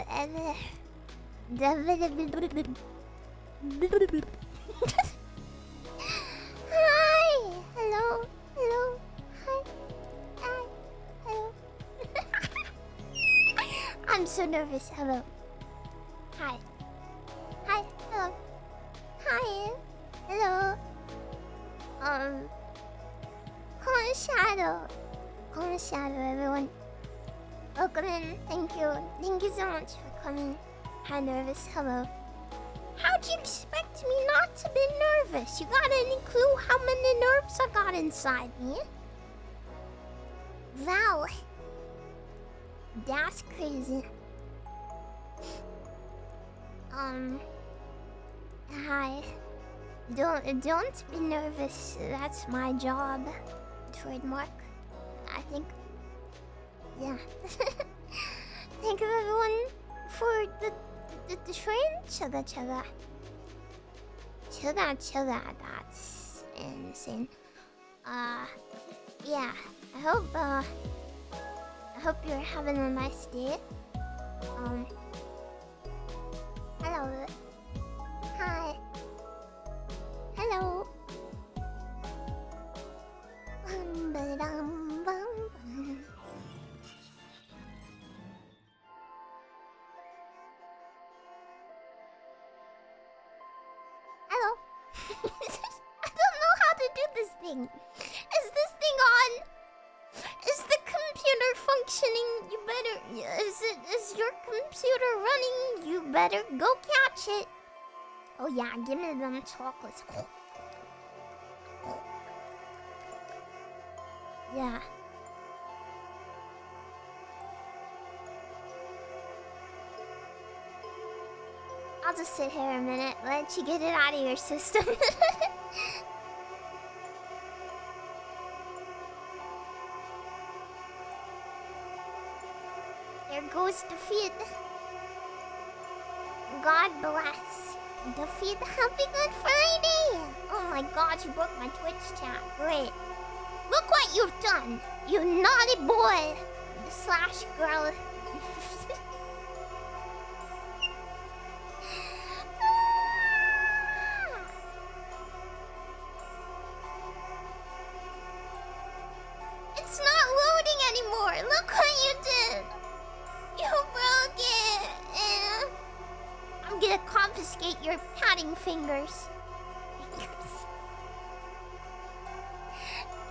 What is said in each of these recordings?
Hi. Hello. Hello. Hi. Hi. Hello. I'm so nervous. Hello. Hi. Hi. Hello. Hi. Hello. Shadow, everyone. Welcome in. Thank you. Thank you so much for coming. Hi, nervous. Hello. How'd you expect me not to be nervous? You got any clue how many nerves I got inside me? Wow. That's crazy. Hi. Don't be nervous. That's my job. Trademark. I think. Yeah. Thank you everyone for the train. Chaga. That's insane. Yeah. I hope you're having a nice day. Hello. Hi. Hello. Hello. I don't know how to do this thing. Is this thing on? Is the computer functioning? You better. Is your computer running? You better go catch it. Oh yeah, give me them chocolates. Yeah. I'll just sit here a minute, let you get it out of your system. There goes defeat. God bless. Defeat. Happy Good Friday! Oh my god, you broke my Twitch chat. Great. Look what you've done, you naughty boy / girl. It's not loading anymore. Look what you did. You broke it. I'm gonna confiscate your padding fingers.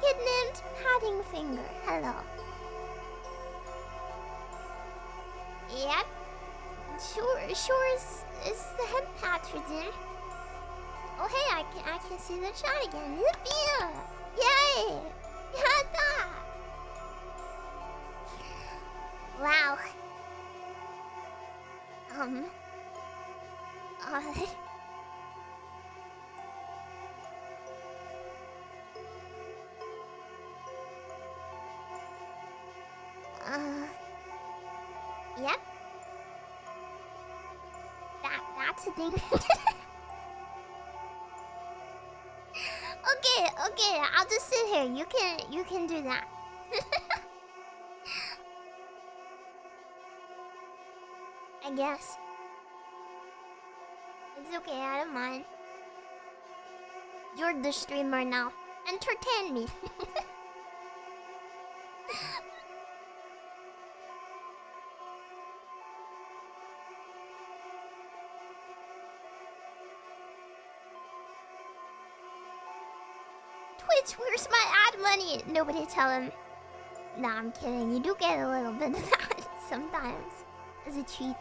Kidnapped padding finger. Hello. Yep. Sure is the head patron in. Oh hey, I can see the chat again. Yippee! Yay! Yatta! Wow. Yep. That's a thing. Okay, I'll just sit here. You can do that. I guess. It's okay, I don't mind. You're the streamer now. Entertain me. Twitch, where's my ad money? Nobody tell him. Nah, I'm kidding. You do get a little bit of that sometimes. As a treat.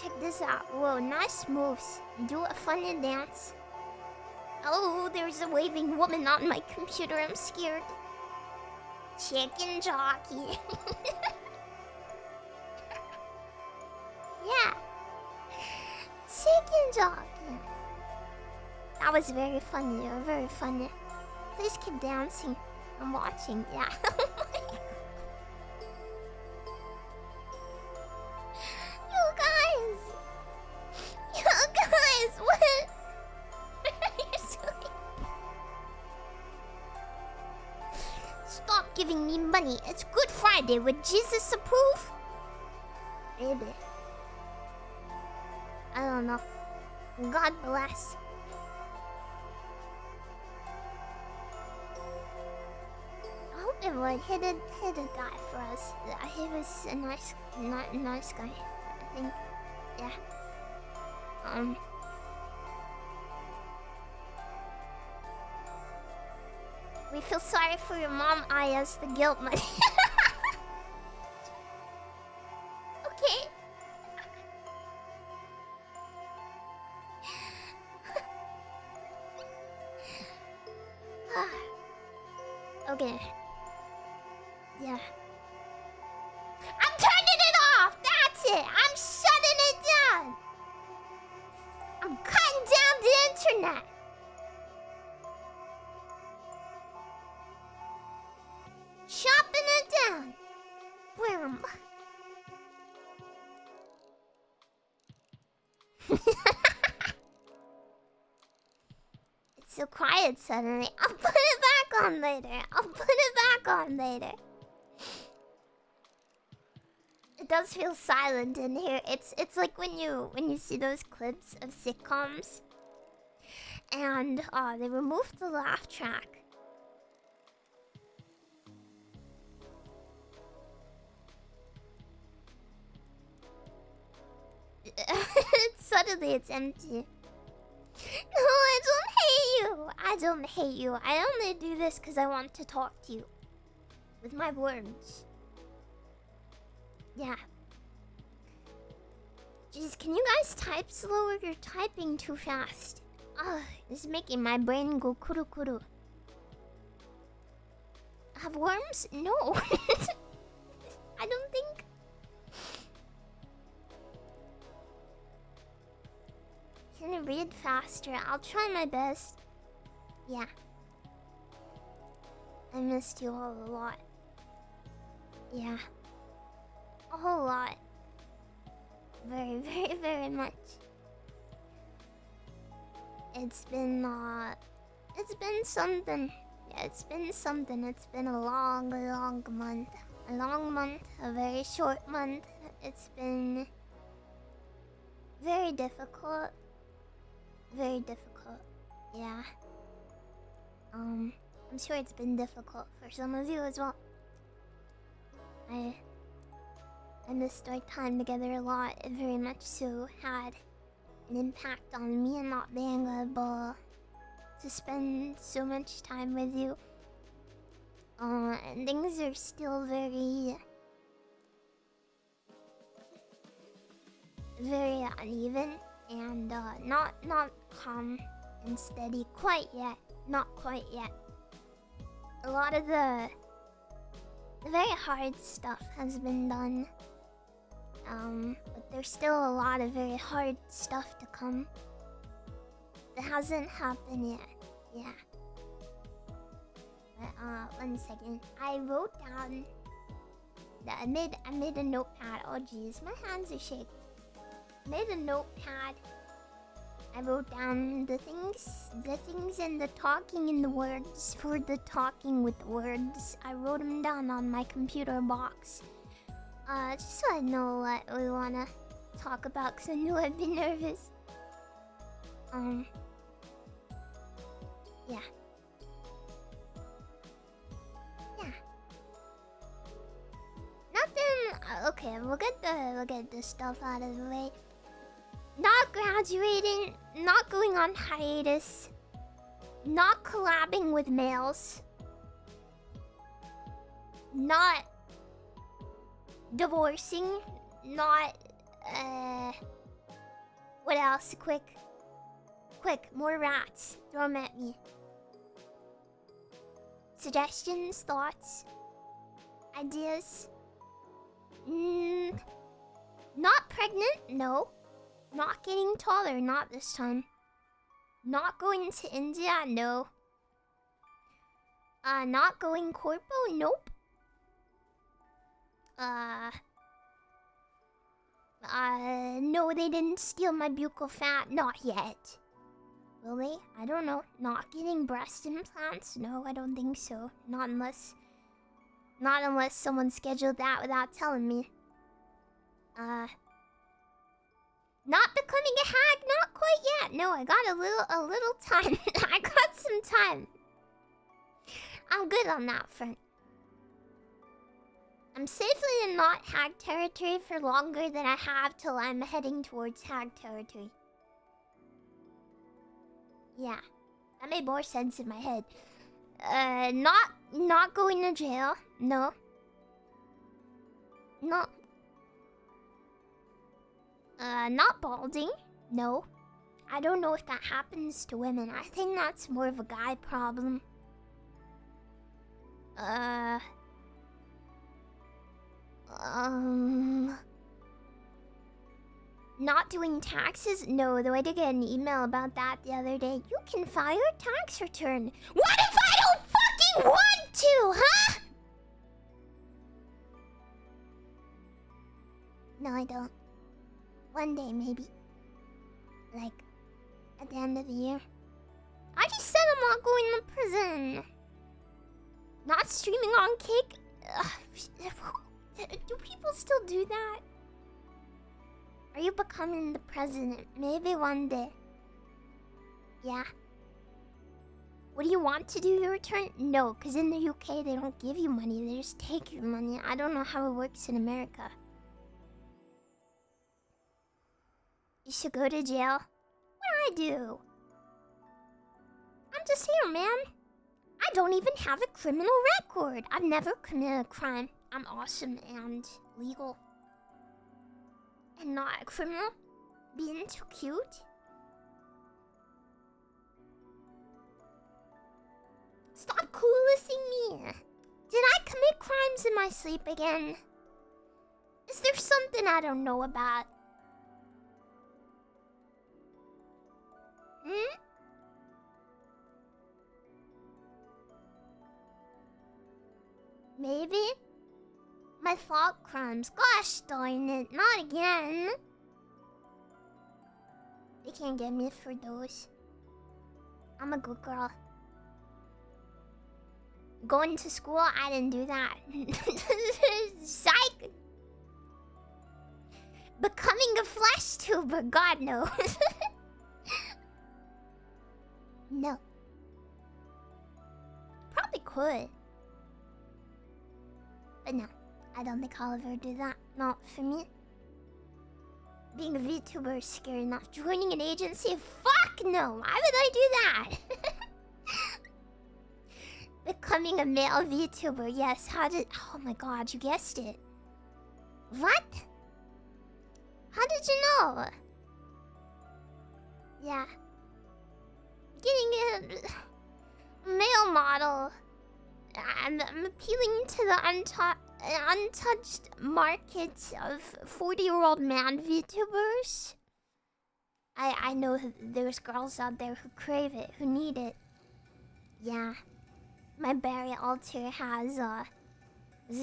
Check this out. Whoa, nice moves. Do a funny dance. Oh, there's a waving woman on my computer. I'm scared. Chicken jockey. Yeah. Chicken jockey. That was very funny. Very funny. Please keep dancing. I'm watching. Yeah. You guys, what? Stop giving me money. It's Good Friday. Would Jesus approve? Maybe. I don't know. God bless. I hope it would. He did die for us. He was a nice guy. I think. Yeah. We feel sorry for your mom, Aya's the guilt money. Okay. Okay. Yeah. I'm turning it off! That's it! I'm shutting it down! I'm cutting down the internet! Chopping it down! Boom. It's so quiet suddenly. I'll put it back on later. I'll put it back on later. It does feel silent in here. It's like when you see those clips of sitcoms and they removed the laugh track. Suddenly it's empty. No, I don't hate you. I don't hate you. I only do this because I want to talk to you. With my words. Yeah. Jeez, can you guys type slower? You're typing too fast. Ugh, it's making my brain go kuru kuru. Have worms? No. I don't think. Can you read faster? I'll try my best. Yeah. I missed you all a lot. Yeah. A whole lot. Very, very, very much. It's been something. Yeah, it's been something. It's been a long, long month. A long month, a very short month. It's been very difficult. Very difficult. Yeah. I'm sure it's been difficult for some of you as well. I missed our time together a lot. It very much so had an impact on me and not being able to spend so much time with you. And things are still very uneven and not calm and steady quite yet. Not quite yet. A lot of the very hard stuff has been done. But there's still a lot of very hard stuff to come. It hasn't happened yet. Yeah. But 1 second. I wrote down that I made a notepad. Oh jeez, my hands are shaking. Made a notepad. I wrote down the things and the talking in the words for the talking with words. I wrote them down on my computer box. Just so I know what we wanna talk about, cause I knew I'd be nervous. Yeah. Yeah. Nothing. Okay, we'll get this stuff out of the way. Not graduating, not going on hiatus, not collabing with males, not divorcing, not what else? Quick, more rats. Throw them at me. Suggestions, thoughts, ideas. Not pregnant, no. Not getting taller, not this time. Not going to India, no. Not going corpo, nope. No, they didn't steal my buccal fat, not yet. Will they? I don't know. Not getting breast implants? No, I don't think so. Not unless Not unless someone scheduled that without telling me. Not becoming a hag, not quite yet. No, I got a little time. I got some time. I'm good on that front. I'm safely in not hag territory for longer than I have till I'm heading towards hag territory. Yeah, that made more sense in my head. Not going to jail. No. No. Not balding. No. I don't know if that happens to women. I think that's more of a guy problem. Not doing taxes? No, though I did get an email about that the other day. You can file your tax return. What if I don't fucking want to, huh? No, I don't. One day, maybe. Like, at the end of the year. I just said I'm not going to prison. Not streaming on Kick? Do people still do that? Are you becoming the president? Maybe one day. Yeah. What do you want to do your return? No, because in the UK they don't give you money. They just take your money. I don't know how it works in America. You should go to jail. What do I do? I'm just here, man. I don't even have a criminal record. I've never committed a crime. I'm awesome and legal. And not a criminal. Being too cute. Stop coolissing me. Did I commit crimes in my sleep again? Is there something I don't know about? Hmm? Maybe? My thought crimes. Gosh darn it, not again. They can't get me for those. I'm a good girl. Going to school, I didn't do that. Psych! Becoming a flesh tuber, God no. No. Probably could. But no, I don't think I'll ever do that. Not for me. Being a VTuber is scary enough. Joining an agency? Fuck no! Why would I do that? Becoming a male VTuber, yes. How did... Oh my god, you guessed it. What? How did you know? Yeah. Getting a male model. I'm appealing to the untouched market of 40-year-old man VTubers. I know there's girls out there who crave it, who need it. Yeah. My Barry altar has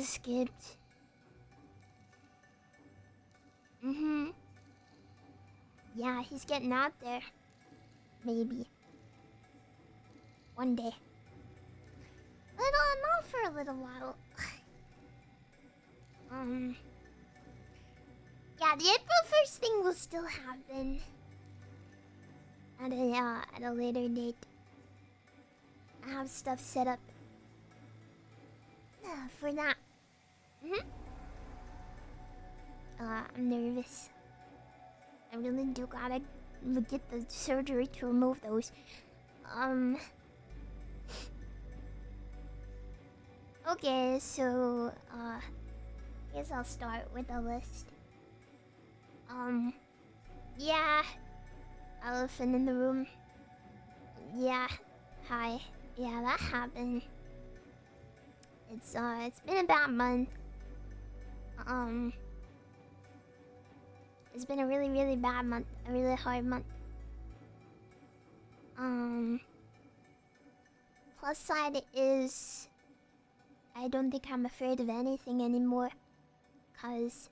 skipped. Yeah, he's getting out there. Maybe. One day. But not for a little while. Yeah, the April 1st thing will still happen. At a later date. I have stuff set up for that. I'm nervous. I really do gotta get the surgery to remove those. Okay, so I guess I'll start with a list. Yeah. Elephant in the room. Yeah. Hi. Yeah, that happened. It's been a bad month. It's been a really, really bad month. A really hard month. Plus side is I don't think I'm afraid of anything anymore. 'Cause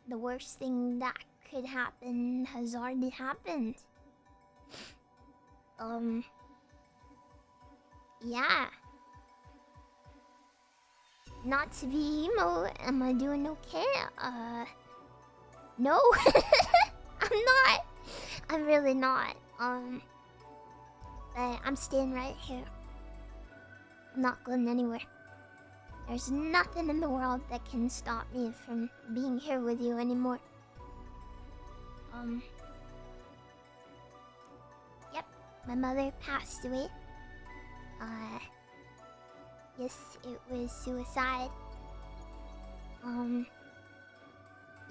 the worst thing that could happen has already happened. Yeah. not to be emo, am I doing okay? No. I'm not. I'm really not. But I'm staying right here. I'm not going anywhere. There's nothing in the world that can stop me from being here with you anymore. Yep, my mother passed away. Yes, it was suicide.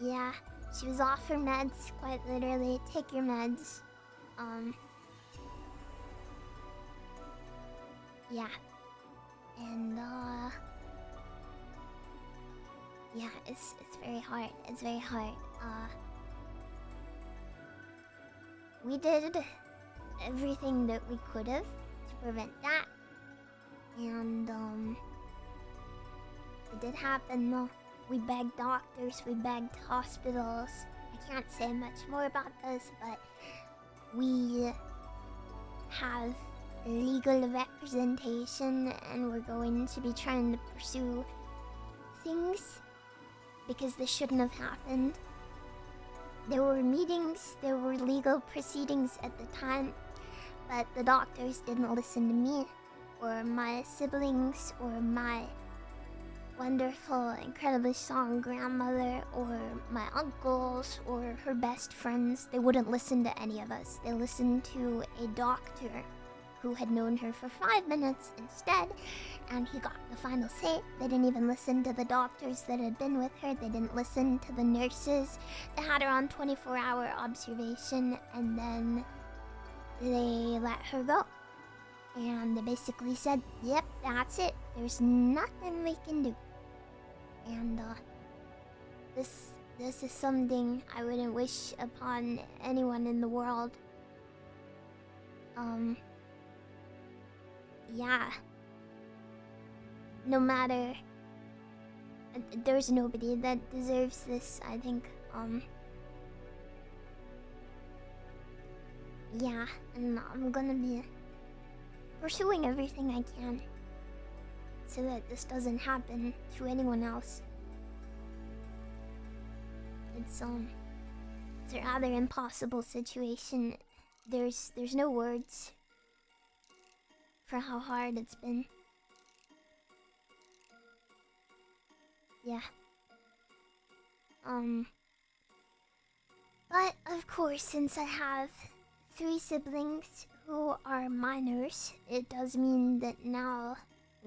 Yeah, she was off her meds, quite literally. Take your meds. Yeah. And, yeah, it's very hard. It's very hard. We did everything that we could have to prevent that. And, it did happen though. We begged doctors, we begged hospitals. I can't say much more about this, but we have legal representation and we're going to be trying to pursue things because this shouldn't have happened. There were meetings, there were legal proceedings at the time, but the doctors didn't listen to me or my siblings or my wonderful, incredibly strong grandmother or my uncles or her best friends. They wouldn't listen to any of us. They listened to a doctor who had known her for 5 minutes instead, and he got the final say. They didn't even listen to the doctors that had been with her. They didn't listen to the nurses. They had her on 24-hour observation, and then they let her go. And they basically said, yep, that's it. There's nothing we can do. And this is something I wouldn't wish upon anyone in the world. Yeah. No matter, there's nobody that deserves this, I think. Yeah, and I'm gonna be pursuing everything I can so that this doesn't happen to anyone else. It's a rather impossible situation. There's no words for how hard it's been. Yeah. But of course, since I have 3 siblings who are minors, it does mean that now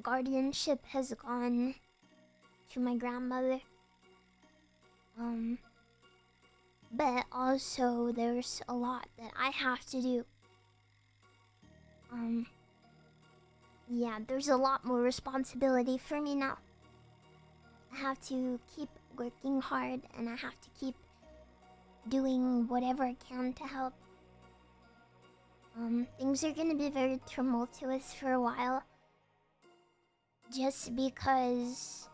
guardianship has gone to my grandmother. But also there's a lot that I have to do. Yeah, there's a lot more responsibility for me now. I have to keep working hard and I have to keep doing whatever I can to help. Things are gonna be very tumultuous for a while. Just because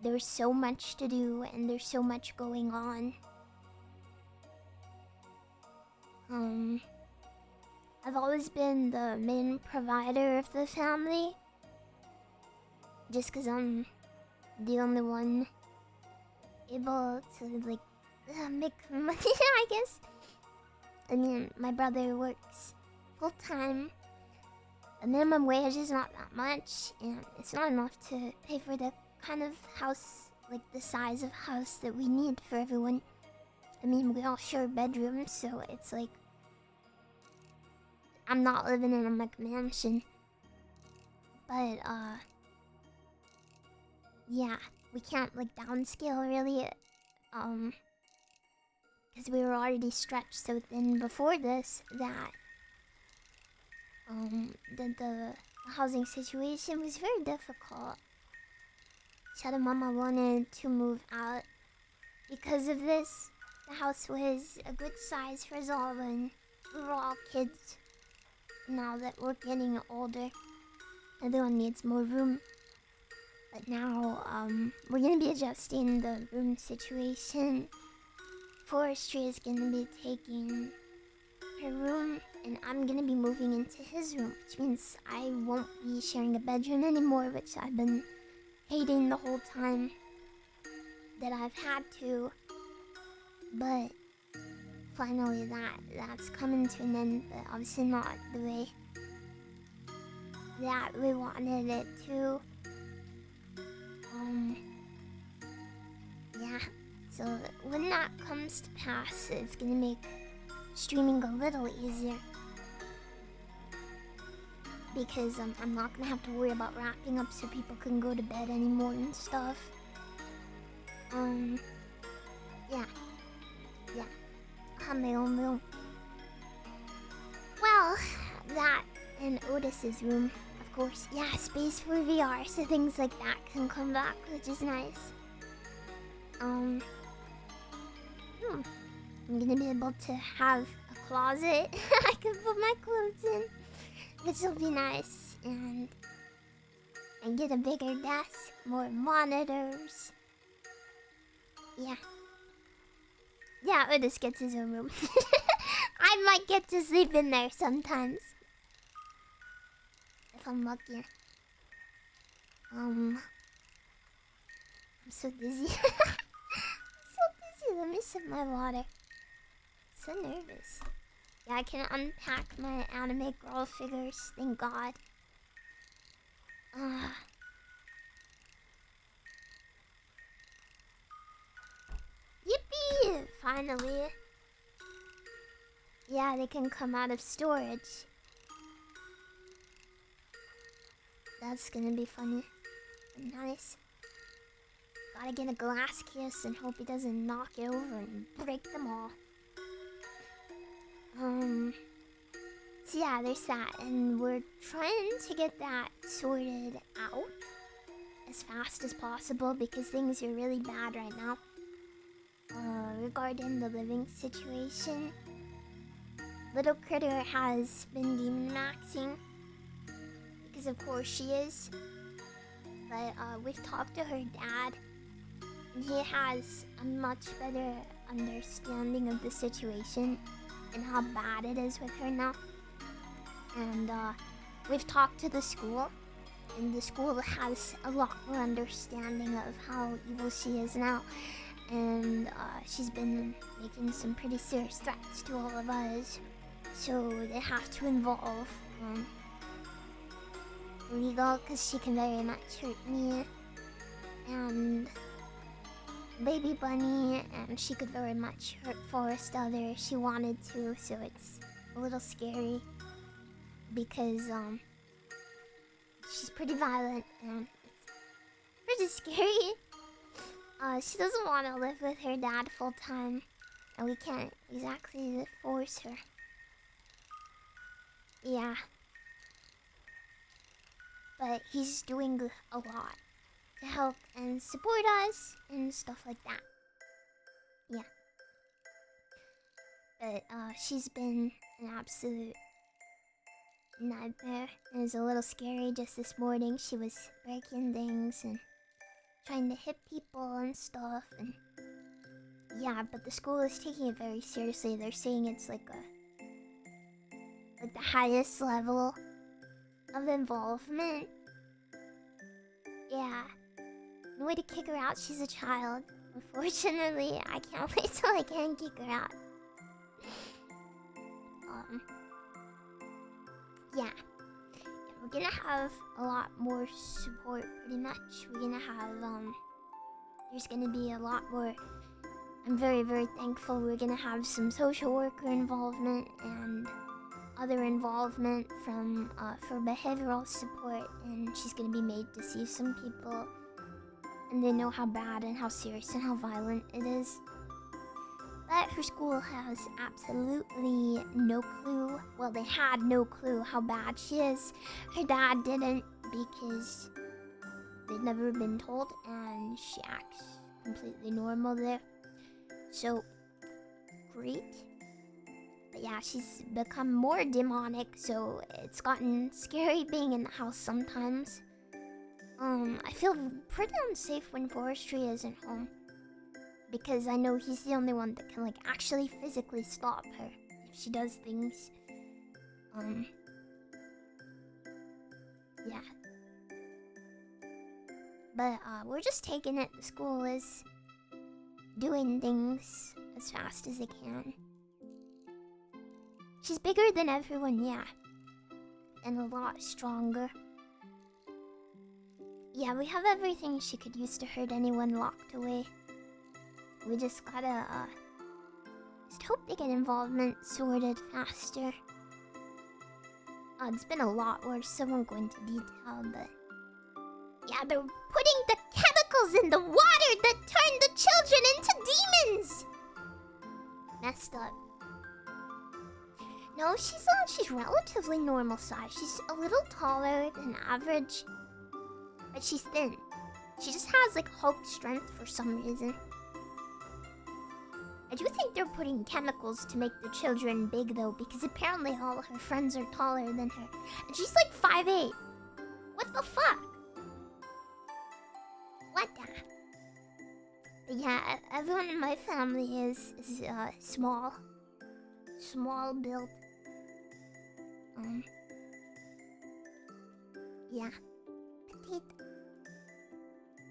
there's so much to do and there's so much going on. I've always been the main provider of the family. Just because I'm the only one able to, like, make money, I guess. I mean, my brother works full-time. The minimum wage is not that much, and it's not enough to pay for the kind of house, like the size of house that we need for everyone. I mean, we all share bedrooms, so it's like I'm not living in a McMansion. But, yeah, we can't, like, downscale, really, because we were already stretched so thin before this that, the housing situation was very difficult. Shadow Mama wanted to move out. Because of this, the house was a good size for us all, and we were all kids. Now that we're getting older, everyone needs more room. But now, we're gonna be adjusting the room situation. Forestry is gonna be taking her room, and I'm gonna be moving into his room, which means I won't be sharing a bedroom anymore, which I've been hating the whole time that I've had to, but finally that's coming to an end, but obviously not the way that we wanted it to. Yeah, so when that comes to pass, it's gonna make streaming a little easier. Because I'm not gonna have to worry about wrapping up so people can go to bed anymore and stuff. Yeah. Well, that and Otis's room, of course. Yeah, space for VR, so things like that can come back, which is nice. I'm gonna be able to have a closet I can put my clothes in, which will be nice, and get a bigger desk, more monitors. Yeah, Otis gets his own room. I might get to sleep in there sometimes. If I'm lucky. I'm so dizzy. Let me sip my water. So nervous. Yeah, I can unpack my anime girl figures, thank God. Yippee! Finally. Yeah, they can come out of storage. That's gonna be funny and nice. Gotta get a glass case and hope he doesn't knock it over and break them all. So yeah, there's that, and we're trying to get that sorted out as fast as possible because things are really bad right now. Regarding the living situation, Little Critter has been demon maxing because of course she is. But we've talked to her dad, and he has a much better understanding of the situation and how bad it is with her now. And we've talked to the school, and the school has a lot more understanding of how evil she is now. And she's been making some pretty serious threats to all of us, so they have to involve legal, because she can very much hurt me and Baby Bunny, and she could very much hurt Forest Other if she wanted to, so it's a little scary because she's pretty violent and it's pretty scary. She doesn't want to live with her dad full time, and we can't exactly force her. Yeah. But he's doing a lot to help and support us and stuff like that. Yeah. But she's been an absolute nightmare. It was a little scary just this morning. She was breaking things and trying to hit people and stuff, and yeah, but the school is taking it very seriously. They're saying it's like the highest level of involvement. Yeah. No way to kick her out, she's a child. Unfortunately, I can't wait till I can kick her out. Yeah. We're gonna have a lot more support, pretty much. We're gonna have, there's gonna be a lot more. I'm very, very thankful. We're gonna have some social worker involvement and other involvement from, for behavioral support, and she's gonna be made to see some people, and they know how bad and how serious and how violent it is. But her school has absolutely no clue. Well, they had no clue how bad she is. Her dad didn't, because they'd never been told, and she acts completely normal there. So, great. But yeah, she's become more demonic, so it's gotten scary being in the house sometimes. I feel pretty unsafe when Forestry isn't home, because I know he's the only one that can, like, actually physically stop her if she does things. Yeah. But we're just taking it. The school is doing things as fast as they can. She's bigger than everyone, yeah. And a lot stronger. Yeah, we have everything she could use to hurt anyone locked away. We just gotta, just hope they get involvement sorted faster. It's been a lot worse, I won't go into detail, but... Yeah, they're putting the chemicals in the water that turn the children into demons! Messed up. No, she's relatively normal size. She's a little taller than average. But she's thin. She just has, like, Hulk strength for some reason. I do think they're putting chemicals to make the children big, though, because apparently all her friends are taller than her. And she's, like, 5'8". What the fuck? What the? But yeah, everyone in my family is small. Small build. Yeah. Petite.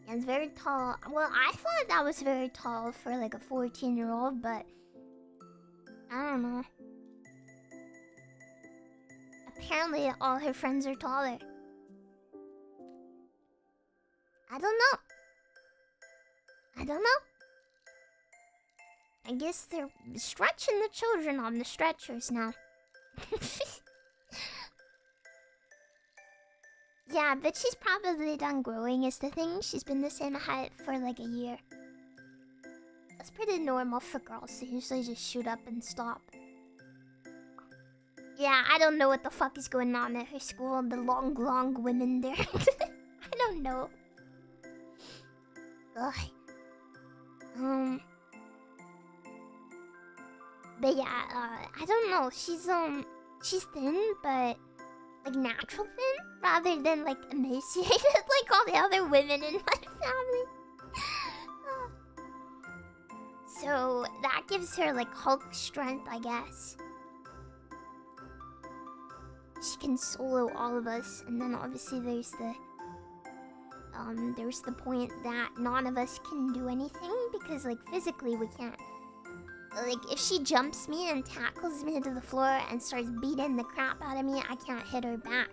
Yeah, it's very tall. Well, I thought that was very tall for like a 14-year-old, but I don't know. Apparently all her friends are taller. I don't know. I guess they're stretching the children on the stretchers now. Yeah, but she's probably done growing is the thing. She's been the same height for like a year. That's pretty normal for girls. They usually just shoot up and stop. Yeah, I don't know what the fuck is going on at her school. The long women there. I don't know. Ugh. But yeah, I don't know. She's thin, but like natural thin, rather than like emaciated like all the other women in my family. So that gives her like Hulk strength, I guess. She can solo all of us, and then obviously there's the point that none of us can do anything because like physically we can't. Like, if she jumps me and tackles me to the floor and starts beating the crap out of me, I can't hit her back.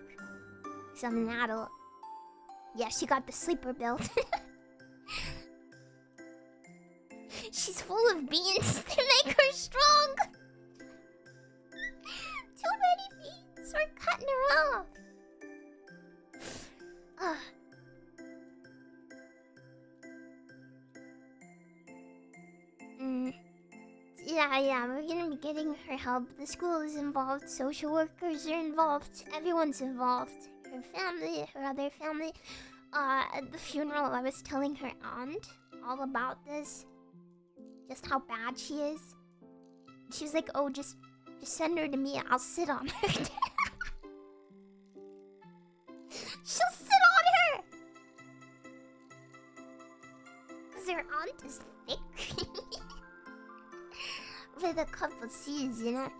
Because I'm an adult. Yeah, she got the sleeper build. She's full of beans to make her strong. Too many beans. We're cutting her off. Yeah, we're gonna be getting her help. The school is involved, social workers are involved, everyone's involved. Her family, her other family. At the funeral, I was telling her aunt all about this. Just how bad she is. She was like, oh, just send her to me, I'll sit on her. She'll sit on her! Because her aunt is thick. With a couple of C's, you know.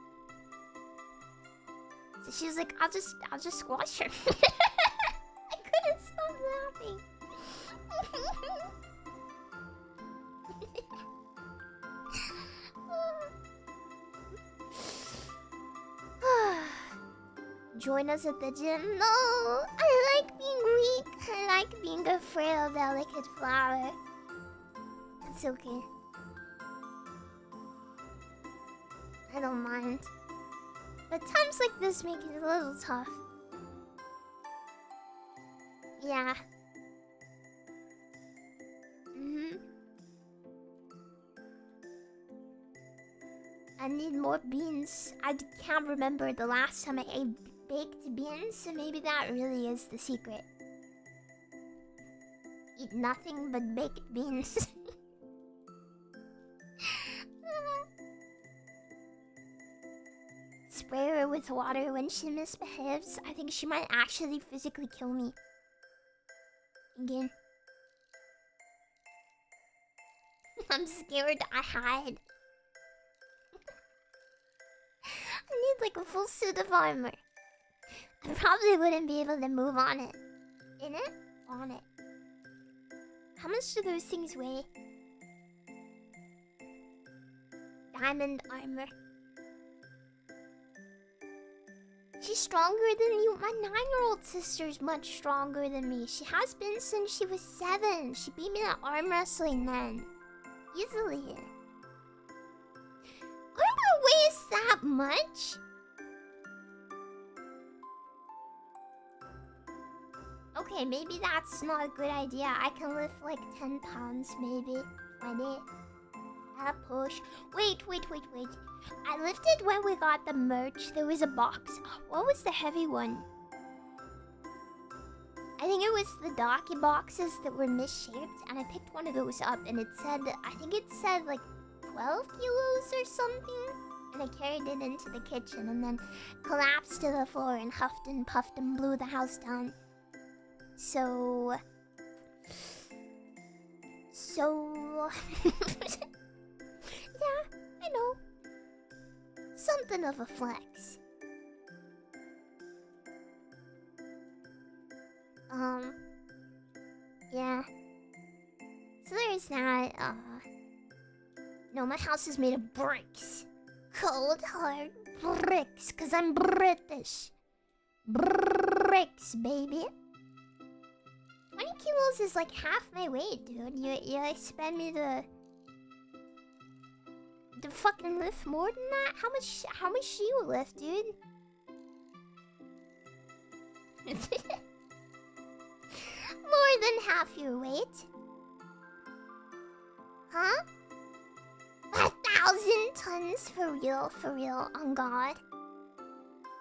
So she was like, I'll just squash her. I couldn't stop laughing. Join us at the gym. No, I like being weak. I like being a frail, delicate flower. It's okay. I don't mind. But times like this make it a little tough. Yeah. I need more beans. I can't remember the last time I ate baked beans, so maybe that really is the secret. Eat nothing but baked beans. Spray her with water when she misbehaves. I think she might actually physically kill me. Again. I'm scared. I hide. I need like a full suit of armor. I probably wouldn't be able to move on it. In it? On it. How much do those things weigh? Diamond armor. She's stronger than you. My 9-year-old sister's much stronger than me. She has been since she was 7. She beat me at arm wrestling then. Easily. Armor weighs that much? Okay, maybe that's not a good idea. I can lift like 10 pounds, maybe 20. At a push. Wait. I lifted when we got the merch. There was a box. What was the heavy one? I think it was the Docky boxes that were misshaped, and I picked one of those up, and it said, I think it said like 12 kilos or something. And I carried it into the kitchen, and then collapsed to the floor and huffed and puffed and blew the house down. So yeah, I know. Something of a flex. Yeah. So there's that. No, my house is made of bricks. Cold hard bricks, 'cause I'm British. Bricks, baby. 20 kilos is like half my weight, dude. You expect me to fucking lift more than that? How much do you lift, dude? More than half your weight. Huh? 1,000 tons for real, on God.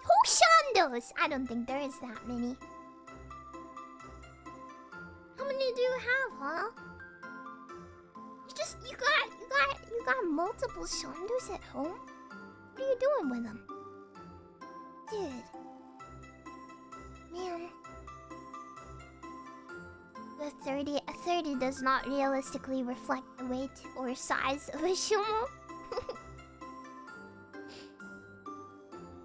Who Shondos? I don't think there is that many. How many do you have, huh? You got multiple Shondos at home? What are you doing with them? Dude. Man. A 30 does not realistically reflect the weight or size of a sumo.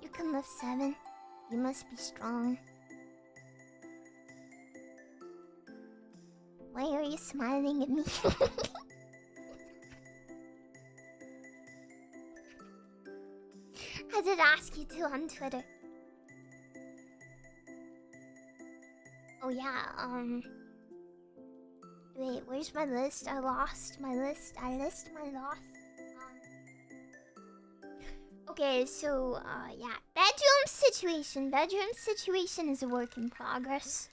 You can lift 7. You must be strong. Why are you smiling at me? I did ask you to on Twitter. Oh yeah, wait, where's my list? I lost my list. I list my lost. Okay, so, yeah. Bedroom situation. Bedroom situation is a work in progress.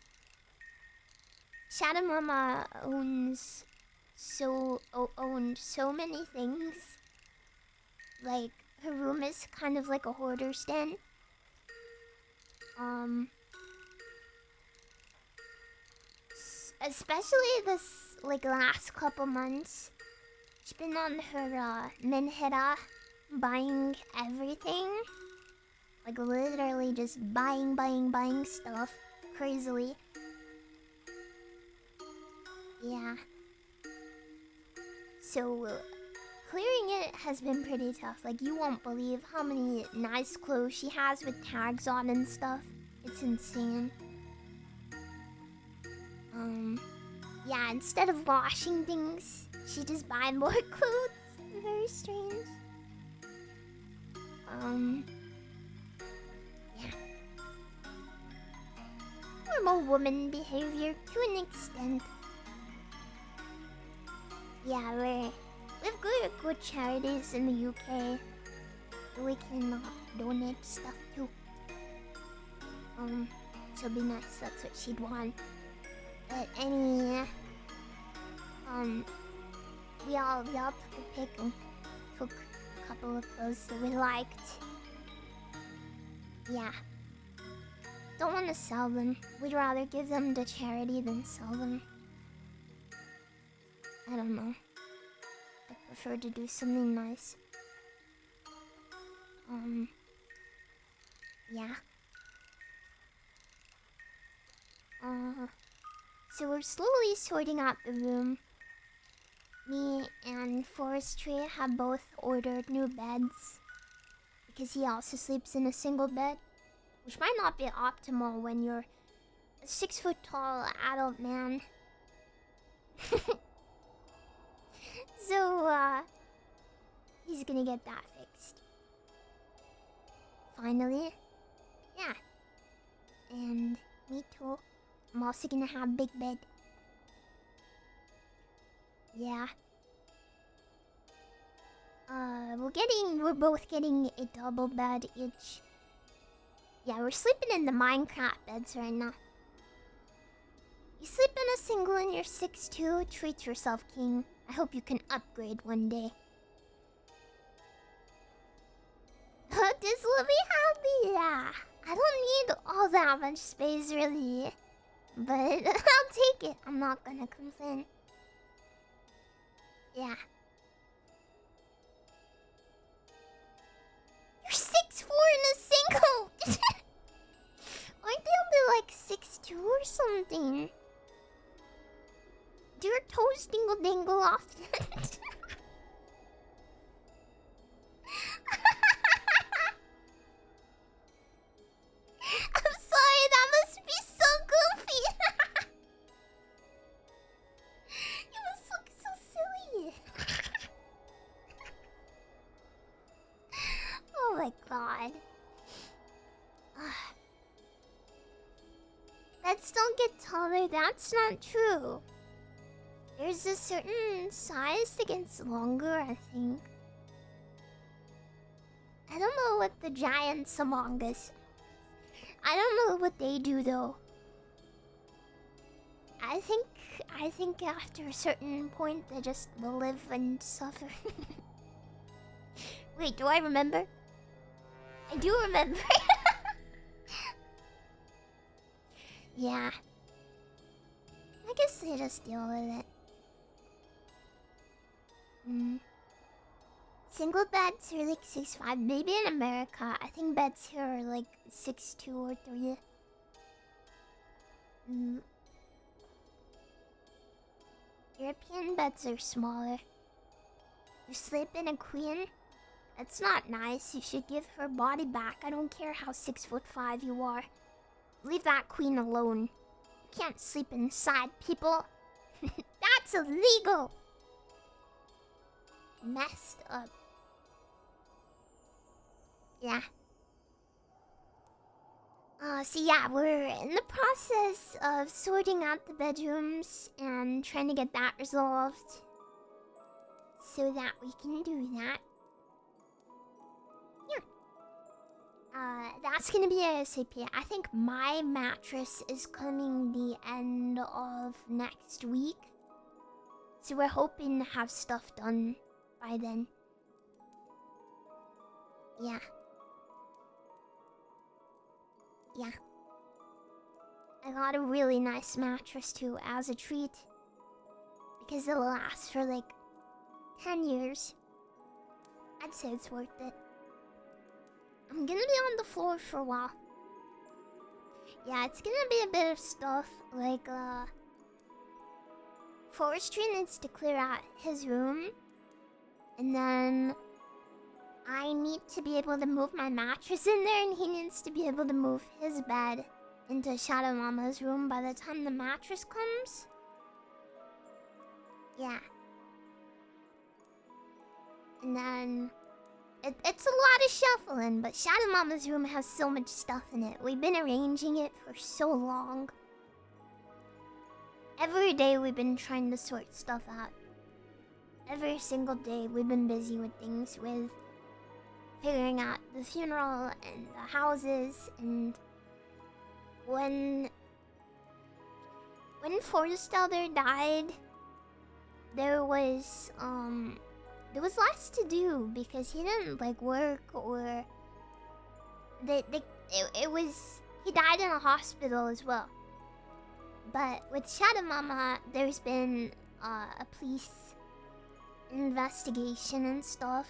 Shadow Mama owned so many things. Like, her room is kind of like a hoarder's den. Especially this, like, last couple months. She's been on her, Minhira, buying everything. Like, literally just buying stuff. Crazily. Yeah. So, clearing it has been pretty tough. Like, you won't believe how many nice clothes she has with tags on and stuff. It's insane. Yeah, instead of washing things, she just buy more clothes. Very strange. Yeah. Normal woman behavior to an extent. Yeah, we have good charities in the UK that we can donate stuff to. She'll be nice, that's what she'd want. But we all took a pic and took a couple of clothes that we liked. Yeah. Don't want to sell them. We'd rather give them to charity than sell them. I don't know. I prefer to do something nice. Yeah. So we're slowly sorting out the room. Me and Forestry have both ordered new beds. Because he also sleeps in a single bed. Which might not be optimal when you're a 6 foot tall adult man. So, he's gonna get that fixed. Finally. Yeah. And me too. I'm also gonna have big bed. Yeah. We're both getting a double bed each. Yeah, we're sleeping in the Minecraft beds right now. You sleep in a single and you're 6'2". Treat yourself, King. I hope you can upgrade one day. This will be happy, yeah. I don't need all that much space, really. But I'll take it. I'm not gonna complain. Yeah. You're 6'4" in a single! Aren't they only like 6'2" or something? Do your toes dingle dangle often? I'm sorry, that must be so goofy. You must look so silly. Oh my god. Beds don't get taller, that's not true. There's a certain size that gets longer, I think. I don't know what the giants among us. I don't know what they do though. I think after a certain point they just live and suffer. Wait, do I remember? I do remember. Yeah. I guess they just deal with it. Single beds are like 6'5". Maybe in America, I think beds here are like 6'2" or 3. European beds are smaller. You sleep in a queen? That's not nice. You should give her body back. I don't care how 6'5" you are. Leave that queen alone. You can't sleep inside people. That's illegal. Messed up. Yeah. So yeah, we're in the process of sorting out the bedrooms and trying to get that resolved so that we can do that. Yeah. That's gonna be ASAP. I think my mattress is coming the end of next week. So we're hoping to have stuff done by then. Yeah. Yeah. I got a really nice mattress too as a treat. Because it'll last for like 10 years. I'd say it's worth it. I'm gonna be on the floor for a while. Yeah, it's gonna be a bit of stuff. Like, Forestry needs to clear out his room. And then I need to be able to move my mattress in there, and he needs to be able to move his bed into Shadow Mama's room by the time the mattress comes. Yeah. And then it's a lot of shuffling, but Shadow Mama's room has so much stuff in it. We've been arranging it for so long. Every day we've been trying to sort stuff out. Every single day we've been busy with things, with figuring out the funeral and the houses. And when Forest Elder died, there was less to do because he didn't like work, or he died in a hospital as well. But with Shadow Mama, there's been a police investigation and stuff.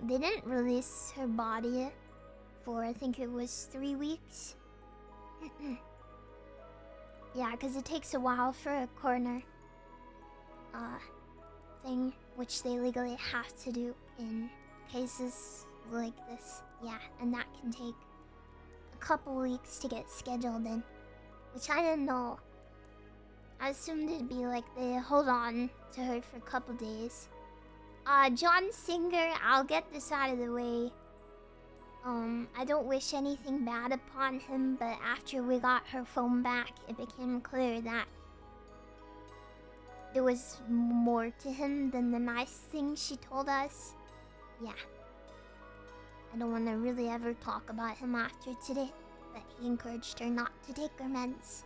They didn't release her body for, I think it was 3 weeks. Yeah, because it takes a while for a coroner thing, which they legally have to do in cases like this. Yeah, and that can take a couple weeks to get scheduled in, which I didn't know. I assumed it'd be like they hold on to her for a couple days. John Singer, I'll get this out of the way. I don't wish anything bad upon him, but after we got her phone back, it became clear that there was more to him than the nice things she told us. Yeah. I don't want to really ever talk about him after today, but he encouraged her not to take her meds.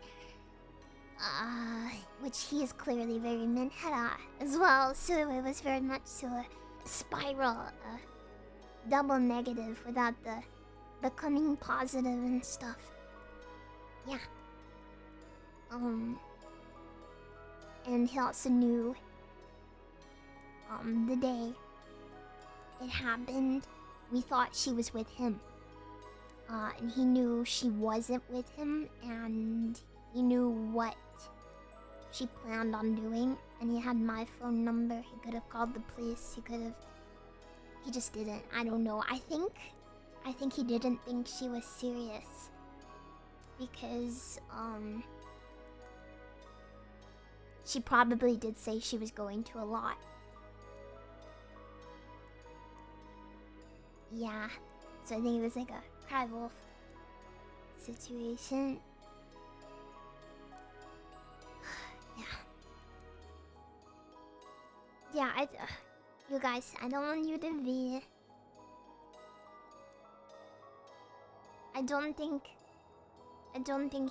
Which he is clearly very menhera as well, so it was very much so a spiral, double negative without the becoming positive and stuff. Yeah. And he also knew, the day it happened, we thought she was with him. And he knew she wasn't with him, and he knew what she planned on doing, and he had my phone number. He could have called the police. He just didn't. I don't know. I think he didn't think she was serious because she probably did say she was going to a lot. Yeah. So I think it was like a cry wolf situation. Yeah, you guys, I don't want you to be... I don't think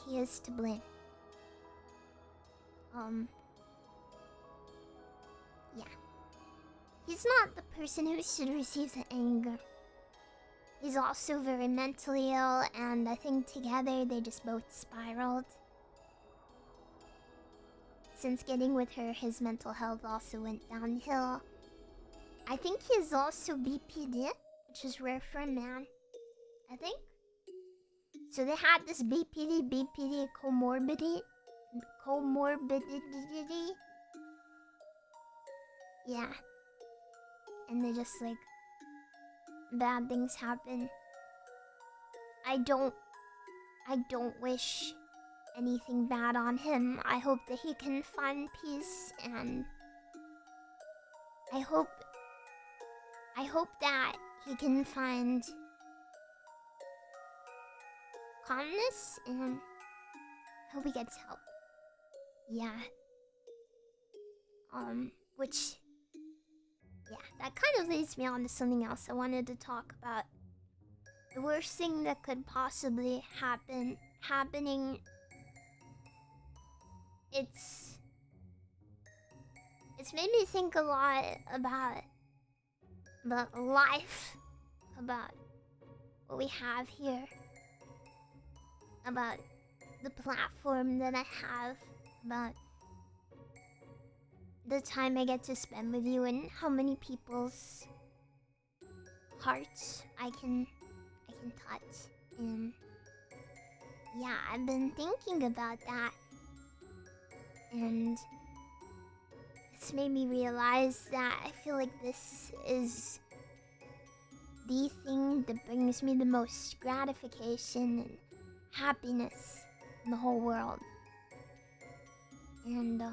he is to blame. Yeah. He's not the person who should receive the anger. He's also very mentally ill, and I think together they just both spiraled. Since getting with her, his mental health also went downhill. I think he is also BPD, which is rare for a man. I think. So they had this BPD comorbidity. Yeah. And they just like... bad things happen. I don't wish anything bad on him. I hope that he can find peace, and I hope that he can find calmness, and hope he gets help. Yeah. Which, yeah, that kind of leads me on to something else I wanted to talk about. The worst thing that could possibly happening. It's made me think a lot about life, about what we have here, about the platform that I have, about the time I get to spend with you, and how many people's hearts I can touch. And yeah, I've been thinking about that, and it's made me realize that I feel like this is the thing that brings me the most gratification and happiness in the whole world. And I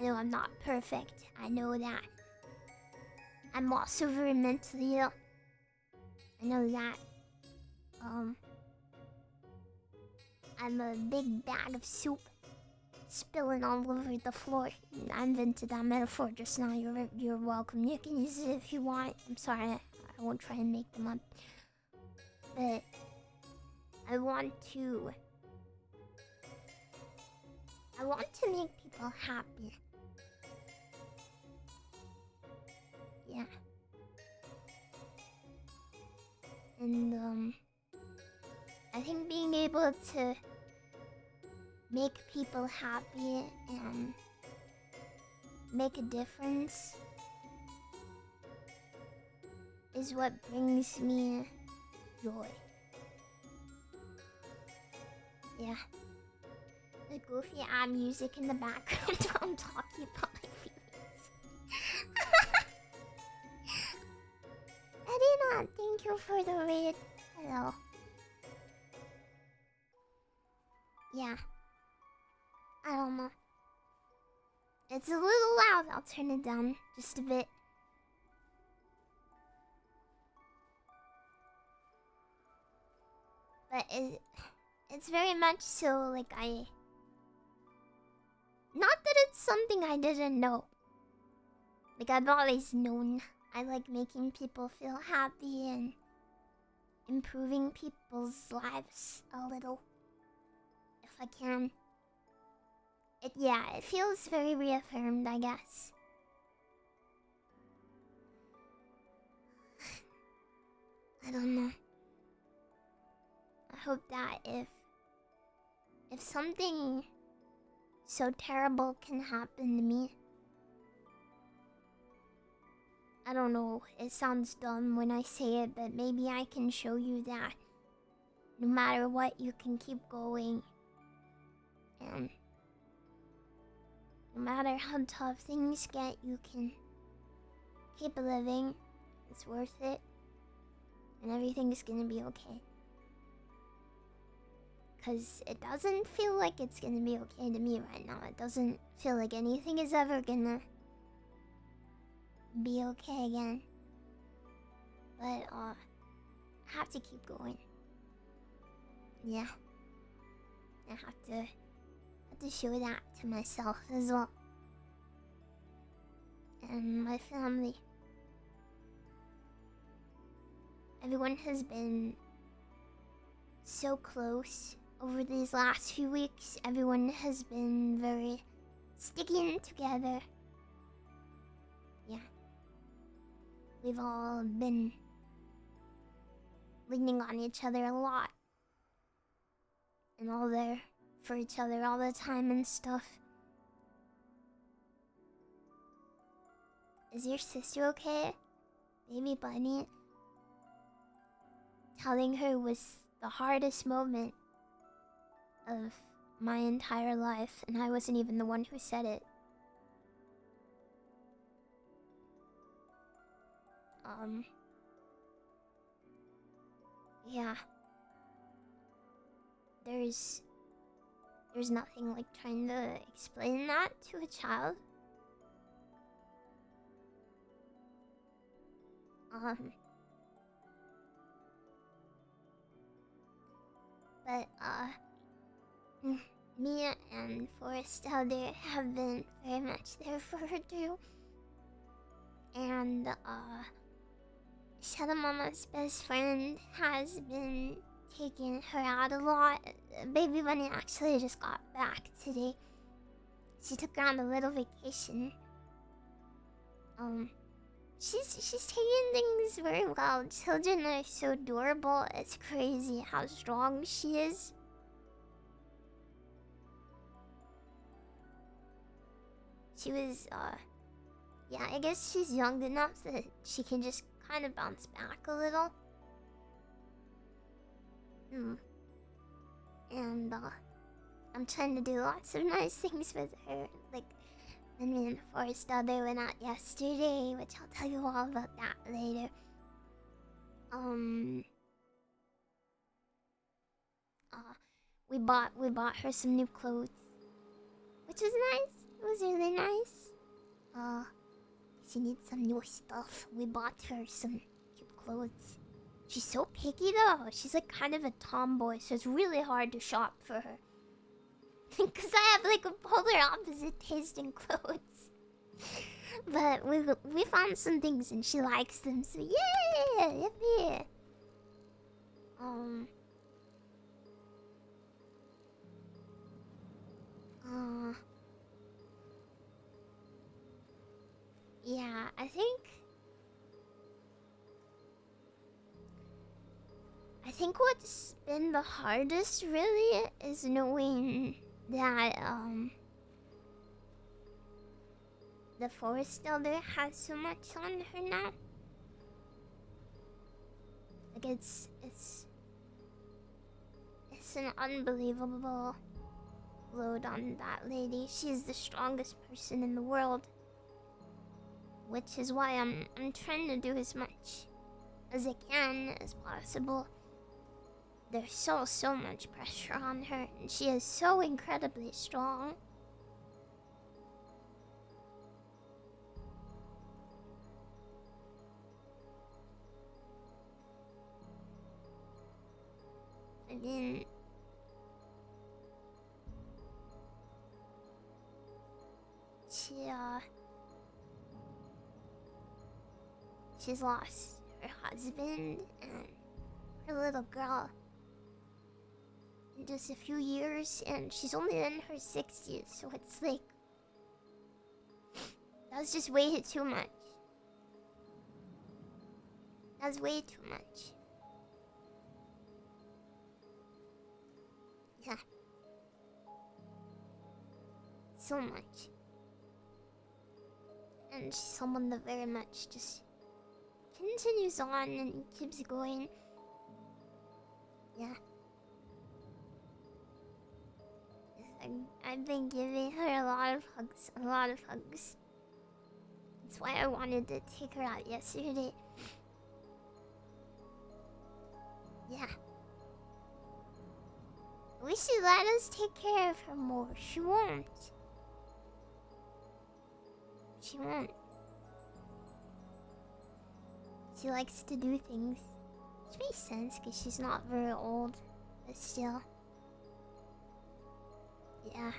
know I'm not perfect. I know that. I'm also very mentally ill. I know that. I'm a big bag of soup spilling all over the floor. I invented that metaphor just now. You're welcome. You can use it if you want. I'm sorry, I won't try and make them up. But I want to make people happy. Yeah. And I think being able to make people happy and make a difference is what brings me joy. Yeah. The goofy ad music in the background while I'm talking about my feelings. Edina, thank you for the raid. Hello. Yeah. I don't know. It's a little loud. I'll turn it down just a bit. But it's very much so like not that it's something I didn't know. Like, I've always known I like making people feel happy and improving people's lives a little. If I can. It feels very reaffirmed, I guess. I don't know. I hope that if something so terrible can happen to me, I don't know, it sounds dumb when I say it, but maybe I can show you that no matter what, you can keep going. And no matter how tough things get, you can keep living. It's worth it. And everything's gonna be okay. Because it doesn't feel like it's gonna be okay to me right now. It doesn't feel like anything is ever gonna be okay again. But I have to keep going. Yeah. I have to show that to myself as well. And my family. Everyone has been so close over these last few weeks. Everyone has been very sticking together. Yeah. We've all been leaning on each other a lot. And all there for each other all the time and stuff. Is your sister okay? Baby bunny? Telling her was the hardest moment of my entire life, and I wasn't even the one who said it. Yeah. There's nothing like trying to explain that to a child. But Mia and Forrest Elder have been very much there for her too. And Shadow Mama's best friend has been taking her out a lot. Baby Bunny actually just got back today. She took her on a little vacation. She's taking things very well. Children are so adorable. It's crazy how strong she is. She was, yeah, I guess she's young enough that she can just kind of bounce back a little. And, I'm trying to do lots of nice things with her. Like, me and Forrest Elder went out yesterday, which I'll tell you all about that later. We bought her some new clothes, which was nice. It was really nice. She needs some new stuff. We bought her some cute clothes. She's so picky though. She's like kind of a tomboy, so it's really hard to shop for her. Because I have like a polar opposite taste in clothes. But we found some things and she likes them, so yeah, yippee. Yeah, I think what's been the hardest really is knowing that the Forest Elder has so much on her now. Like it's an unbelievable load on that lady. She's the strongest person in the world. Which is why I'm trying to do as much as I can as possible. There's so much pressure on her, and she is so incredibly strong. mean, she's lost her husband and her little girl in just a few years, and she's only in her 60s, so it's like, that's just way too much. That's way too much. Yeah. So much. And she's someone that very much just continues on and keeps going. Yeah. I've been giving her a lot of hugs. A lot of hugs. That's why I wanted to take her out yesterday. Yeah. I wish she'd let us take care of her more. She won't. She won't. She likes to do things. Which makes sense because she's not very old. But still. Yeah.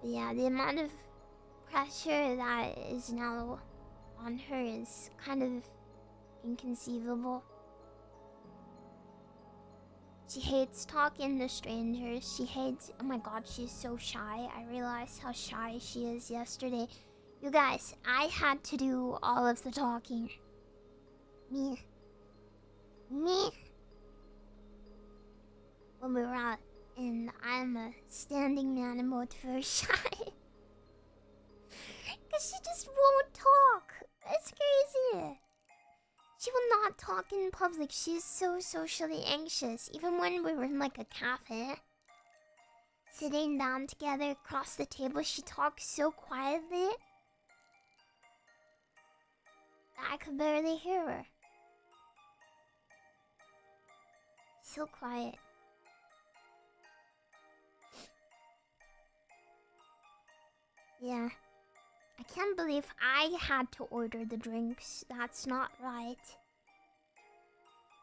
But yeah, the amount of pressure that is now on her is kind of inconceivable. She hates talking to strangers. She hates... Oh my god, she's so shy. I realized how shy she is yesterday. You guys, I had to do all of the talking. Me. When we were out. And I'm a standing animal to her shy. Because she just won't talk. It's crazy. She will not talk in public. She is so socially anxious. Even when we were in like a cafe, sitting down together across the table, she talks so quietly that I could barely hear her. So quiet. Yeah. I can't believe I had to order the drinks. That's not right.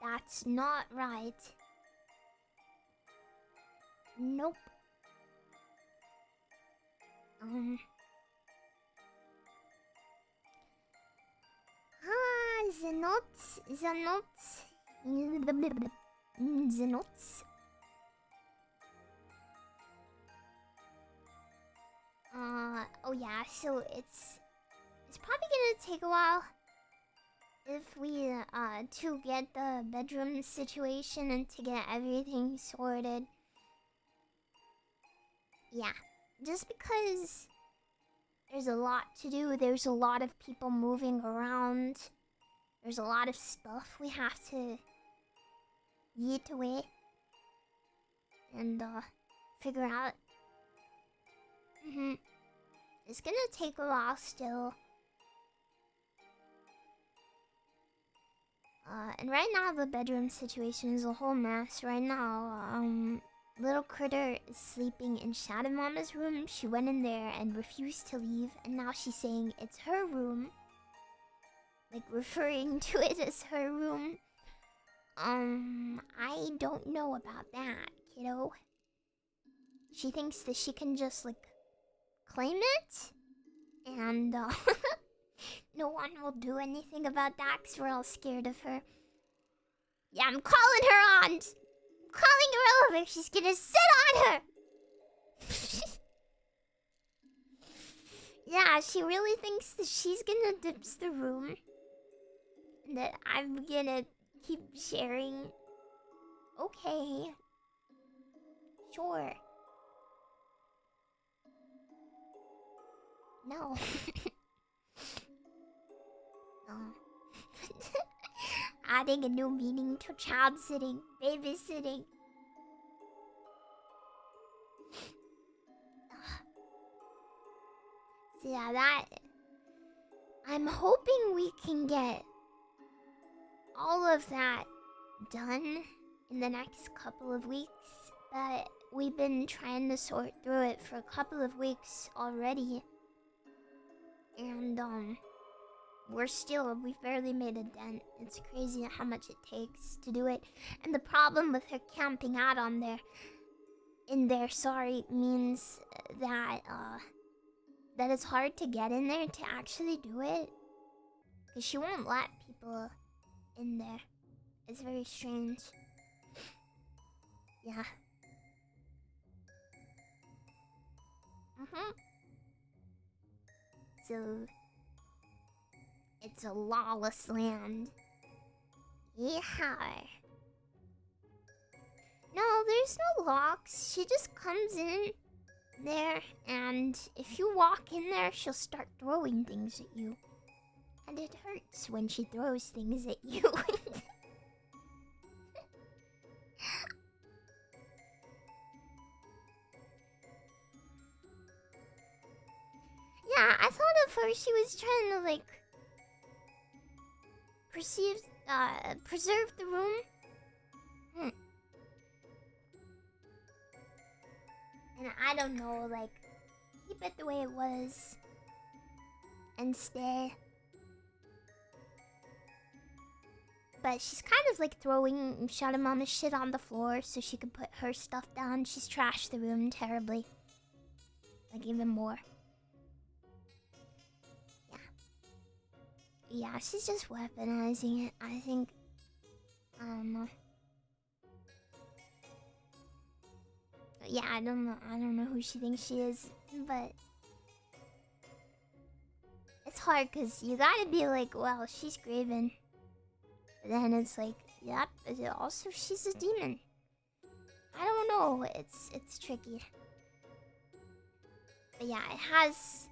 That's not right. Nope. The notes. Oh yeah, so it's probably gonna take a while if we, to get the bedroom situation and to get everything sorted. Yeah, just because there's a lot to do, there's a lot of people moving around, there's a lot of stuff we have to yeet away and, figure out. It's gonna take a while still. And right now the bedroom situation is a whole mess. Right now, little critter is sleeping in Shadow Mama's room. She went in there and refused to leave, and now she's saying it's her room. Like, referring to it as her room. I don't know about that, kiddo. She thinks that she can just, like, claim it, and no one will do anything about that because we're all scared of her. Yeah, I'm calling her on. I'm calling her over. She's gonna sit on her. Yeah, she really thinks that she's gonna dips the room, and that I'm gonna keep sharing. Okay. Sure. No. No. Adding a new meaning to child sitting, babysitting. So yeah, that... I'm hoping we can get all of that done in the next couple of weeks. But we've been trying to sort through it for a couple of weeks already. And, we've barely made a dent. It's crazy how much it takes to do it. And the problem with her camping out in there, means that it's hard to get in there to actually do it. Because she won't let people in there. It's very strange. Yeah. So, it's a lawless land. Yeah. No, there's no locks. She just comes in there, and if you walk in there, she'll start throwing things at you. And it hurts when she throws things at you. Yeah, I thought at first she was trying to, like, preserve the room. And I don't know, like, keep it the way it was. And stay. But she's kind of like throwing Shadow Mama's shit on the floor so she could put her stuff down. She's trashed the room terribly. Like, even more. Yeah. Yeah, she's just weaponizing it, I think. I don't know. Yeah, I don't know who she thinks she is, but it's hard because you gotta be like, well, she's Graven. But then it's like, yep, also she's a demon. I don't know, it's tricky. But yeah,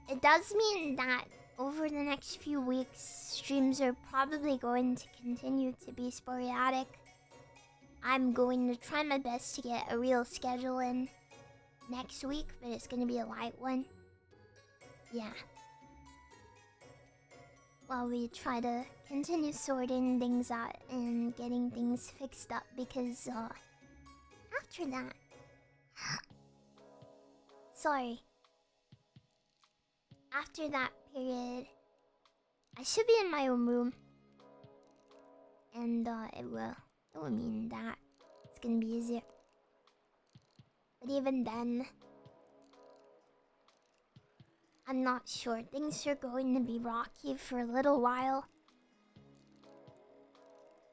it does mean that over the next few weeks, streams are probably going to continue to be sporadic. I'm going to try my best to get a real schedule in next week, but it's going to be a light one. Yeah. While we try to continue sorting things out and getting things fixed up, because after that... Sorry. After that period, I should be in my own room. And it will mean that it's gonna be easier. But even then, I'm not sure. Things are going to be rocky for a little while.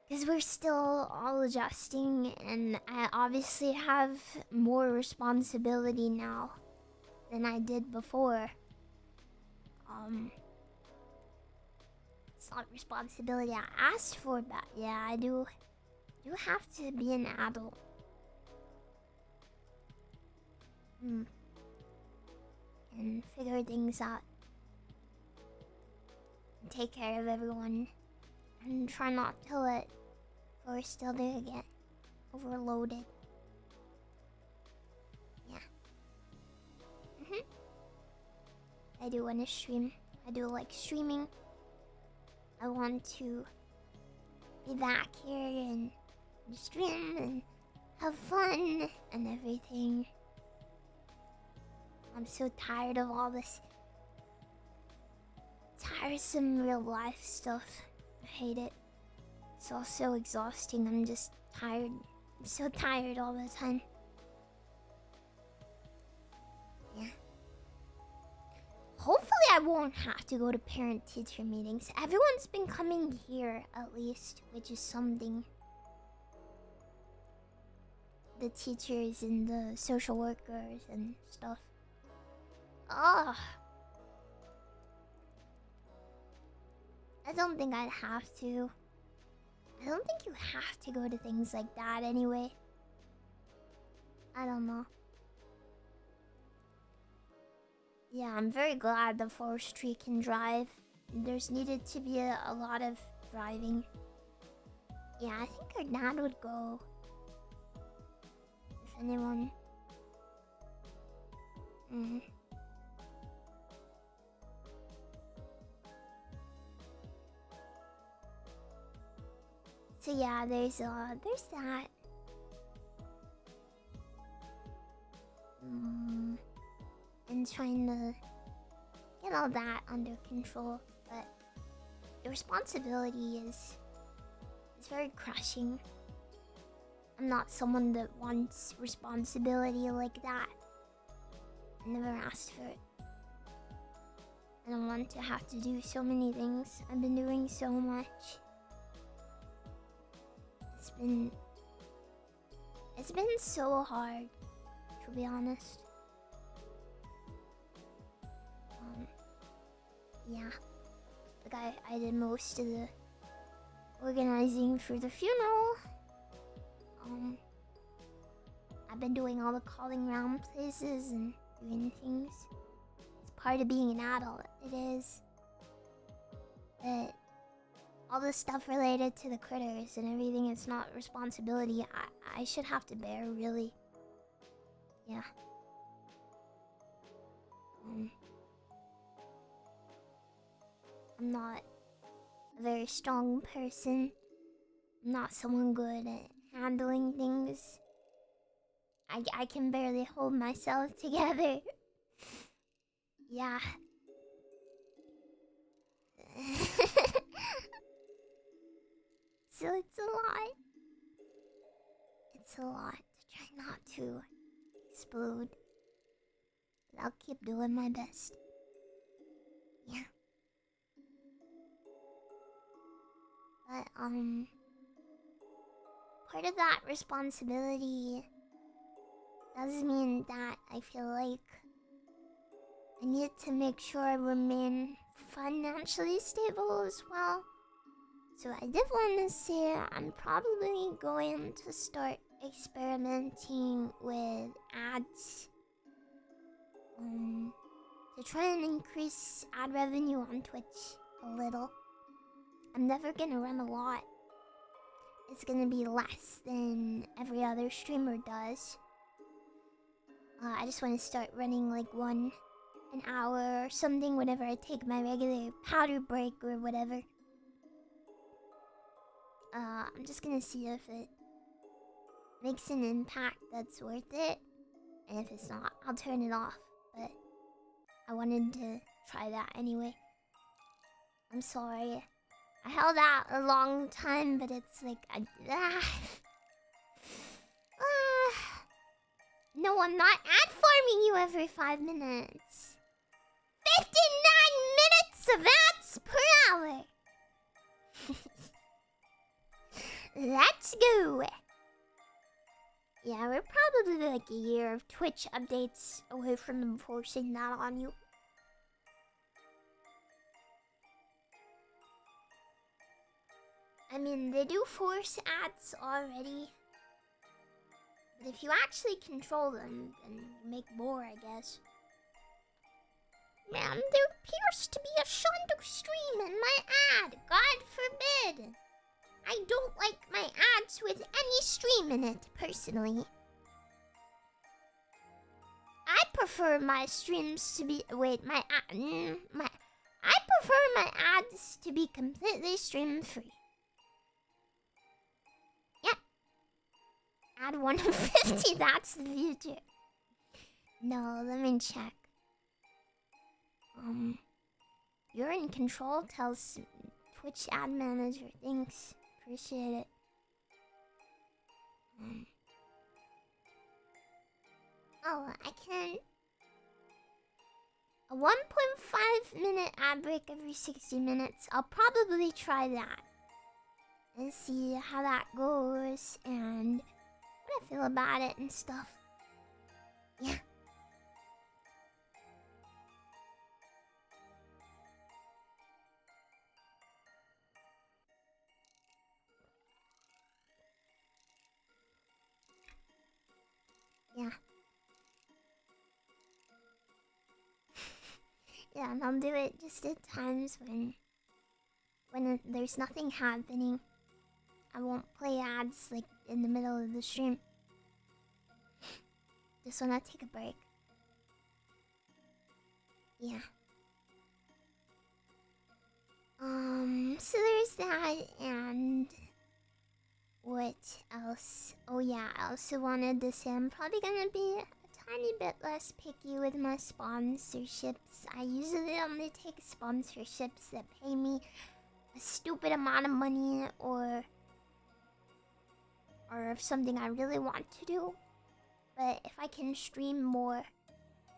Because we're still all adjusting, and I obviously have more responsibility now than I did before. It's not responsibility I asked for, but yeah, I do have to be an adult. And figure things out. And take care of everyone. And try not to let Forest Elder get overloaded. Yeah. I do want to stream. I do like streaming. I want to be back here and stream and have fun and everything. I'm so tired of all this tiresome real life stuff. I hate it. It's all so exhausting. I'm just tired. I'm so tired all the time. Yeah. Hopefully I won't have to go to parent-teacher meetings. Everyone's been coming here, at least, which is something. The teachers and the social workers and stuff. Ugh. I don't think I'd have to. I don't think you have to go to things like that anyway. I don't know. Yeah, I'm very glad the forestry can drive. There's needed to be a lot of driving. Yeah, I think our dad would go. If anyone... So yeah, there's that. And trying to get all that under control, but the responsibility is very crushing. I'm not someone that wants responsibility like that. I never asked for it. I don't want to have to do so many things. I've been doing so much. It's been so hard, to be honest. Yeah. Like I did most of the organizing for the funeral. I've been doing all the calling around places and doing things. It's part of being an adult, it is. But all the stuff related to the critters and everything, it's not responsibility I should have to bear, really. Yeah. I'm not a very strong person. I'm not someone good at handling things. I can barely hold myself together. Yeah. So it's a lot. It's a lot to try not to explode. But I'll keep doing my best. Yeah. But, part of that responsibility does mean that I feel like I need to make sure I remain financially stable as well. So I did want to say I'm probably going to start experimenting with ads to try and increase ad revenue on Twitch a little. I'm never gonna run a lot. It's gonna be less than every other streamer does. I just want to start running like an hour or something whenever I take my regular powder break or whatever. I'm just gonna see if it makes an impact that's worth it. And if it's not, I'll turn it off. But I wanted to try that anyway. I'm sorry. I held out a long time, but it's like... No, I'm not ad farming you every 5 minutes. 59 minutes of ads per hour. Let's go. Yeah, we're probably like a year of Twitch updates away from them forcing that on you. I mean, they do force ads already. But if you actually control them, then you make more, I guess. Ma'am, there appears to be a Shondo stream in my ad. God forbid. I don't like my ads with any stream in it, personally. I prefer my streams to be... Wait, I prefer my ads to be completely stream-free. Yep. Ad 150, that's the future. No, let me check. You're in control, tells Twitch ad manager. Thanks. Appreciate it. Oh, I can... A 1.5 minute ad break every 60 minutes. I'll probably try that. And see how that goes and what I feel about it and stuff. Yeah. Yeah. Yeah, and I'll do it just at times when there's nothing happening. I won't play ads like in the middle of the stream. Just when I take a break. Yeah. So there's that, and what else? Oh yeah, I also wanted to say I'm probably gonna be a tiny bit less picky with my sponsorships. I usually only take sponsorships that pay me a stupid amount of money or something I really want to do. But if I can stream more,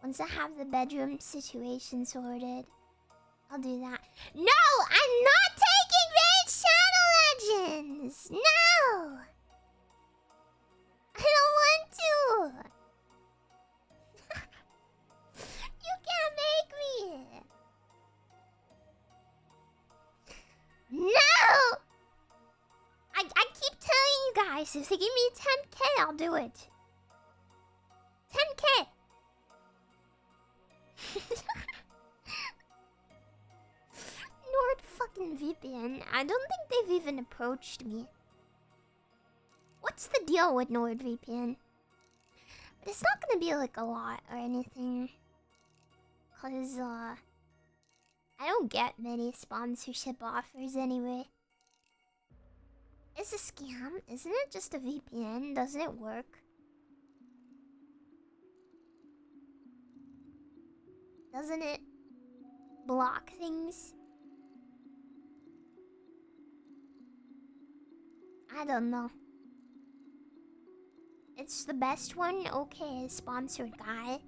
once I have the bedroom situation sorted, I'll do that. No! I'm not taking Raid Shadow Legends! No! I don't want to! You can't make me! No! I keep telling you guys, if they give me 10k, I'll do it. 10k! Nord fucking VPN. I don't think they've even approached me. What's the deal with NordVPN? But it's not gonna be like a lot or anything. Cause I don't get many sponsorship offers anyway. It's a scam, isn't it? Just a VPN, doesn't it work? Doesn't it block things? I don't know. It's the best one? Okay, sponsored guy.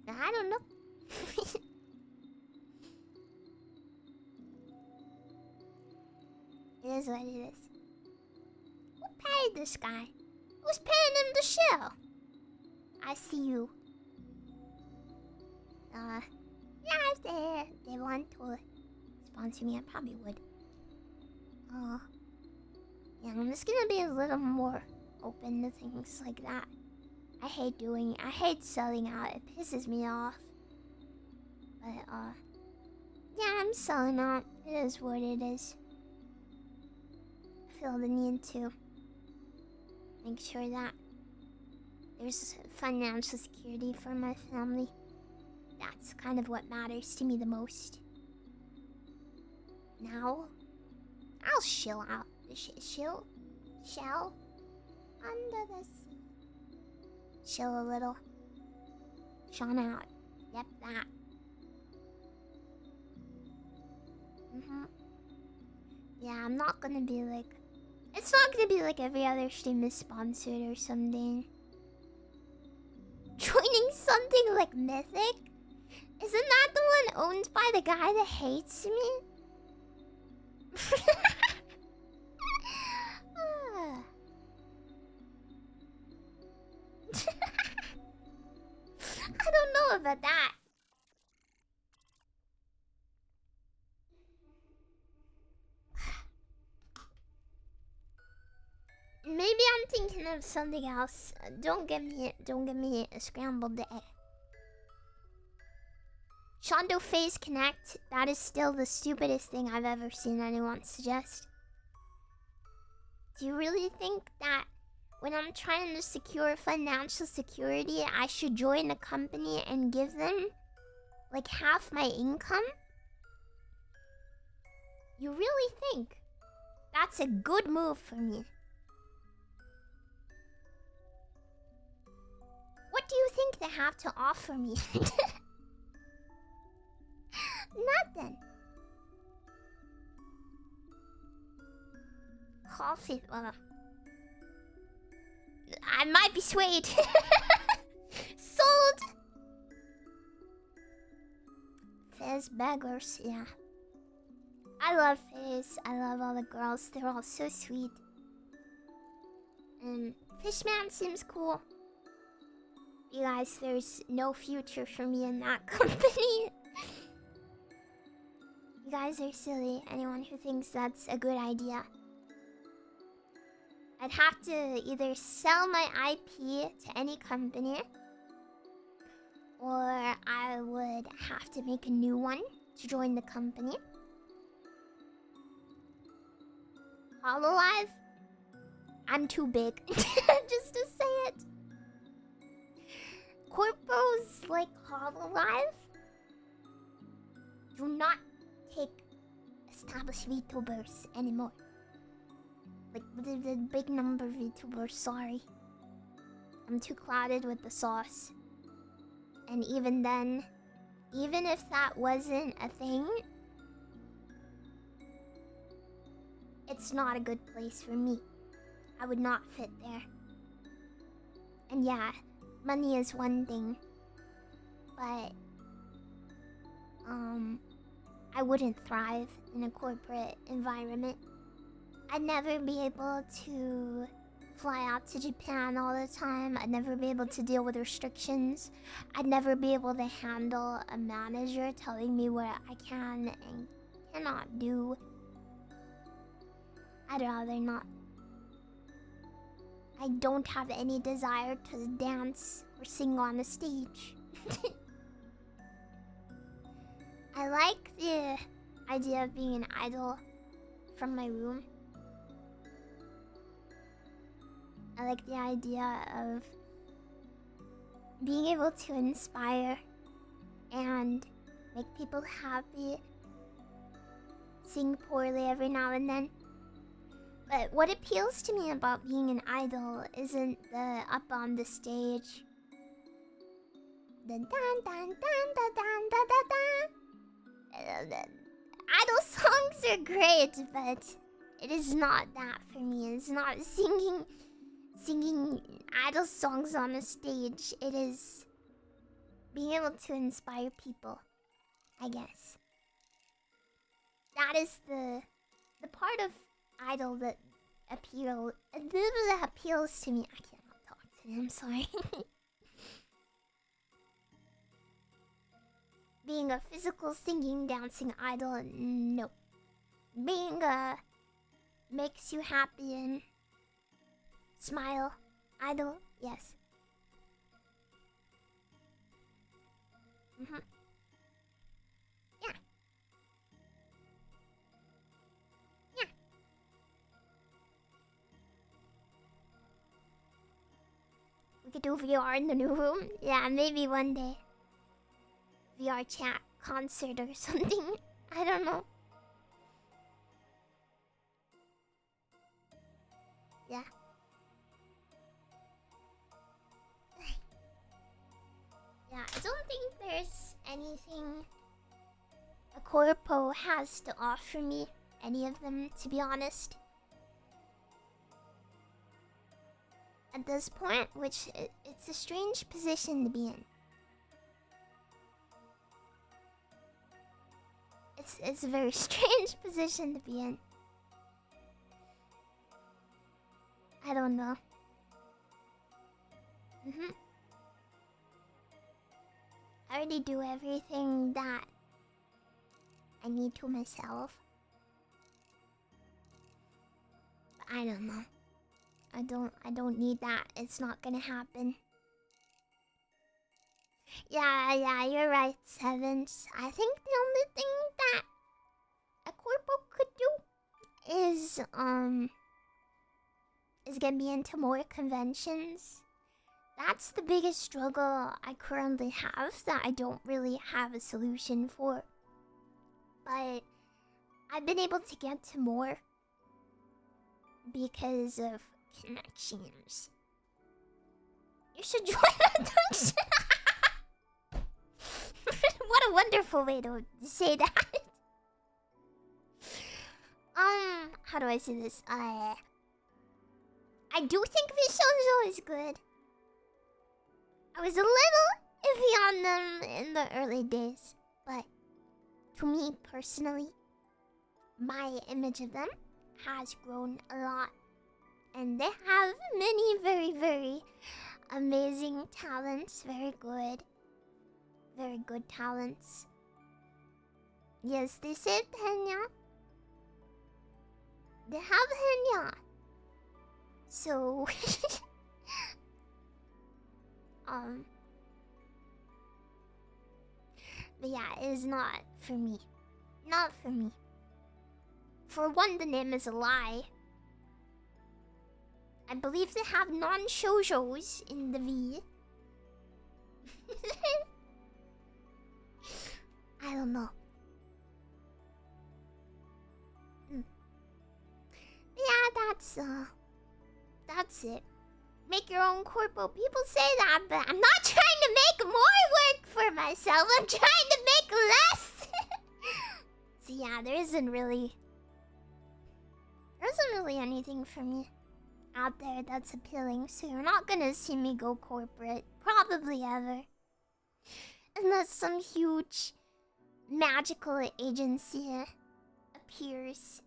I don't know. It is what it is. Who paid this guy? Who's paying him to chill? I see you. Yeah, if they want to sponsor me, I probably would. Yeah, I'm just gonna be a little more open to things like that. I hate selling out. It pisses me off. But, yeah, I'm selling out. It is what it is. I feel the need to make sure that there's financial security for my family. That's kind of what matters to me the most. Now, I'll chill out. Chill under the sea. Chill a little. Sean out. Yep, that. Yeah, I'm not gonna be like... It's not gonna be like every other stream is sponsored or something. Joining something like Mythic? Isn't that the one owned by the guy that hates me? I don't know about that. Maybe I'm thinking of something else. Don't give me a scrambled egg. Shondo Phase Connect. That is still the stupidest thing I've ever seen anyone suggest. Do you really think that when I'm trying to secure financial security, I should join a company and give them like half my income? You really think that's a good move for me? What do you think they have to offer me? Nothing. Coffee. I might be swayed. Sold. Fizz beggars, yeah. I love Fizz. I love all the girls. They're all so sweet. And Fishman seems cool. You guys, there's no future for me in that company. You guys are silly. Anyone who thinks that's a good idea. I'd have to either sell my IP to any company, or I would have to make a new one to join the company. Hololive? I'm too big just to say it. Corpos like Hololive do not take established VTubers anymore. Like the big number of VTubers, sorry. I'm too clouded with the sauce. And even then, even if that wasn't a thing, it's not a good place for me. I would not fit there. And yeah, money is one thing, but I wouldn't thrive in a corporate environment. I'd never be able to fly out to Japan all the time. I'd never be able to deal with restrictions. I'd never be able to handle a manager telling me what I can and cannot do. I'd rather not. I don't have any desire to dance or sing on a stage. I like the idea of being an idol from my room. I like the idea of being able to inspire and make people happy, sing poorly every now and then. But what appeals to me about being an idol isn't the up on the stage, the dun dun dun dun dun dun dun dun. Idol songs are great, but it is not that for me. It's not singing idol songs on a stage. It is being able to inspire people, I guess. That is the part of idol that appeals to me. I cannot talk today, I'm sorry. Being a physical singing, dancing idol, no. Being a makes you happy and smile idol, yes. Yeah. Yeah. We could do VR in the new room. Yeah, maybe one day. VR chat concert or something. I don't know. Yeah. Yeah, I don't think there's anything a corpo has to offer me. Any of them, to be honest. At this point, which it's a strange position to be in. It's a very strange position to be in. I don't know. I already do everything that I need to myself. But I don't know. I don't need that. It's not gonna happen. Yeah, you're right, Sevens. I think the only thing that a corpo could do is get me into more conventions. That's the biggest struggle I currently have that I don't really have a solution for. But I've been able to get to more because of connections. You should join a dungeon. What a wonderful way to say that. How do I say this? I do think Vishonjo is good. I was a little iffy on them in the early days, but to me personally, my image of them has grown a lot. And they have many very, very amazing talents. Very good talents. Yes, they said Henya. They have Henya. So but yeah, it is not for me. Not for me. For one, the name is a lie. I believe they have non-shoujos in the V. I don't know. Yeah, that's it. Make your own corpo. People say that, but I'm not trying to make more work for myself. I'm trying to make less. So yeah, there isn't isn't really anything for me out there that's appealing, so you're not gonna see me go corporate. Probably ever. Unless some huge magical agency appears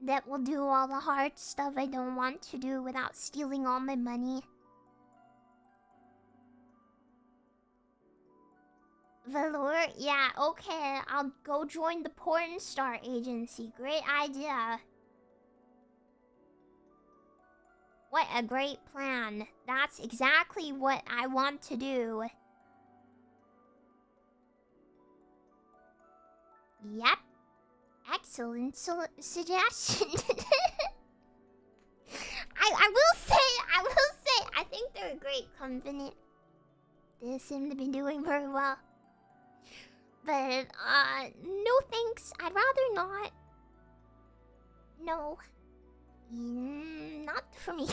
that will do all the hard stuff I don't want to do without stealing all my money. Velour? Yeah, okay. I'll go join the porn star agency. Great idea. What a great plan. That's exactly what I want to do. Yep. Excellent suggestion. I will say, I think they're a great company. They seem to be doing very well. But, no thanks. I'd rather not. No. Not for me.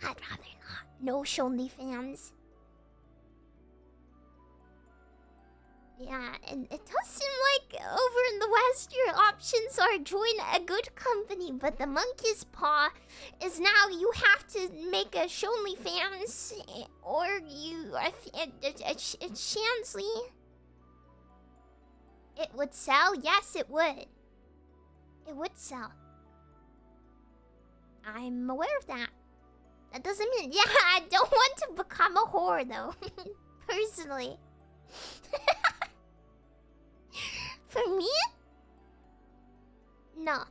I'd rather not. No Shonly fans. Yeah, and it does seem like over in the West your options are join a good company, but the monkey's paw is now you have to make a Shonly fans or you a Shansley. It would sell? Yes, it would. It would sell. I'm aware of that. That doesn't mean... Yeah, I don't want to become a whore, though. Personally. For me? No.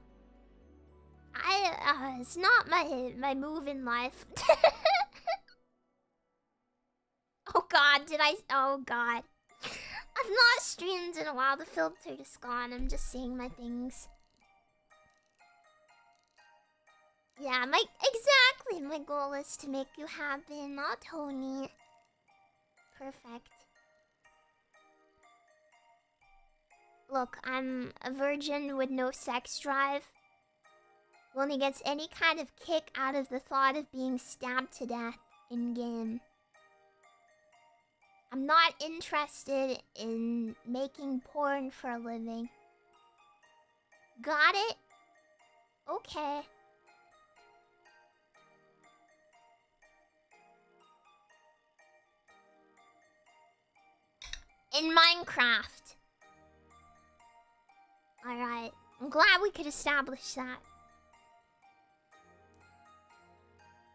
It's not my move in life. Oh god, did I... Oh god. I've not streamed in a while. The filter is gone. I'm just saying my things. Yeah, exactly. My goal is to make you happy, not Tony. Perfect. Look, I'm a virgin with no sex drive. Who only gets any kind of kick out of the thought of being stabbed to death in-game. I'm not interested in making porn for a living. Got it? Okay. In Minecraft. Alright. I'm glad we could establish that.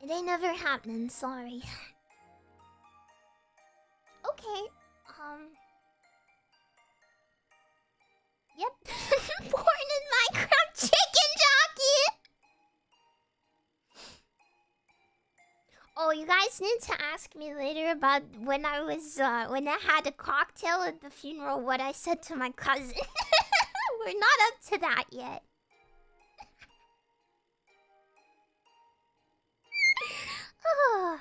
It ain't never happening, sorry. Okay. Yep. Born in Minecraft chicken jockey! Oh, you guys need to ask me later about when I was, when I had a cocktail at the funeral, what I said to my cousin. We're not up to that yet. Oh.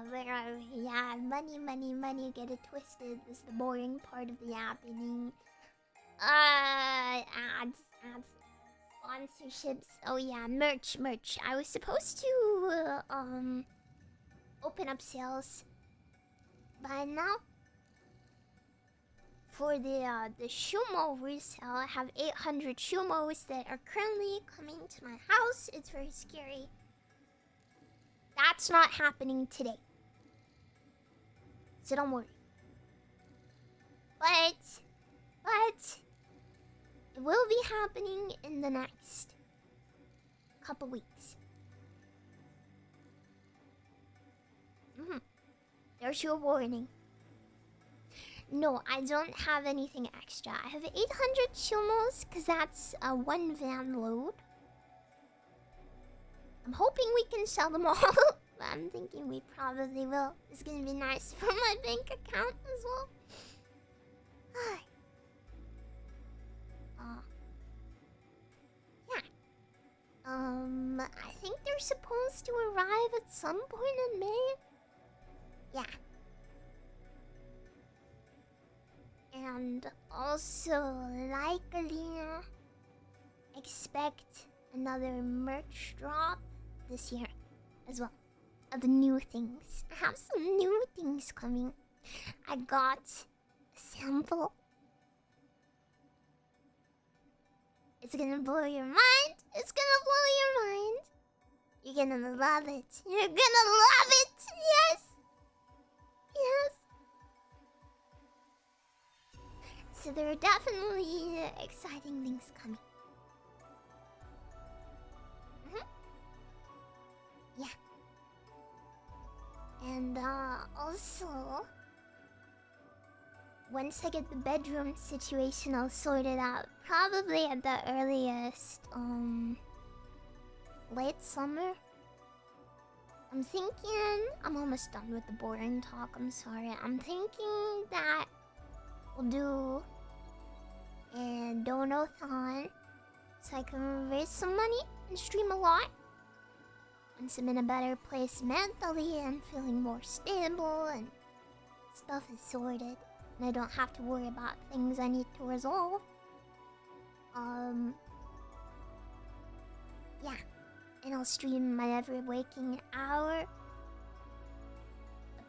Where are we? Yeah, money, get it twisted. This is the boring part of the happening. Ads, sponsorships. Oh yeah, merch. I was supposed to, open up sales by now. For the Shumo resale, I have 800 Shumos that are currently coming to my house. It's very scary. That's not happening today. So don't worry. But it will be happening in the next couple weeks. There's your warning. No, I don't have anything extra. I have 800 Shumos because that's a one van load. I'm hoping we can sell them all. But I'm thinking we probably will. It's gonna be nice for my bank account as well. Yeah. I think they're supposed to arrive at some point in May. Yeah. And also likely expect another merch drop this year. as well. Of the new things. I have some new things coming. I got a sample. It's gonna blow your mind. It's gonna blow your mind. You're gonna love it. You're gonna love it. Yes. Yes. So there are definitely exciting things coming. Yeah. And also, once I get the bedroom situation all sorted out, probably at the earliest, late summer. I'm thinking, I'm almost done with the boring talk, I'm sorry. I'm thinking that we'll do a dono-thon so I can raise some money and stream a lot. Once I'm in a better place mentally and feeling more stable and stuff is sorted and I don't have to worry about things I need to resolve. Yeah. And I'll stream my every waking hour.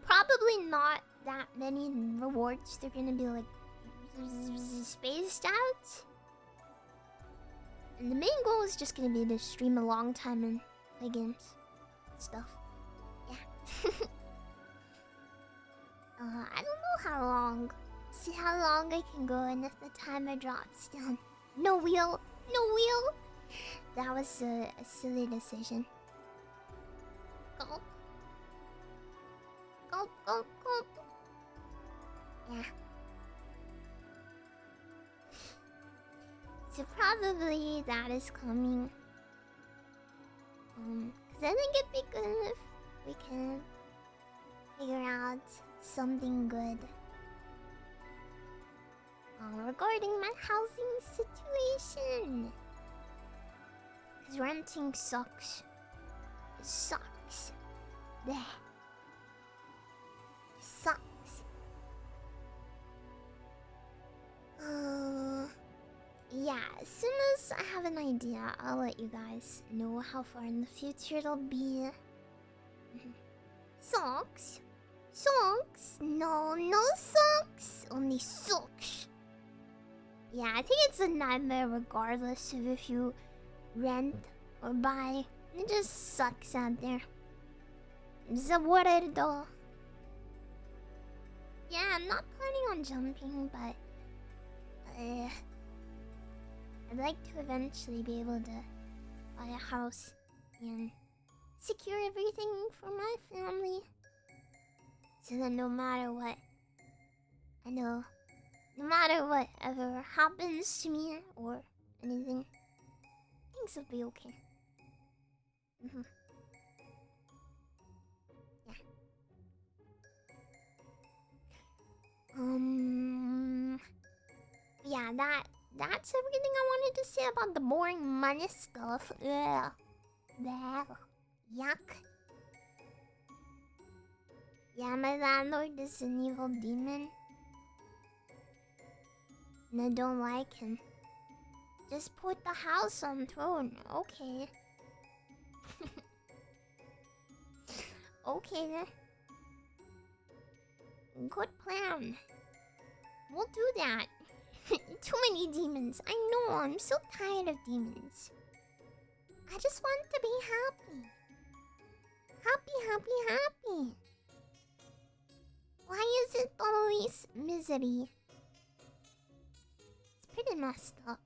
Probably not that many rewards. They're gonna be like spaced out. And the main goal is just gonna be to stream a long time and play games. Stuff. Yeah. I don't know how long. See how long I can go, and if the timer drops down. No wheel! No wheel! That was a silly decision. Gulp. Gulp, gulp, gulp. Yeah. So probably that is coming. Cause I think it'd be good if we can figure out something good. Regarding my housing situation. Cause renting sucks. It sucks. Bleh. It sucks. Yeah, as soon as I have an idea, I'll let you guys know how far in the future it'll be. Socks? Socks? No, no socks. Only socks. Yeah, I think it's a nightmare regardless of if you rent or buy. It just sucks out there. Zawardo. Yeah, I'm not planning on jumping, but I'd like to eventually be able to buy a house and secure everything for my family. So that no matter what, I know, no matter what ever happens to me or anything, things will be okay. Yeah. Yeah, that's everything I wanted to say about the boring money stuff. Ugh. Bleh. Yuck. Yeah, my landlord is an evil demon. And I don't like him. Just put the house on throne. Okay. Okay then. Good plan. We'll do that. Too many demons. I know, I'm so tired of demons. I just want to be happy. Happy, happy, happy. Why is it always misery? It's pretty messed up.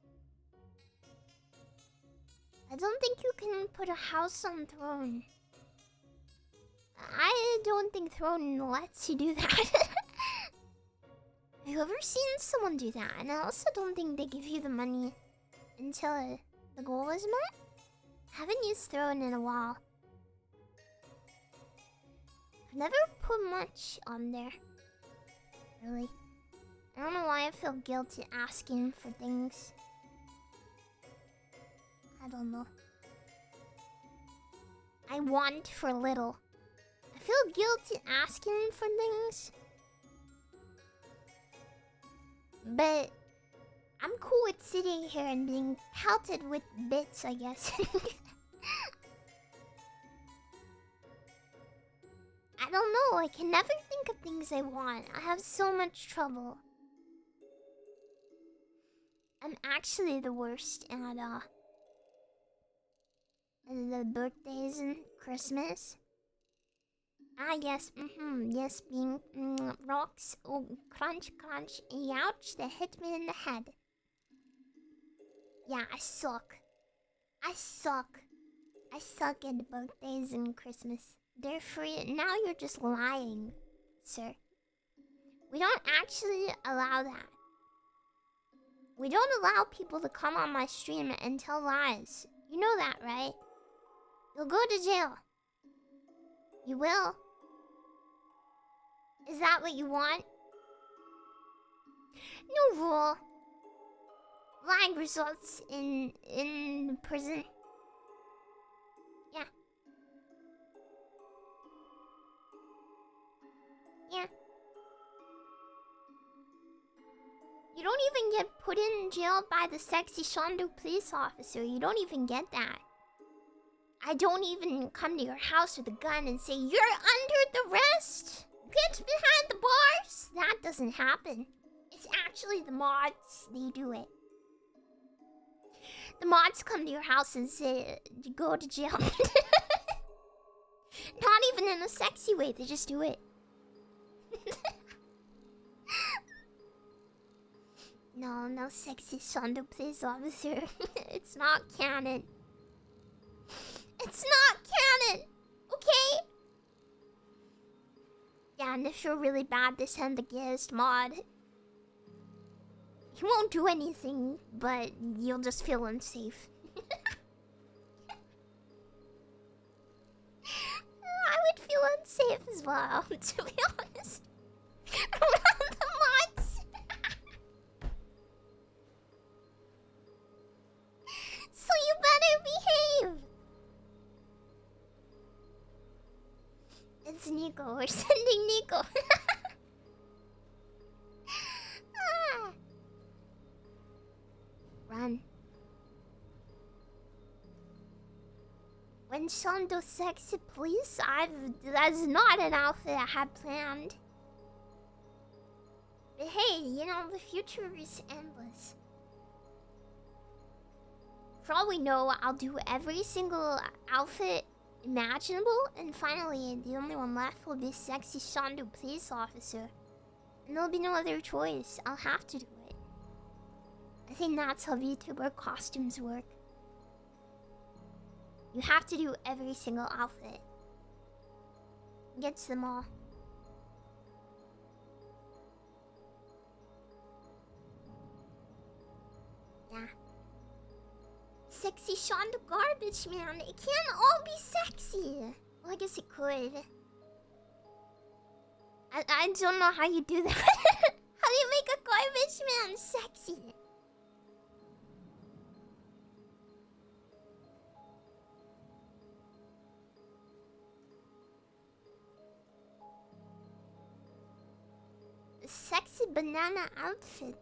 I don't think you can put a house on throne. I don't think throne lets you do that. Have you ever seen someone do that? And I also don't think they give you the money until the goal is met. I haven't used throne in a while. I've never put much on there. Really. I don't know why I feel guilty asking for things. I don't know. I want for little. I feel guilty asking for things. But I'm cool with sitting here and being pelted with bits, I guess. I can never think of things I want. I have so much trouble. I'm actually the worst at the birthdays and Christmas. Ah, yes, yes, being rocks. Oh, crunch, crunch, ouch, that hit me in the head. Yeah, I suck. I suck. I suck at the birthdays and Christmas. They're free. Now you're just lying, sir. We don't actually allow that. We don't allow people to come on my stream and tell lies. You know that, right? You'll go to jail. You will. Is that what you want? No rule. Lying results in prison. Yeah. Yeah. You don't even get put in jail by the sexy Shondo police officer. You don't even get that. I don't even come to your house with a gun and say, you're under arrest! Get behind the bars! That doesn't happen. It's actually the mods. They do it. The mods come to your house and say, go to jail. Not even in a sexy way. They just do it. No sexy Shondo police officer. It's not canon. It's not canon! Okay? Yeah, and if you're really bad, they send the Geist mod. He won't do anything, but you'll just feel unsafe. I would feel unsafe as well, to be honest. Around the mods. So you better behave. It's Nico. We're sending Nico. Ah. Run. When Shondo sexy police, that's not an outfit I had planned. But hey, you know, the future is endless. For all we know, I'll do every single outfit imaginable, and finally, the only one left will be sexy Shondo police officer. And there'll be no other choice. I'll have to do it. I think that's how VTuber costumes work. You have to do every single outfit. Gets them all. Yeah. Sexy Shondo garbage man. It can't all be sexy. Well, I guess it could. I don't know how you do that. How do you make a garbage man sexy? Sexy banana outfit.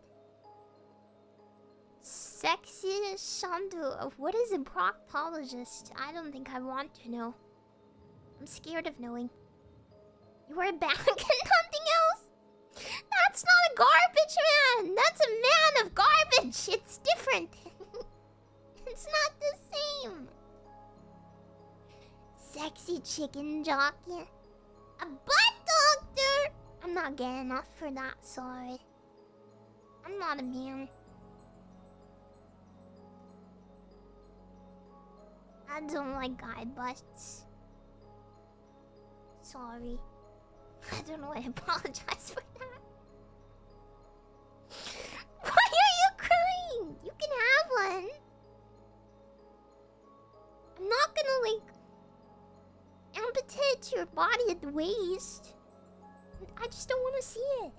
Sexy Shondo. What is a proctologist? I don't think I want to know. I'm scared of knowing. You wear a bag and nothing else? That's not a garbage man! That's a man of garbage! It's different! It's not the same! Sexy chicken jockey. A butt doctor! I'm not getting enough for that, sorry. I'm not a man. I don't like guy butts. Sorry. I don't know why I apologize for that. Why are you crying? You can have one. I'm not gonna, like, amputate your body at the waist. I just don't want to see it.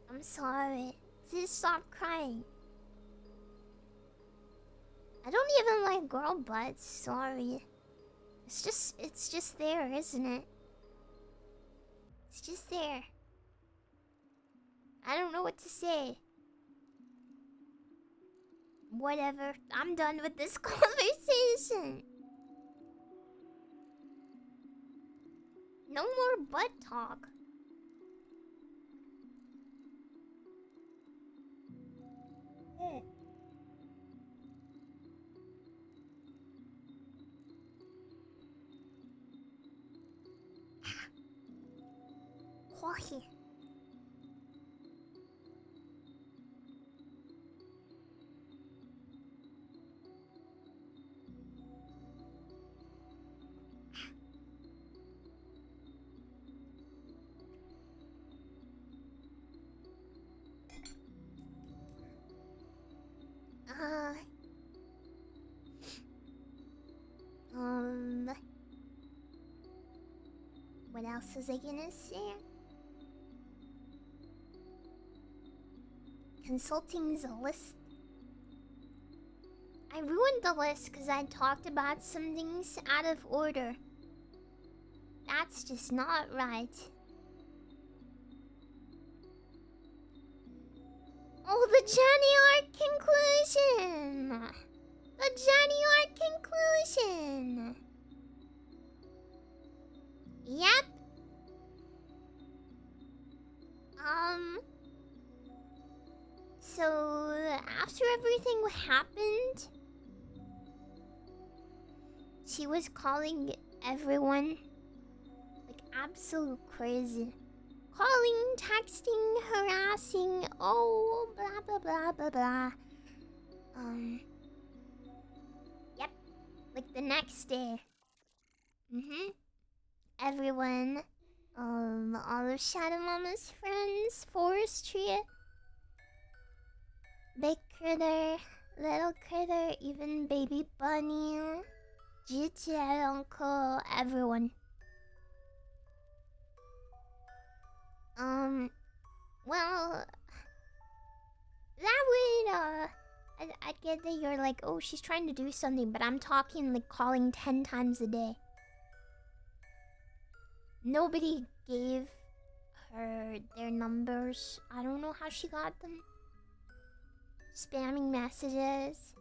I'm sorry. Please stop crying. I don't even like girl butts, sorry. It's just there, isn't it? It's just there. I don't know what to say. Whatever. I'm done with this conversation. No more butt talk. Coffee. Uh, um, what else was I gonna say? Consulting the list. I ruined the list because I talked about some things out of order. That's just not right. Oh, the Johnny Arc conclusion! The Johnny Arc conclusion! Yep. So, after everything happened, she was calling everyone like absolute crazy. Calling, texting, harassing, oh, blah, blah, blah, blah, blah. Yep. Like the next day. Everyone, all of Shadow Mama's friends, Forestry, Big Critter, Little Critter, even Baby Bunny, GTA Uncle, everyone. Well, that would, I'd get that you're like, oh, she's trying to do something, but I'm talking like calling 10 times a day. Nobody gave her their numbers. I don't know how she got them. Spamming messages.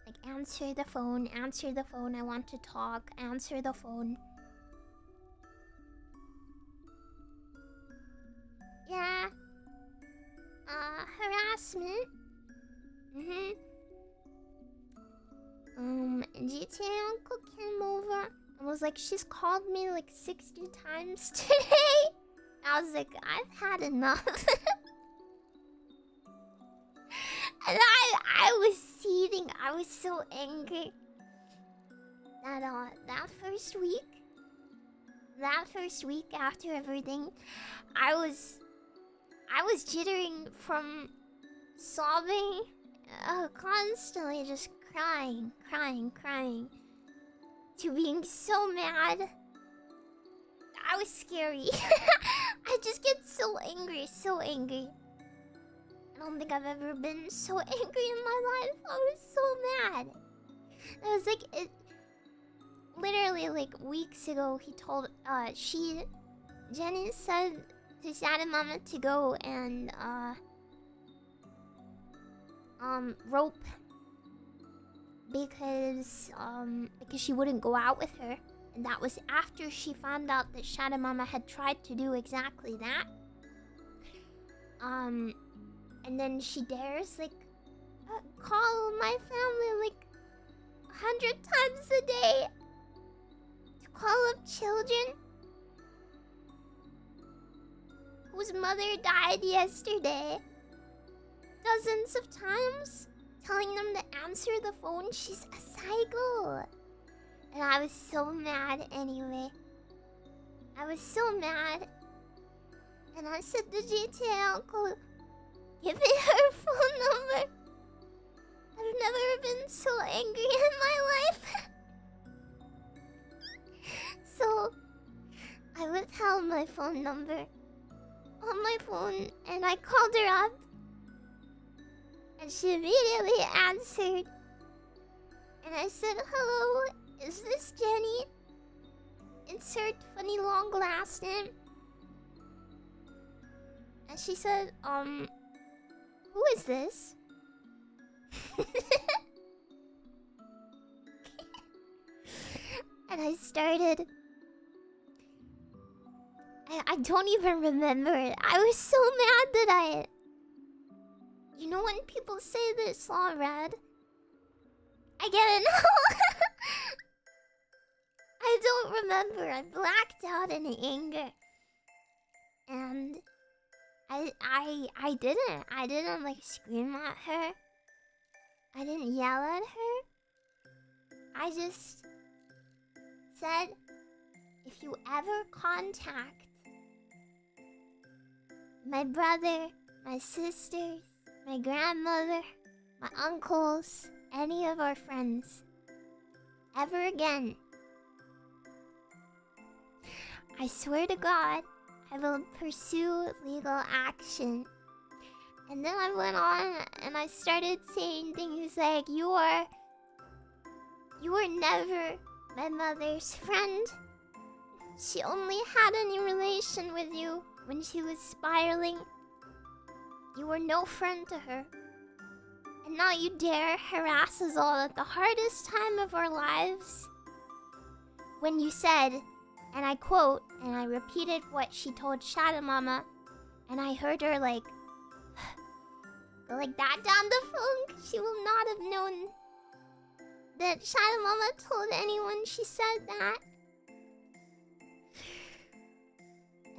Like, answer the phone, I want to talk, answer the phone. Yeah. Harassment. GTA Uncle came over and was like, she's called me like 60 times today. I was like, I've had enough. And I was seething. I was so angry. That first week after everything, I was jittering from sobbing, constantly just crying, to being so mad. I was scary. I just get so angry. I don't think I've ever been so angry in my life. I was so mad. I was like, it literally like weeks ago. He told Jenny said to Shadow Mama to go and rope because she wouldn't go out with her, and that was after she found out that Shadow Mama had tried to do exactly that. And then she dares like call my family like 100 times a day to call up children whose mother died yesterday. Dozens of times, telling them to answer the phone. She's a psycho. And I was so mad anyway. I was so mad. And I said to GTA Uncle, give me her phone number. I've never been so angry in my life. So, I withheld my phone number on my phone and I called her up. And she immediately answered. And I said, hello, is this Jenny? Insert funny long last name. And she said, who is this? And I started... I don't even remember it. I was so mad that I... You know when people say they saw red? I get it now. I don't remember. I blacked out in anger. And... I didn't like scream at her. I didn't yell at her. I just said, if you ever contact my brother, my sisters, my grandmother, my uncles, any of our friends, ever again, I swear to God, I will pursue legal action. And then I went on and I started saying things like, you were never my mother's friend. She only had any relation with you when she was spiraling. You were no friend to her. And now you dare harass us all at the hardest time of our lives. When you said, and I quote, and I repeated what she told Shadow Mama, and I heard her like, go like that down the phone. She will not have known that Shadow Mama told anyone she said that.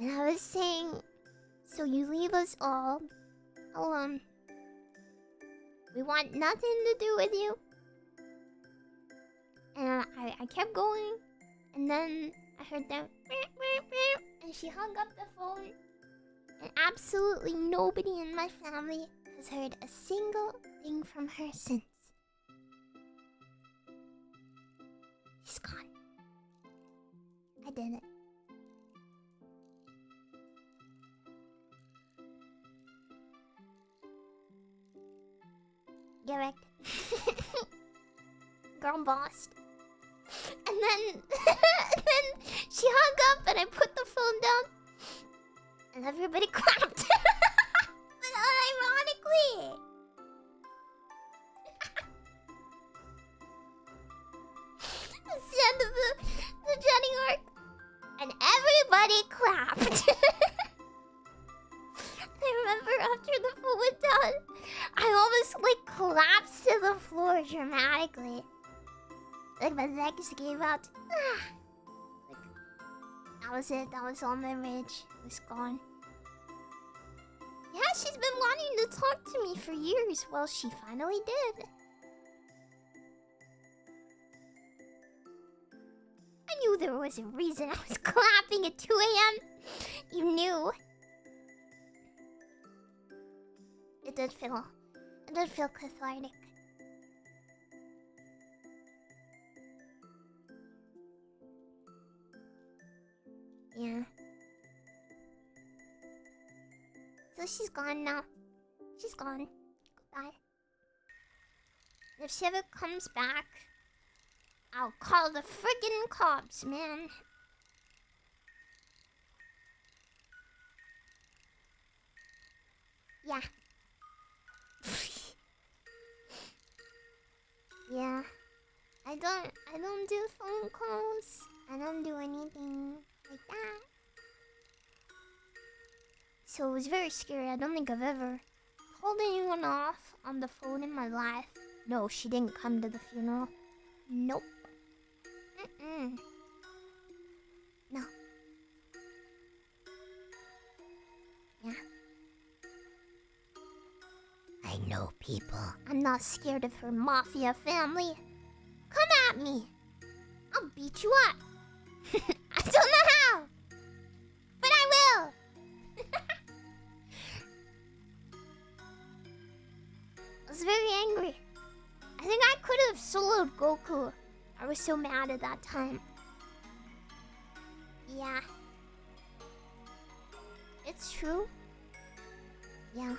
And I was saying, so you leave us all alone. We want nothing to do with you. And I kept going, and then I heard them, and she hung up the phone. And absolutely nobody in my family has heard a single thing from her since. She's gone. I did it. Get wrecked. Girl bossed. And then she hung up and I put the phone down. And everybody clapped. But unironically. It's the end of the Jenny arc. And everybody clapped. I remember after the phone went down, I almost like collapsed to the floor dramatically. Like my legs gave out. Like, that was it. That was all my rage. It was gone. Yeah, she's been wanting to talk to me for years. Well, she finally did. I knew there was a reason I was clapping at 2 a.m. You knew. It did feel cathartic. Yeah. So she's gone now. She's gone. Goodbye. If she ever comes back, I'll call the friggin' cops, man. Yeah. Yeah. I don't do phone calls. I don't do anything like that. So it was very scary. I don't think I've ever told anyone off on the phone in my life. No, she didn't come to the funeral. Nope. No. Yeah. I know people. I'm not scared of her mafia family. Come at me. I'll beat you up. I don't know how, but I will. I was very angry. I think I could have soloed Goku. I was so mad at that time. Yeah. It's true. Yeah.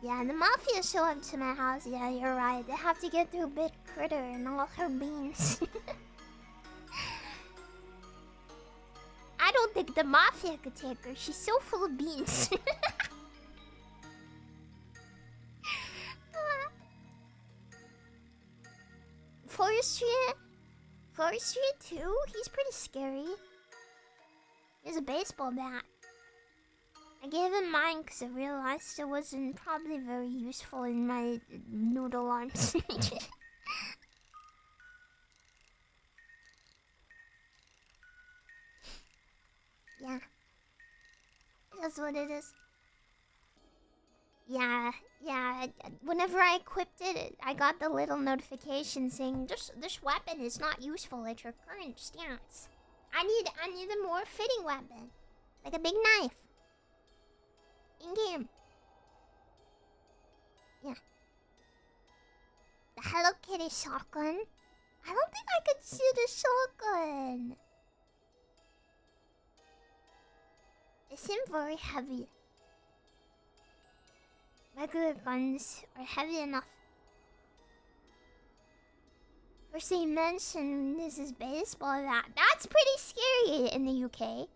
Yeah, the mafia show up to my house. Yeah, you're right. They have to get through Big Critter and all her beans. I don't think the mafia could take her. She's so full of beans. Forestry too? He's pretty scary. He has a baseball bat. I gave him mine because I realized it wasn't probably very useful in my noodle arms. Yeah. That's what it is. Yeah. Whenever I equipped it, I got the little notification saying this weapon is not useful at your current stance. I need a more fitting weapon, like a big knife. In game. Yeah. The Hello Kitty shotgun. I don't think I could shoot a shotgun. They seem very heavy. Regular guns are heavy enough. First you mentioned this is baseball bat. That's pretty scary in the UK.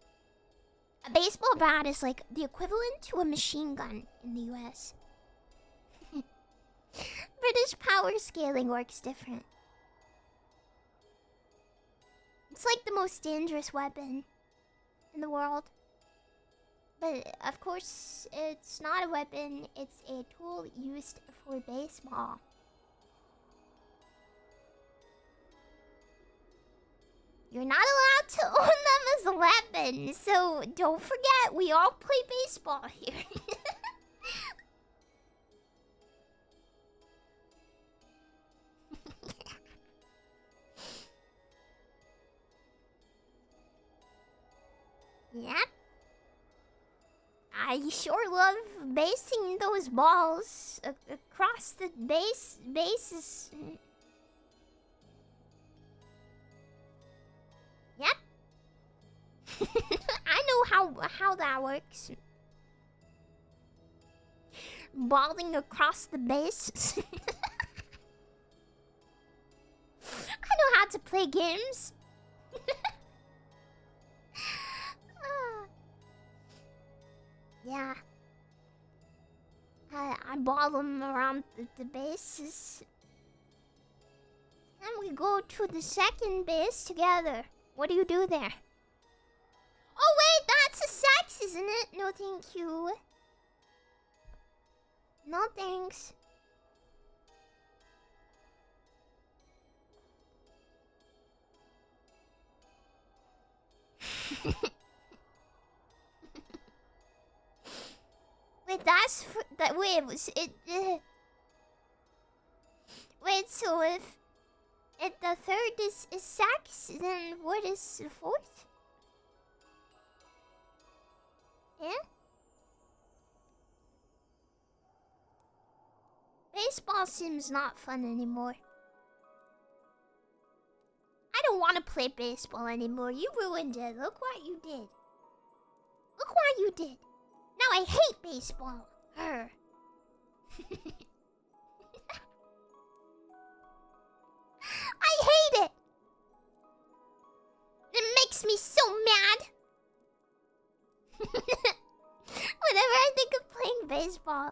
A baseball bat is like the equivalent to a machine gun in the US. British power scaling works different. It's like the most dangerous weapon in the world. But of course, it's not a weapon, it's a tool used for baseball. You're not allowed to own them as a weapon, so don't forget, we all play baseball here. Yep. I sure love basing those balls across the bases. Yep. I know how that works. Balling across the base. I know how to play games. Yeah. I ball them around the bases. Then we go to the second base together. What do you do there? Oh wait, that's a sex, isn't it? No thank you. No thanks. Wait, that's for, that. Wait, was it? Wait, so if the third is sex, then what is the fourth? Yeah. Baseball seems not fun anymore. I don't want to play baseball anymore. You ruined it. Look what you did. Look what you did. Now I hate baseball. I hate it. It makes me so mad. Whenever I think of playing baseball,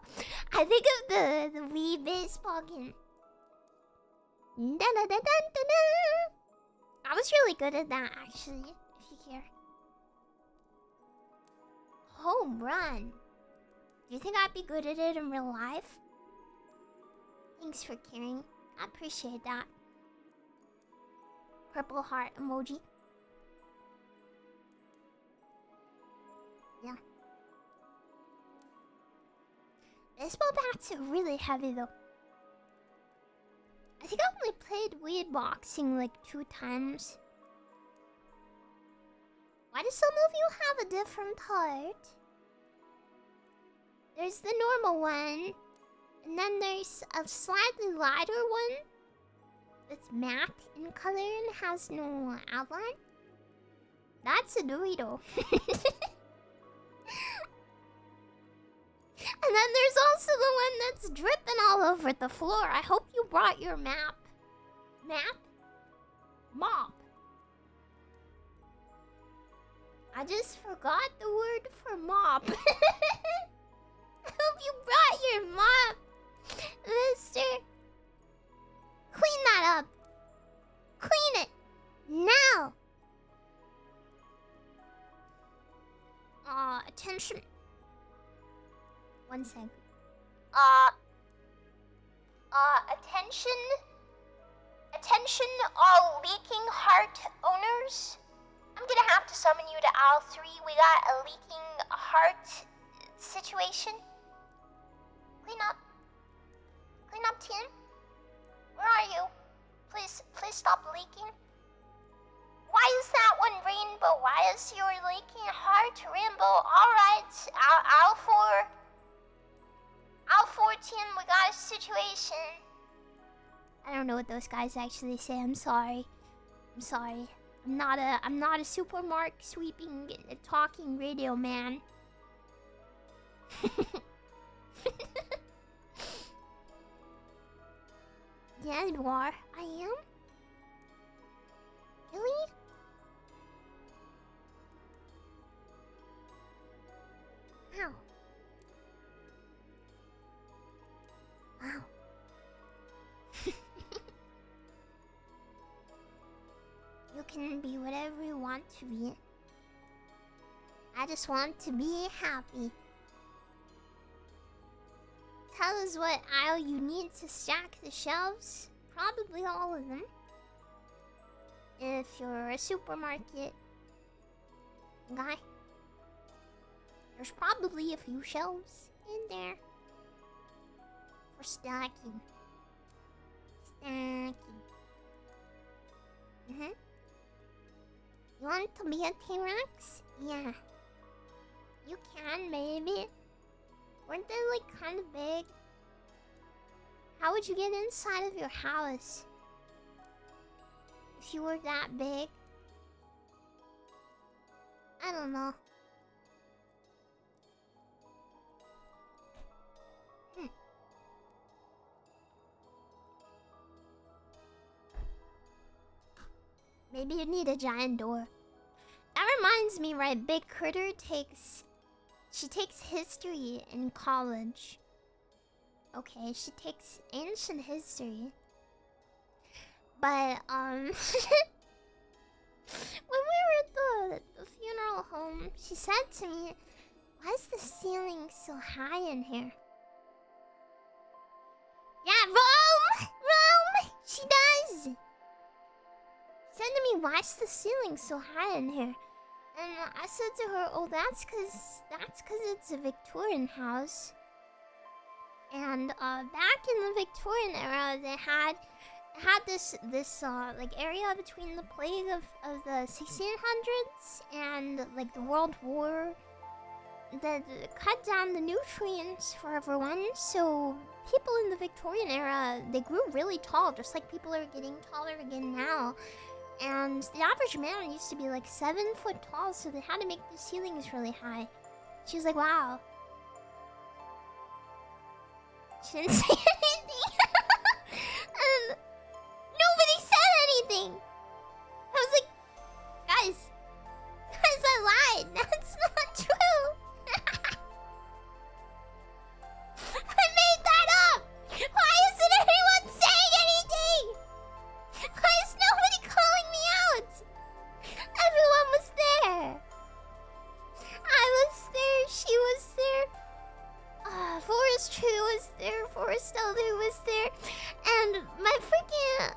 I think of the Wii baseball game. I was really good at that, actually, if you care. Home run. Do you think I'd be good at it in real life? Thanks for caring. I appreciate that. Purple heart emoji. Yeah. Baseball bats are really heavy though. I think I only played weed boxing like 2 times. Why do some of you have a different heart? There's the normal one, and then there's a slightly lighter one that's matte in color and has no outline. That's a Dorito. And then there's also the one that's dripping all over the floor. I hope you brought your map. Map? Mop. I just forgot the word for mop. I hope you brought your mop, mister. Clean that up. Attention. One sec. Attention. Attention, all leaking heart owners. I'm gonna have to summon you to aisle 3. We got a leaking heart situation. Clean up. Clean up, team. Where are you? Please stop leaking. Why is that one rainbow? Why is your leaking heart rainbow? Alright, aisle 4. Aisle 14, we got a situation. I don't know what those guys actually say. I'm sorry. I'm sorry. I'm not a supermarket sweeping, talking radio man. Yeah, you are. I am? Really? Wow. Wow. You can be whatever you want to be. I just want to be happy. Tell us what aisle you need to stack the shelves. Probably all of them. If you're a supermarket guy, there's probably a few shelves in there for stacking. Stacking. You want to be a T-Rex? Yeah. You can, maybe. Weren't they, like, kind of big? How would you get inside of your house if you were that big? I don't know. Maybe you need a giant door. That reminds me, right? Big Critter takes history in college. Okay, she takes ancient history. But, when we were at the funeral home, she said to me, why is the ceiling so high in here? Yeah, Rome! She does! She said to me, why is the ceiling so high in here? And I said to her, oh, that's cause it's a Victorian house. And back in the Victorian era, they had this like area between the plague of the 1600s and like the World War that cut down the nutrients for everyone. So people in the Victorian era, they grew really tall, just like people are getting taller again now. And the average man used to be like 7 foot tall, so they had to make the ceilings really high. She was like, wow. She didn't say anything. Nobody said anything. I was like, guys, I lied. That's not true. I made that up. Why isn't anyone saying anything? Why is nobody calling me out? Everyone was there. I was there. She was there. Forest Tree was there. Forest Elder was there. And my freaking...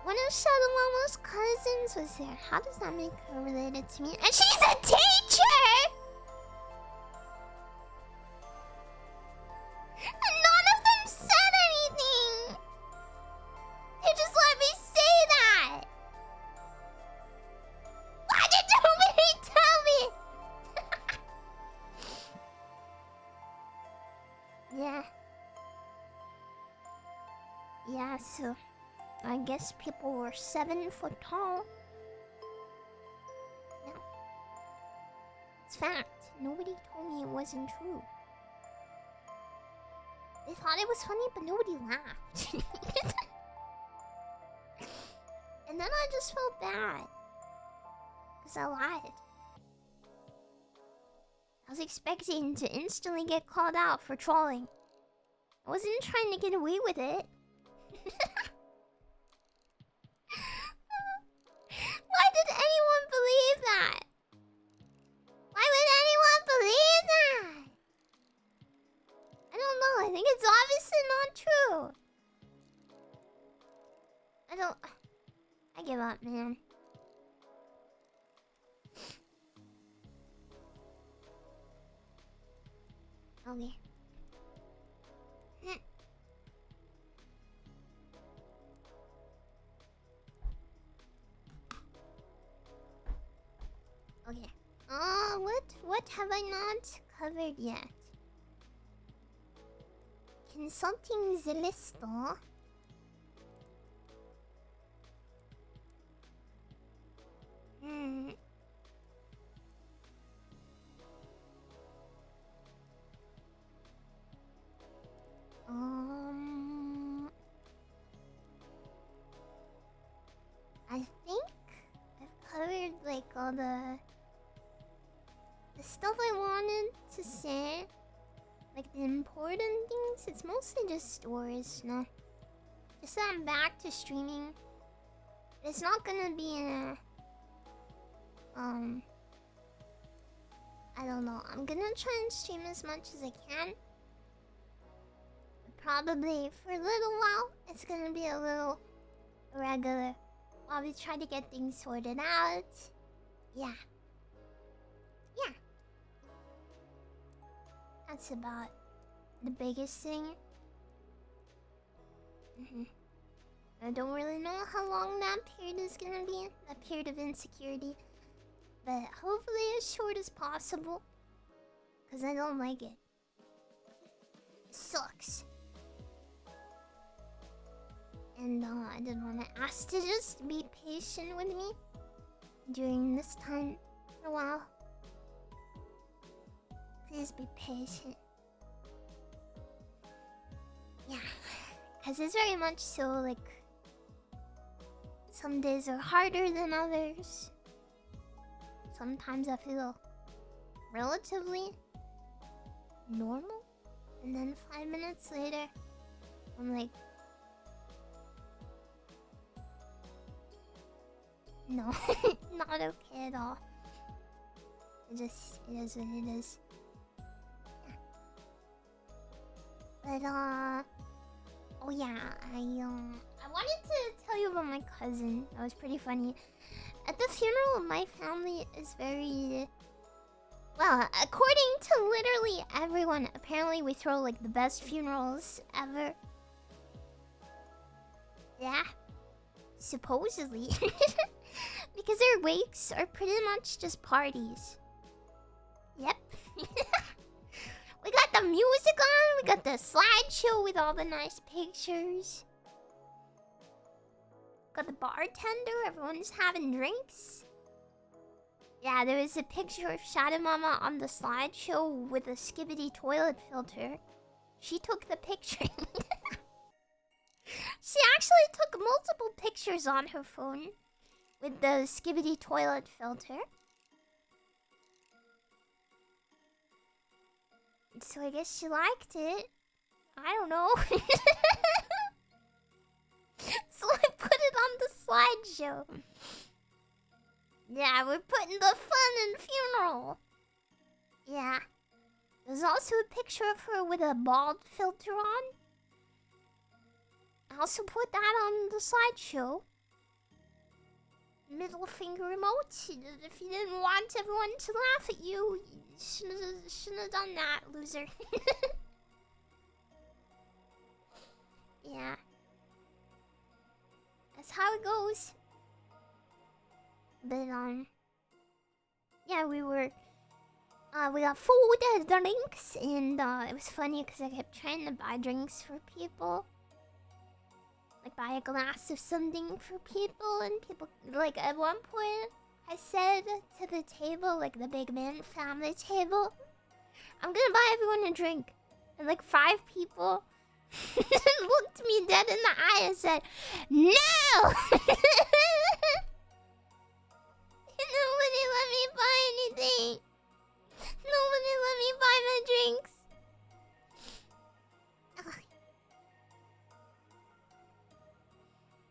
one of Shadow Mama's cousins was there. How does that make her related to me? And she's a teacher! And none of them said anything! They just let me say that! Why did nobody tell me? Yeah. Yeah, so I guess people were 7 foot tall. Yeah. It's fact. Nobody told me it wasn't true. They thought it was funny, but nobody laughed. And then I just felt bad. Because I lied. I was expecting to instantly get called out for trolling. I wasn't trying to get away with it. I give up, man. Okay. Okay. What have I not covered yet? Consulting the list, though. I think I've covered like all the stuff I wanted to say. Like the important things. It's mostly just stories now. Just that I'm back to streaming. It's not gonna be a I don't know. I'm gonna try and stream as much as I can. Probably for a little while, it's gonna be a little irregular. While we try to get things sorted out. Yeah. Yeah. That's about the biggest thing. I don't really know how long that period is gonna be. That period of insecurity. But hopefully as short as possible. Because I don't like it. It sucks. And I did want to ask to just be patient with me during this time for a while. Please be patient. Yeah. Because it's very much so like... Some days are harder than others. Sometimes I feel relatively normal. And then 5 minutes later, I'm like... No, not okay at all. It is what it is. Yeah. But oh yeah, I wanted to tell you about my cousin. That was pretty funny. At the funeral, my family is very... Well, according to literally everyone, apparently we throw like the best funerals ever. Yeah. Supposedly. Because their wakes are pretty much just parties. Yep. We got the music on, we got the slideshow with all the nice pictures. Got the bartender, everyone's having drinks. Yeah, there was a picture of Shadow Mama on the slideshow with a skibbity toilet filter. She took the picture. She actually took multiple pictures on her phone with the skibbity toilet filter. So I guess she liked it. I don't know. So I put it on the slideshow. Yeah, we're putting the fun in funeral. Yeah. There's also a picture of her with a bald filter on. I also put that on the slideshow. Middle finger emote. If you didn't want everyone to laugh at you, you shouldn't have done that, loser. Yeah. That's how it goes. But yeah, we got food, drinks, and it was funny because I kept trying to buy drinks for people. Like buy a glass of something for people, and people, like at one point I said to the table, like the big man family table, I'm gonna buy everyone a drink. And like 5 people looked me dead in the eye and said, no! Nobody let me buy anything. Nobody let me buy my drinks. Ugh.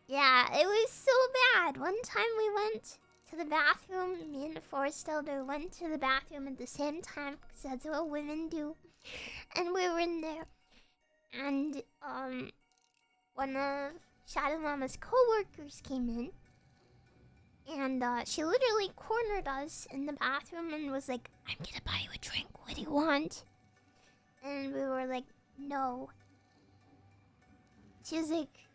Yeah, it was so bad. One time we went to the bathroom. Me and the Forest Elder went to the bathroom at the same time, because that's what women do. And we were in there. And one of Shadow Mama's co-workers came in. And she literally cornered us in the bathroom and was like, I'm gonna buy you a drink. What do you want? And we were like, no. She was like,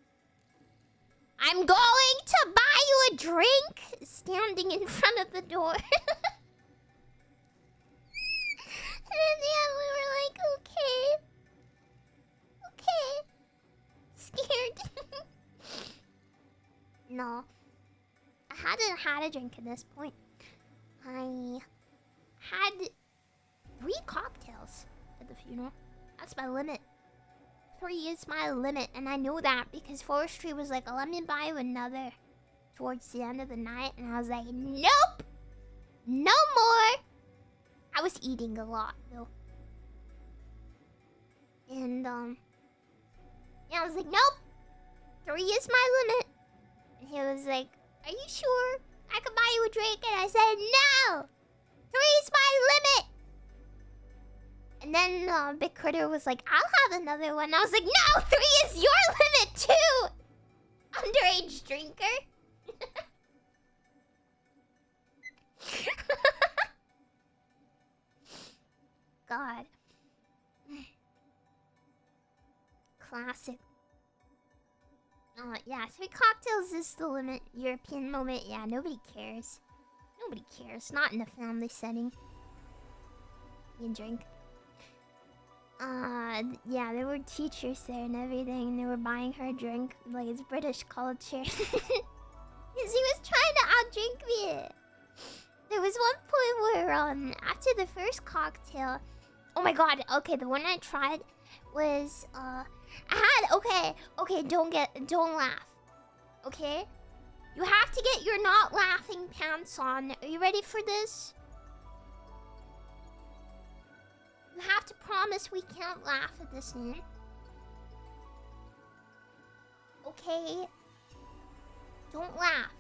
I'm going to buy you a drink, standing in front of the door. And in the end, we were like, okay. Scared. No. I hadn't had a drink at this point. I had 3 cocktails at the funeral. That's my limit. 3 is my limit, and I know that because Forestry was like, let me buy you another towards the end of the night, and I was like, nope! No more! I was eating a lot, though. And, yeah, I was like, nope! 3 is my limit. And he was like, are you sure I could buy you a drink? And I said, no! 3 is my limit! And then Big Critter was like, I'll have another one. I was like, no! 3 is your limit, too! Underage drinker. God. Classic. Yeah, 3 cocktails is the limit. European moment, yeah, nobody cares. Nobody cares. Not in a family setting. You drink. Yeah, there were teachers there and everything, and they were buying her a drink. Like, it's British culture. Because he was trying to outdrink me. There was one point where, after the first cocktail... Oh my god, okay, the one I tried was, okay, don't laugh. Okay? You have to get your not laughing pants on. Are you ready for this? You have to promise we can't laugh at this name. Okay? Don't laugh.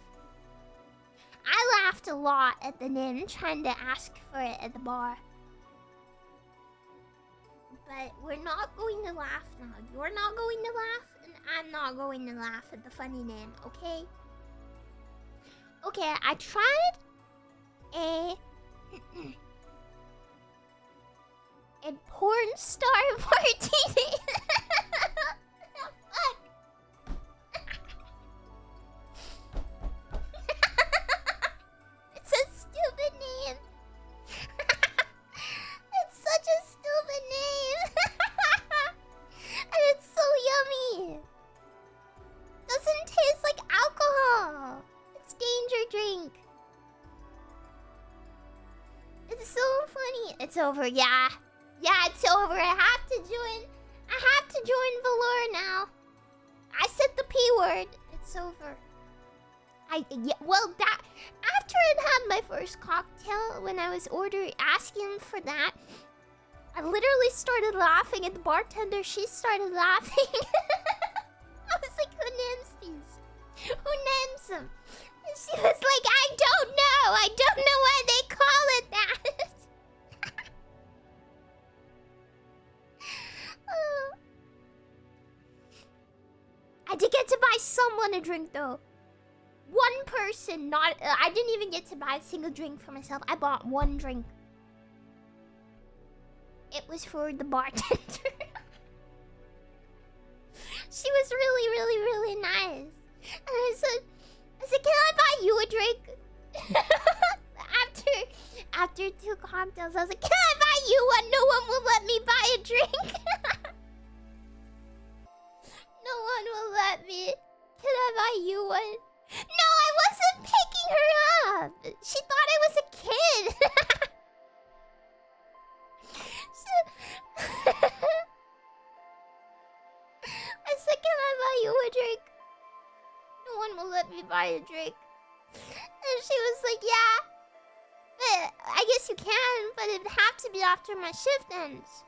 I laughed a lot at the name, trying to ask for it at the bar. But we're not going to laugh now. You're not going to laugh, and I'm not going to laugh at the funny name, okay? Okay, I tried a porn star martini. Fuck. It's a stupid name. It's such a stupid name. And it's so yummy. Doesn't taste like alcohol. It's danger drink. It's so funny. It's over, yeah. Yeah, it's over. I have to join Valor now. I said the P word. It's over. Well, that after I had my first cocktail, when I was asking for that, I literally started laughing at the bartender. She started laughing. I was like, who names these? Who names them? And she was like, I don't know. I don't know why they call it that. I did get to buy someone a drink, though. One person, not... I didn't even get to buy a single drink for myself. I bought one drink. It was for the bartender. She was really, really, really nice. And I said, can I buy you a drink? After 2 cocktails, I was like, can I buy you one? No one will let me buy a drink. No one will let me. Can I buy you one? No, I wasn't picking her up. She thought I was a kid. I said, can I buy you a drink? No one will let me buy a drink. And she was like, yeah. But I guess you can, but it'd have to be after my shift ends.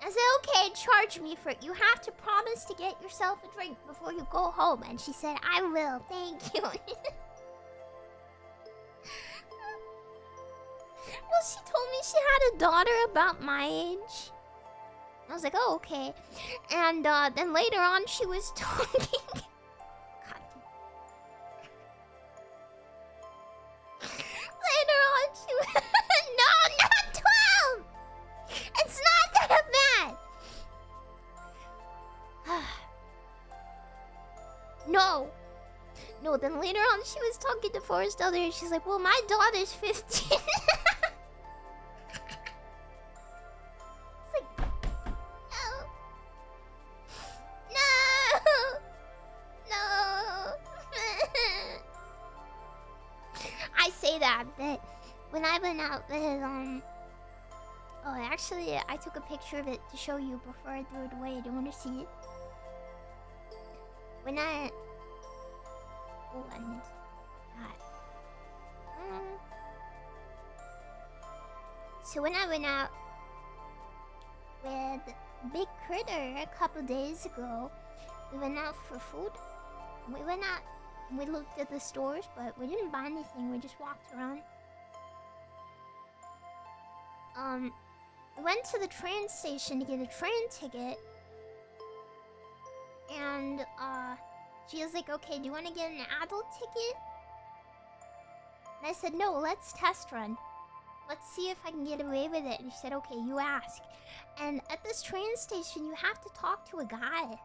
I said, okay, charge me for it. You have to promise to get yourself a drink before you go home. And she said, I will, thank you. Well, she told me she had a daughter about my age. I was like, oh, okay. And then later on, she was talking. God. Later on, she was... No, not 12! It's not that bad! No. No, then later on, she was talking to Forrest Elder, and she's like, well, my daughter's 15. But when I went out with oh, actually I took a picture of it to show you before I threw it away. Do you want to see it? When I I need that. So when I went out with Big Critter a couple days ago, we went out for food. We went out. We looked at the stores, but we didn't buy anything. We just walked around. We went to the train station to get a train ticket. And, she was like, okay, do you want to get an adult ticket? And I said, no, let's test run. Let's see if I can get away with it. And she said, okay, you ask. And at this train station, you have to talk to a guy.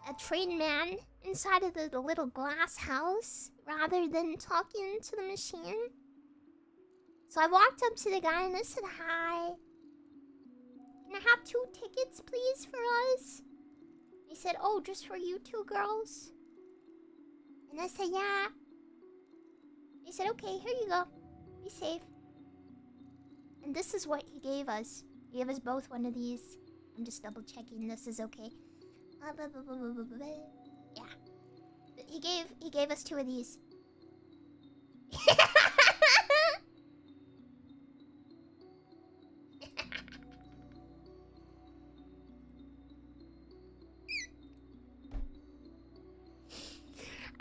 A train man inside of the little glass house rather than talking to the machine. So I walked up to the guy and I said, hi. Can I have 2 tickets, please, for us? He said, oh, just for you 2 girls? And I said, yeah. He said, okay, here you go. Be safe. And this is what he gave us. He gave us both one of these. I'm just double checking this is okay. Yeah. He gave us 2 of these.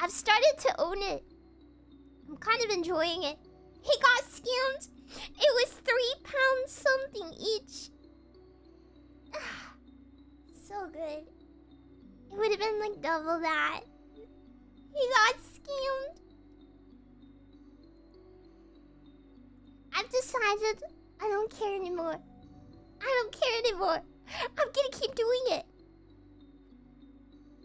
I've started to own it. I'm kind of enjoying it. He got scammed. It was £3 something each. So good. It would have been like double that. He got scammed. I've decided I don't care anymore. I don't care anymore. I'm gonna keep doing it.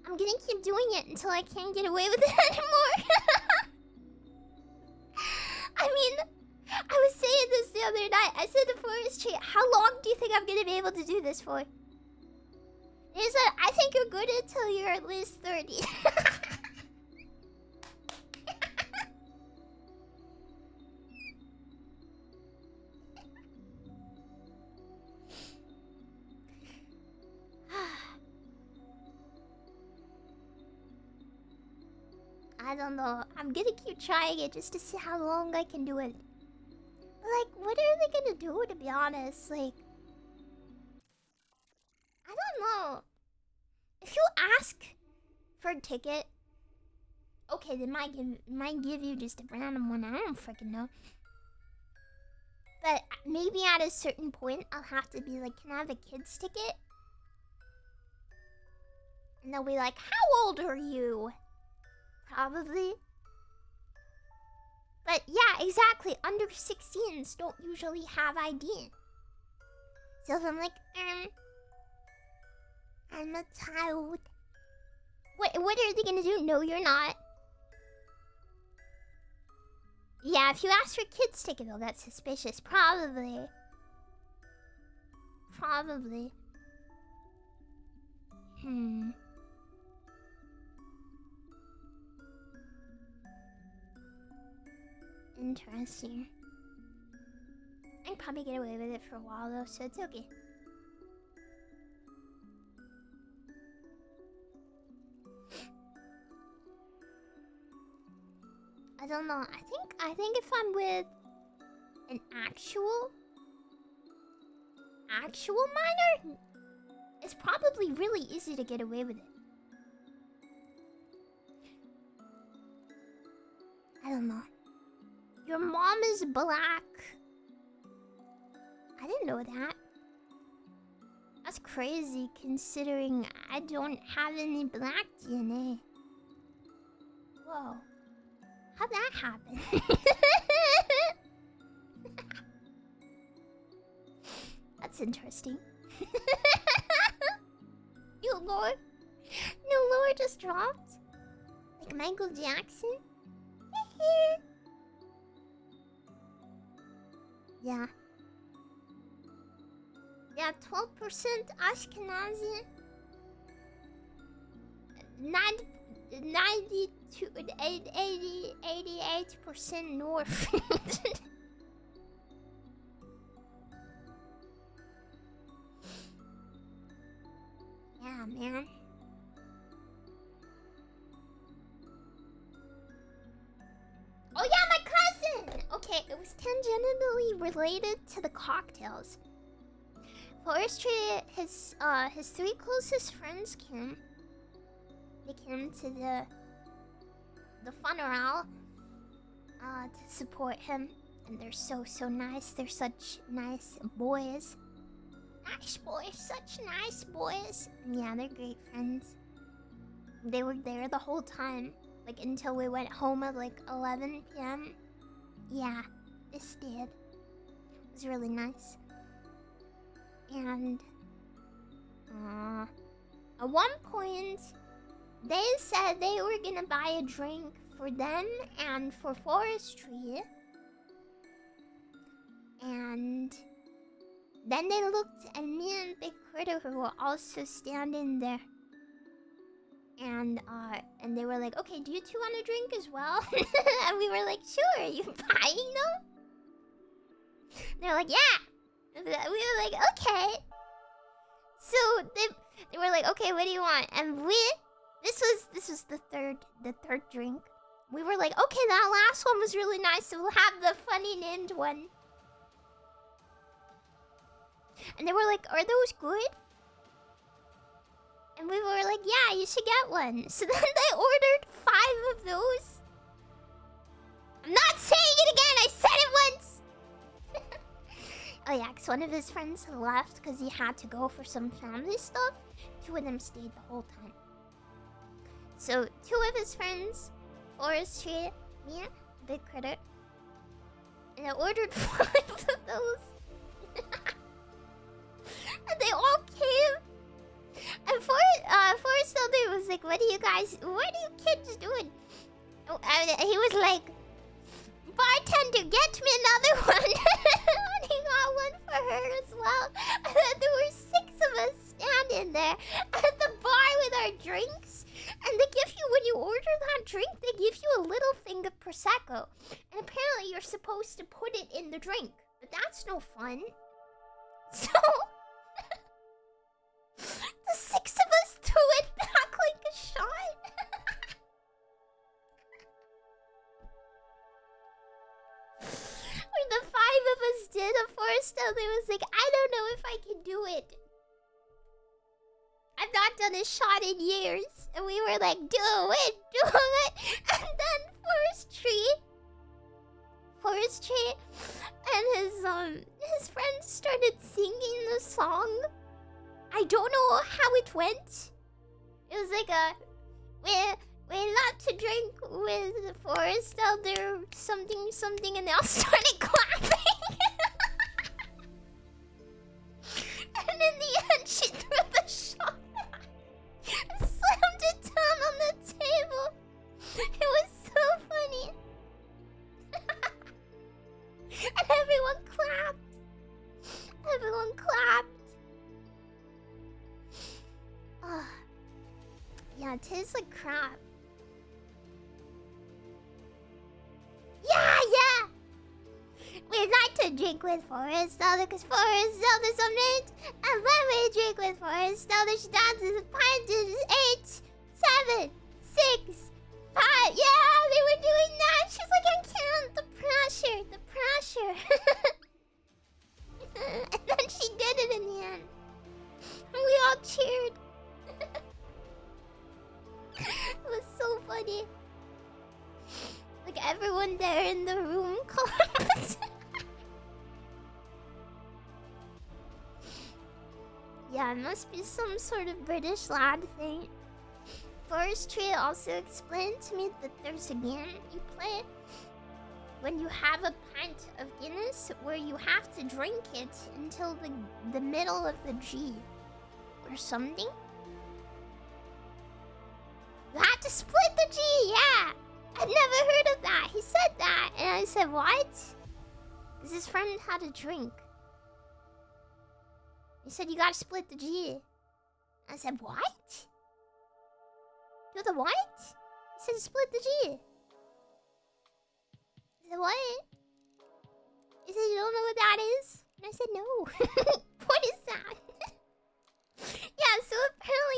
I'm gonna keep doing it until I can't get away with it anymore. I mean, I was saying this the other night. I said to Forest Tree, how long do you think I'm gonna be able to do this for? He said, I think you're good until you're at least 30. I don't know. I'm gonna keep trying it just to see how long I can do it. But like, what are they gonna do, to be honest? Like, I don't know. If you ask for a ticket, okay, they might give you just a random one. I don't freaking know. But maybe at a certain point, I'll have to be like, can I have a kid's ticket? And they'll be like, how old are you? Probably. But yeah, exactly. Under 16s don't usually have ID. So if I'm like, I'm a child. What are they gonna do? No, you're not. Yeah, if you ask for kids' ticket though, that's suspicious. Probably. Probably. Interesting. I can probably get away with it for a while though, so it's okay. I don't know. I think if I'm with an actual minor, it's probably really easy to get away with it. I don't know. Your mom is black. I didn't know that. That's crazy considering I don't have any black DNA. Whoa. How'd that happen? That's interesting. New lore? New lore just dropped? Like Michael Jackson? Yeah. Yeah, 12% Ashkenazi. 88% North. Yeah, man. Oh yeah, my cousin! Okay, it was tangentially related to the cocktails. Forestry, his 3 closest friends came. They came to the funeral to support him, and they're so nice. They're such nice boys. Nice boys, such nice boys. Yeah, they're great friends. They were there the whole time, like until we went home at like 11 p.m. Yeah, this did. It was really nice. And at one point, they said they were gonna buy a drink for them and for Forestry. And then they looked at me and Big Critter, who were also standing there. And they were like, okay, do you two want a drink as well? And we were like, sure, are you buying them? They're like, yeah. And we were like, okay. So they were like, okay, what do you want? And this was the third drink. We were like, okay, that last one was really nice, so we'll have the funny named one. And they were like, are those good? And we were like, yeah, you should get one. So then they ordered 5 of those. I'm not saying it again, I said it once! Oh yeah, because one of his friends left because he had to go for some family stuff. 2 of them stayed the whole time. So 2 of his friends, Forestry, me, Big Critter, and I ordered 5 of those. And they all came. And Forrest Elder was like, what are you kids doing? And he was like, bartender, get me another one. And he got one for her as well. And then there were 6 of us standing there at the bar with our drinks. And they give you, when you order that drink, they give you a little thing of Prosecco. And apparently you're supposed to put it in the drink. But that's no fun. So the 6 of us threw it back like a shot. When the 5 of us did, a Forest Elder was like, I don't know if I can do it. I've not done a shot in years. And we were like, do it. And then Forestry and his friends started singing the song. I don't know how it went. It was like we love to drink with the Forest Elder something, and they all started clapping. And in the end, she threw the shot and slammed it down on the table. It was so funny. And everyone clapped. Everyone clapped. Yeah, it tastes like crap. Yeah! We like to drink with Forest Elder because Forest Elder's a mate. And when we drink with Forest Elder, she dances a pint is 8, 7, 6, 5. Yeah, they were doing that. She's like, I can't. The pressure. And then she did it in the end. And we all cheered. It was so funny. Like everyone there in the room clapped. Yeah, it must be some sort of British lad thing. Forestry also explained to me that there's a game you play when you have a pint of Guinness where you have to drink it until the middle of the G or something. You have to split the G, yeah! I've never heard of that. He said that, and I said, what? Because his friend had a drink. He said, you gotta split the G. I said, what? Do the what? He said, split the G. I said, what? He said, you don't know what that is? And I said, no. What is that? Yeah, so apparently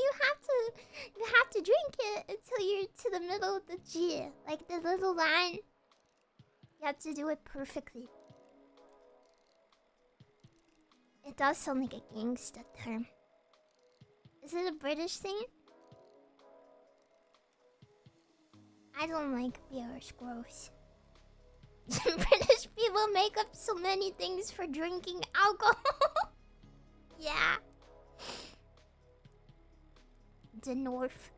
you have to drink it until you're to the middle of the G. Like the little line. You have to do it perfectly. It does sound like a gangsta term. Is it a British thing? I don't like beer, it's gross. British people make up so many things for drinking alcohol. Yeah. The North.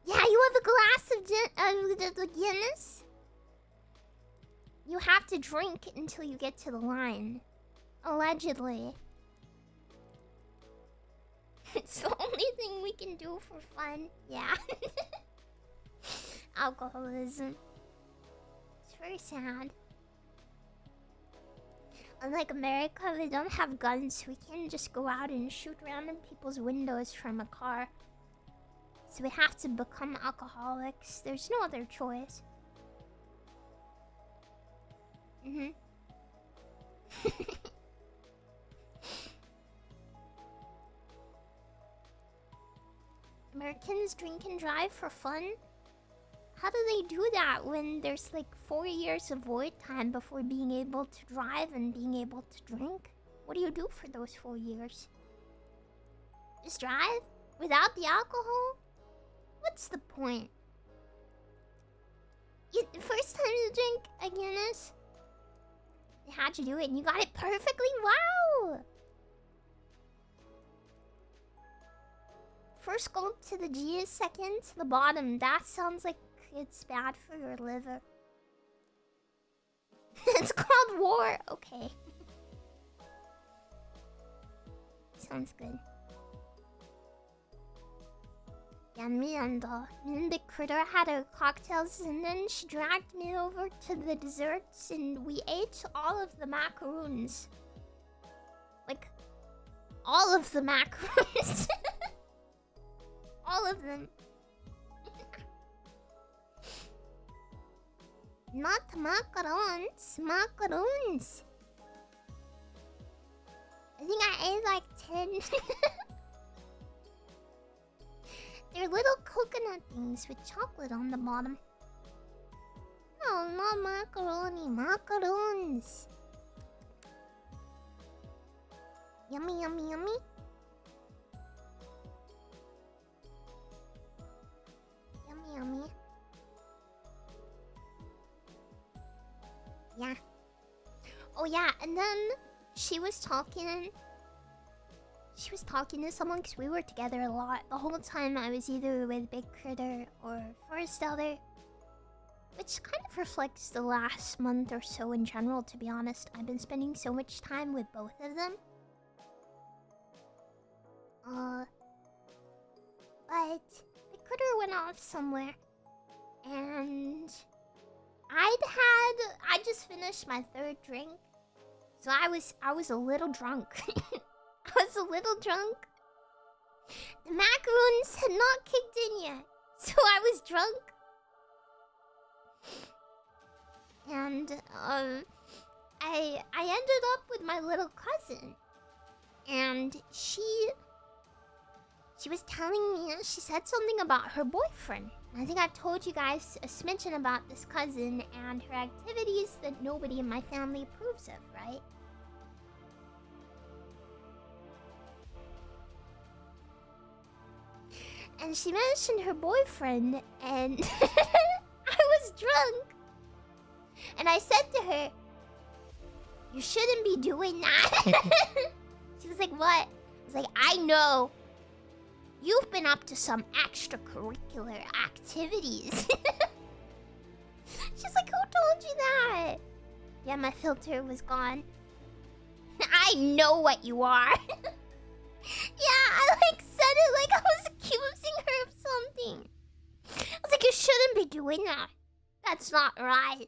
Yeah, you have a glass of Guinness. You have to drink until you get to the line. Allegedly. It's the only thing we can do for fun. Yeah. Alcoholism. It's very sad. Unlike America, they don't have guns. We can't just go out and shoot random people's windows from a car. So we have to become alcoholics. There's no other choice. Americans drink and drive for fun? How do they do that when there's like 4 years of void time before being able to drive and being able to drink? What do you do for those 4 years? Just drive? Without the alcohol? What's the point? The first time you drink a Guinness, you had to do it and you got it perfectly? Wow! First gulp to the G, second to the bottom. That sounds like it's bad for your liver. It's called war. Okay. Sounds good. Yeah, me and the critter had our cocktails, and then she dragged me over to the desserts, and we ate all of the macaroons. Like, all of the macaroons. All of them. Not macarons, macaroons. I think I ate like 10. They're little coconut things with chocolate on the bottom. No, not macaroni, macaroons. Yummy, yummy, yummy. Yummy, yummy. Yeah. Oh yeah, and then she was talking to someone because we were together a lot. The whole time I was either with Big Critter or Forest Elder, which kind of reflects the last month or so in general, to be honest. I've been spending so much time with both of them. But Big Critter went off somewhere, and I just finished my 3rd drink, so I was a little drunk. I was a little drunk. The macaroons had not kicked in yet, so I was drunk. And I ended up with my little cousin, and she was telling me, she said something about her boyfriend. I think I've told you guys a smidgen about this cousin and her activities that nobody in my family approves of, right? And she mentioned her boyfriend, and I was drunk. And I said to her, "You shouldn't be doing that." She was like, "What?" It's like, I know you've been up to some extracurricular activities. She's like, who told you that? Yeah, my filter was gone. I know what you are. Yeah, I like said it like I was accusing her of something. I was like, you shouldn't be doing that. That's not right.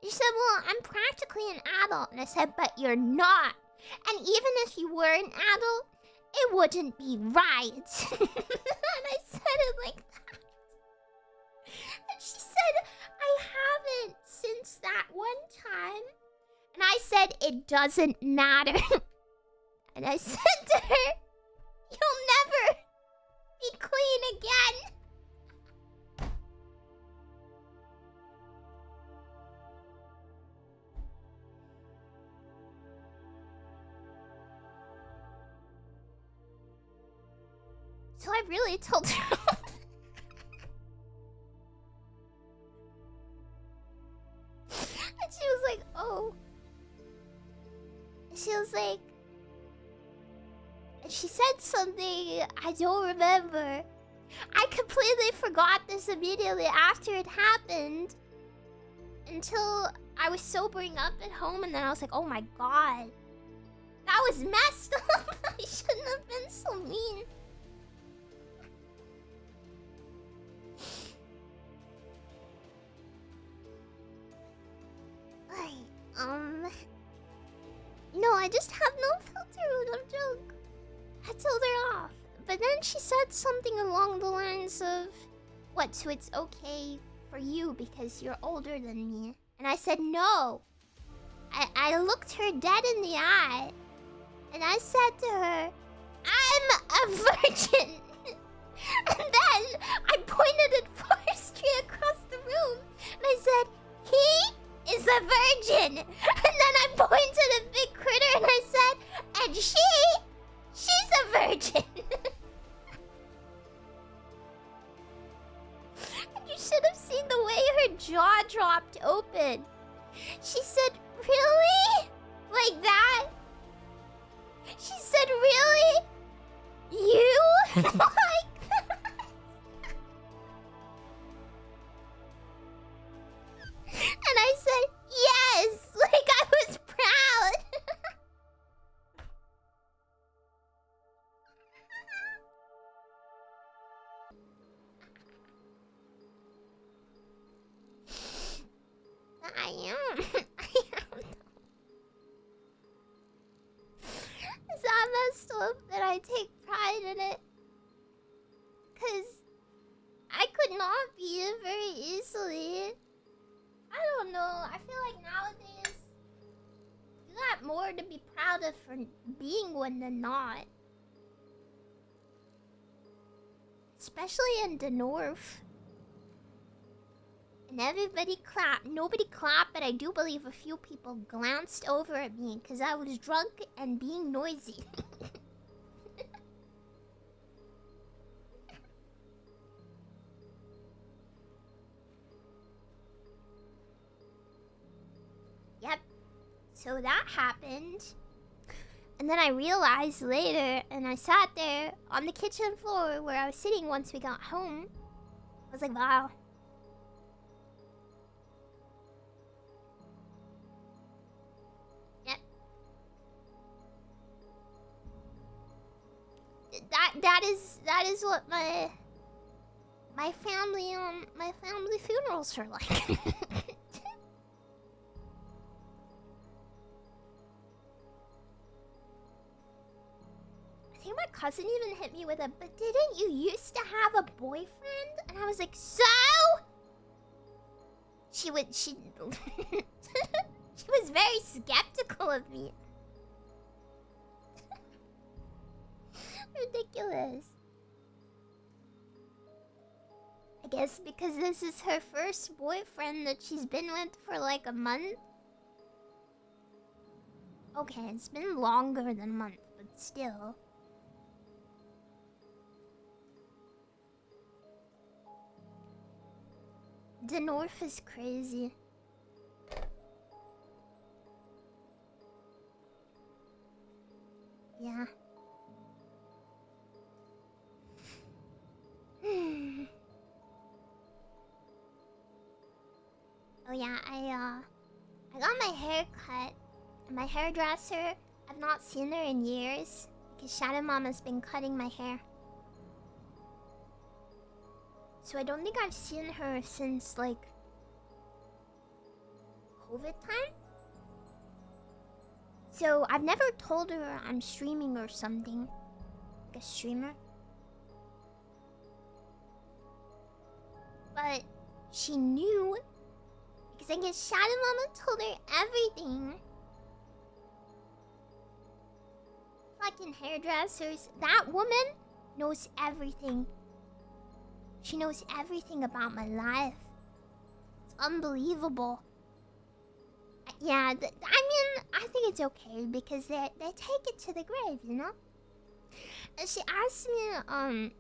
She said, well, I'm practically an adult. And I said, but you're not. And even if you were an adult, it wouldn't be right. And I said it like that. And she said, I haven't since that one time. And I said, it doesn't matter. And I said to her, you'll never be clean again. So I really told her. And she was like, oh. She was like, she said something I don't remember. I completely forgot this immediately after it happened. Until I was sobering up at home, and then I was like, oh my god. That was messed up. I shouldn't have been so mean. No, I just have no filter with a joke. I told her off. But then she said something along the lines of, what, so it's okay for you because you're older than me? And I said no. I looked her dead in the eye. And I said to her, I'm a virgin. And then I pointed at forestry across the room. And I said, he is a virgin. And then I pointed at Big Critter and I said, and she's a virgin. And you should have seen the way her jaw dropped open. She said, really? Like that? She said, really? You? Like that? And I said, yes! Like I was proud! I am. Is that messed up that I take pride in it? Because I could not be it very easily. I don't know. I feel like nowadays you got more to be proud of for being one than not. Especially in the North. And everybody clapped. Nobody clapped, but I do believe a few people glanced over at me because I was drunk and being noisy. Yep. So that happened. And then I realized later, and I sat there on the kitchen floor where I was sitting once we got home. I was like, wow. That is what my family funerals are like. I think my cousin even hit me with a, but didn't you used to have a boyfriend? And I was like, so? She was very skeptical of me. Ridiculous. I guess because this is her first boyfriend that she's been with for like a month. Okay, it's been longer than a month, but still. The North is crazy. Yeah. Oh yeah, I got my hair cut. And my hairdresser, I've not seen her in years because Shadow Mama's been cutting my hair. So I don't think I've seen her since like COVID time. So I've never told her I'm streaming or something. Like a streamer. But she knew because I guess Shadow Mama told her everything. Fucking hairdressers. That woman knows everything. She knows everything about my life. It's unbelievable. Yeah, I mean, I think it's okay because they take it to the grave, you know? And she asked me,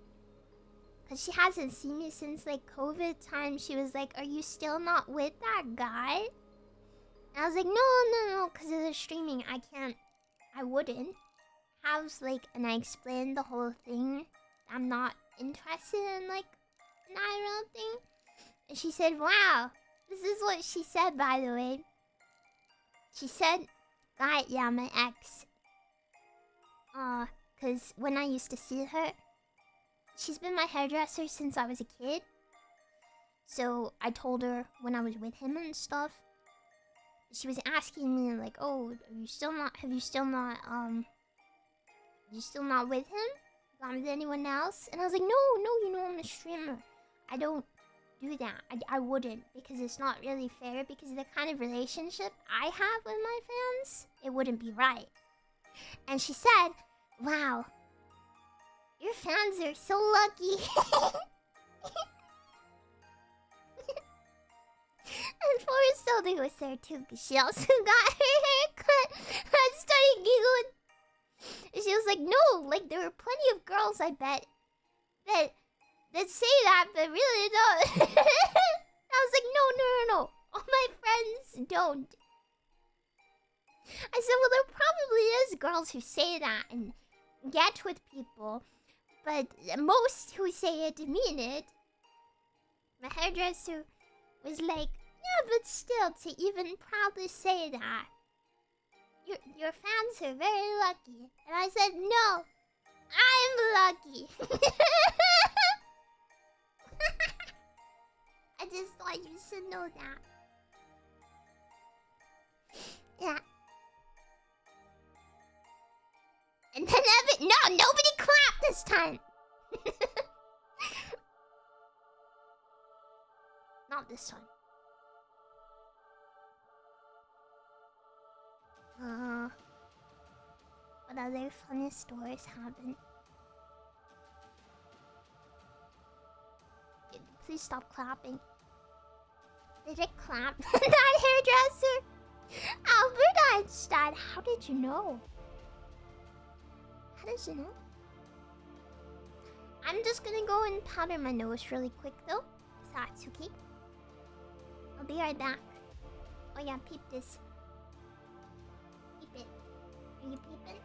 because she hasn't seen me since, like, COVID time. She was like, are you still not with that guy? And I was like, no, because of the streaming, I wouldn't. I was like, and I explained the whole thing. I'm not interested in, like, an IRL thing. And she said, wow, this is what she said, by the way. She said, God, yeah, my ex. Because when I used to see her, she's been my hairdresser since I was a kid. So I told her when I was with him and stuff. She was asking me like, oh, are you still not with him? Gone with anyone else? And I was like, no, you know I'm a streamer. I don't do that. I wouldn't, because it's not really fair, because of the kind of relationship I have with my fans, it wouldn't be right. And she said, wow, your fans are so lucky. And Forrest Elder was there too, because she also got her hair cut. I started giggling. And she was like, no, like there were plenty of girls, I bet, that say that, but really don't. I was like, no. All my friends don't. I said, well, there probably is girls who say that and get with people, but most who say it mean it. My hairdresser was like, yeah, but still, to even proudly say that, your fans are very lucky. And I said, no, I'm lucky. I just thought you should know that. Yeah. And then nobody clapped this time. Not this time. What other funny stories happened? Please stop clapping. Did it clap? That hairdresser? Albert Einstein, how did you know? How did you know? I'm just gonna go and powder my nose really quick though. If that's okay. I'll be right back. Oh yeah, peep this. Peep it. Are you peeping?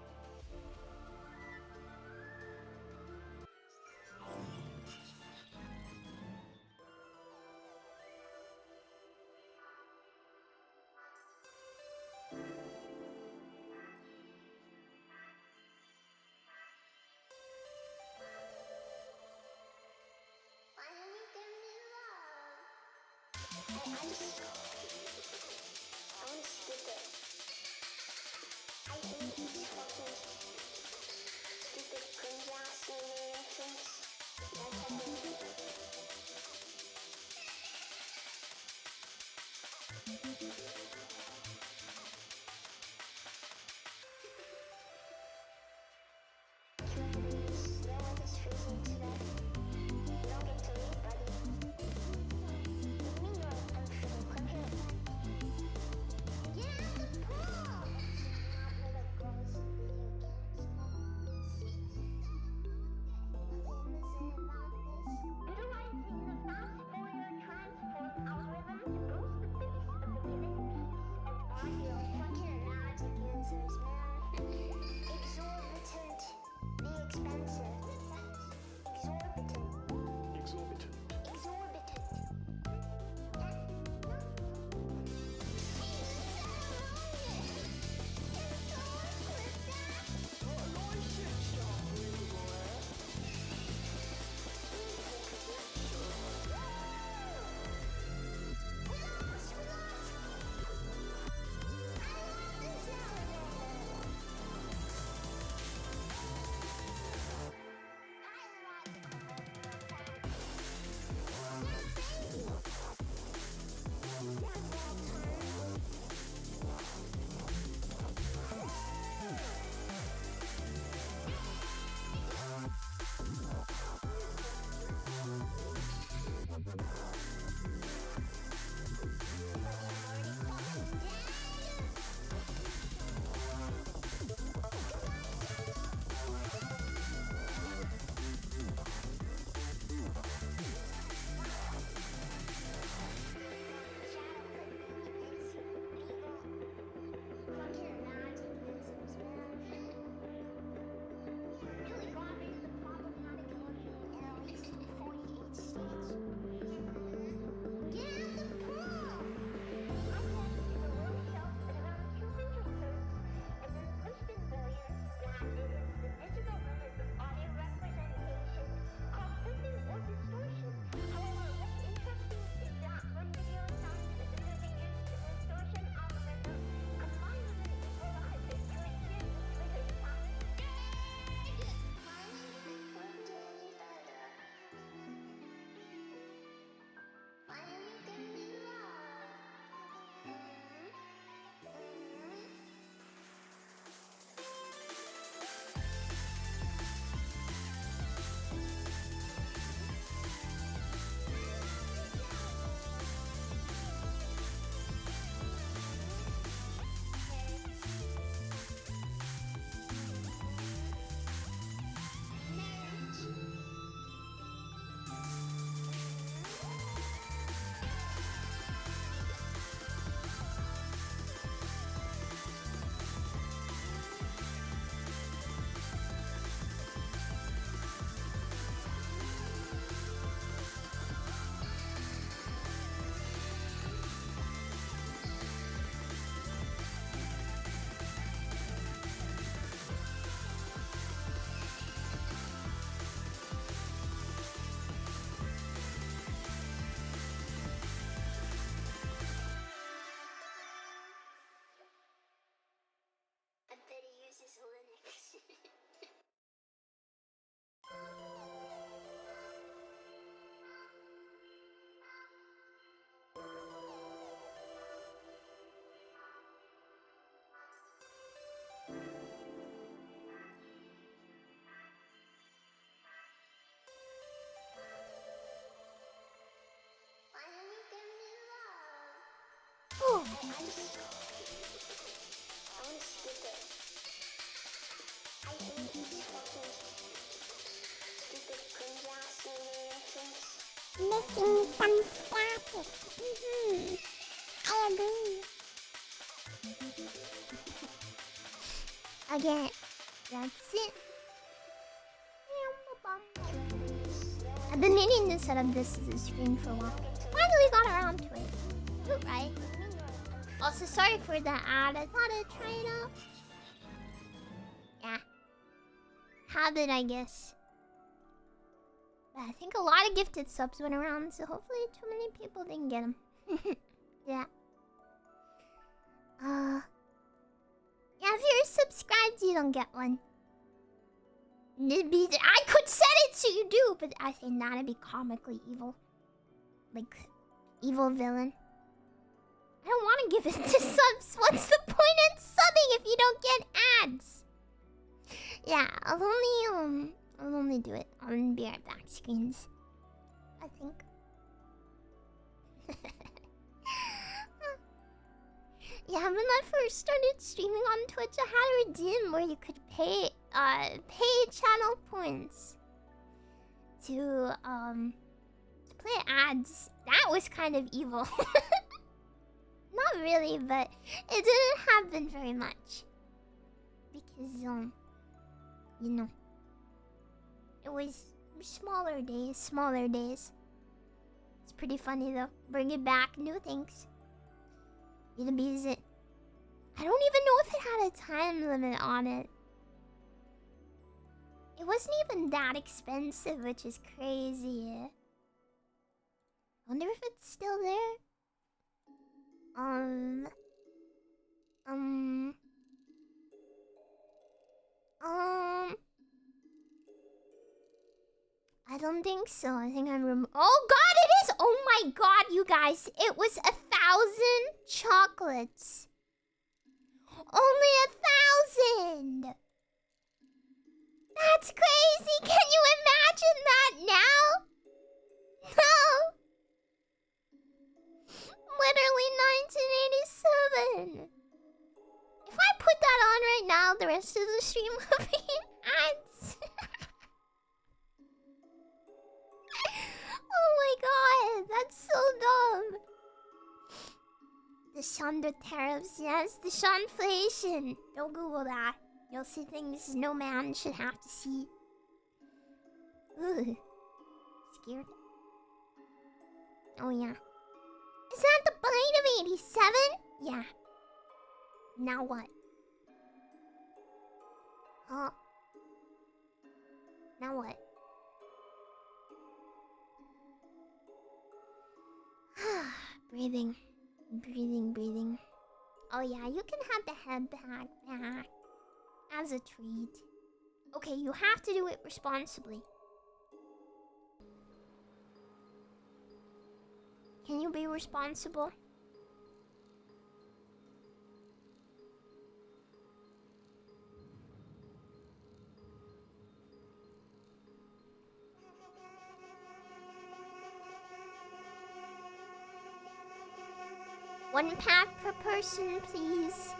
Missing some static. I agree. Again, that's it. I've been meaning to set up this as a stream for a while. Finally got around to it. You're right. Also, sorry for the ad. I thought I'd try it out. Yeah. Habit, I guess. But I think a lot of gifted subs went around, so hopefully too many people didn't get them. Yeah. Yeah, if you're subscribed, you don't get one. I could set it so you do, but I think that'd be comically evil. Like, evil villain. I don't want to give it to subs. What's the point in subbing if you don't get ads? Yeah, I'll only do it on Be Right Back screens, I think. Yeah, when I first started streaming on Twitch, I had a redeem where you could pay channel points to play ads. That was kind of evil. Not really, but it didn't happen very much because you know, it was smaller days. It's pretty funny though. Bring it back, new things. You abuse it. I don't even know if it had a time limit on it. It wasn't even that expensive, which is crazy. I wonder if it's still there. I don't think so. I think I'm oh god, it is! Oh my god, you guys. It was 1,000 chocolates. Only 1,000! That's crazy! Can you imagine that now? No! Literally 1987. If I put that on right now, the rest of the stream will be ads. Oh my god, that's so dumb. The Shondo tariffs, yes, the Shonflation. Don't Google that. You'll see things no man should have to see. Ugh. Scared. Oh yeah. Is that the blade of 87? Yeah. Now what? Huh? Now what? Breathing. Breathing. Oh yeah, you can have the head back as a treat. Okay, you have to do it responsibly. Can you be responsible? One pack per person, please.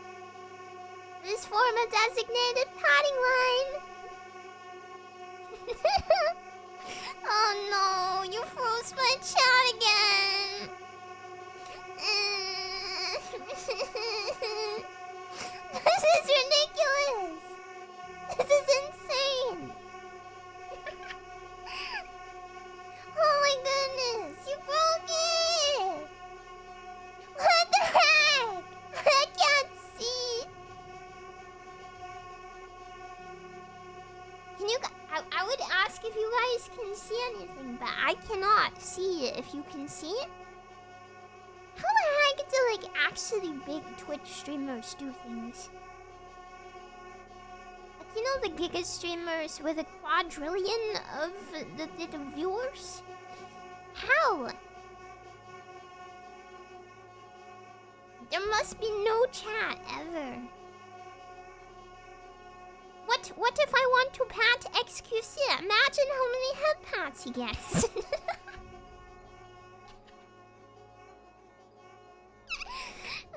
Please form a designated padding line. Oh no, you froze my chat again. This is ridiculous. This is insane. Oh my goodness, you broke it. What the heck? I can't see. Can you? I would ask if you guys can see anything, but I cannot see it. If you can see it, how the heck do like actually big Twitch streamers do things? Like, you know the Giga streamers with a quadrillion of the viewers? How? There must be no chat ever. What if I want to pat XQC? Imagine how many head pats he gets.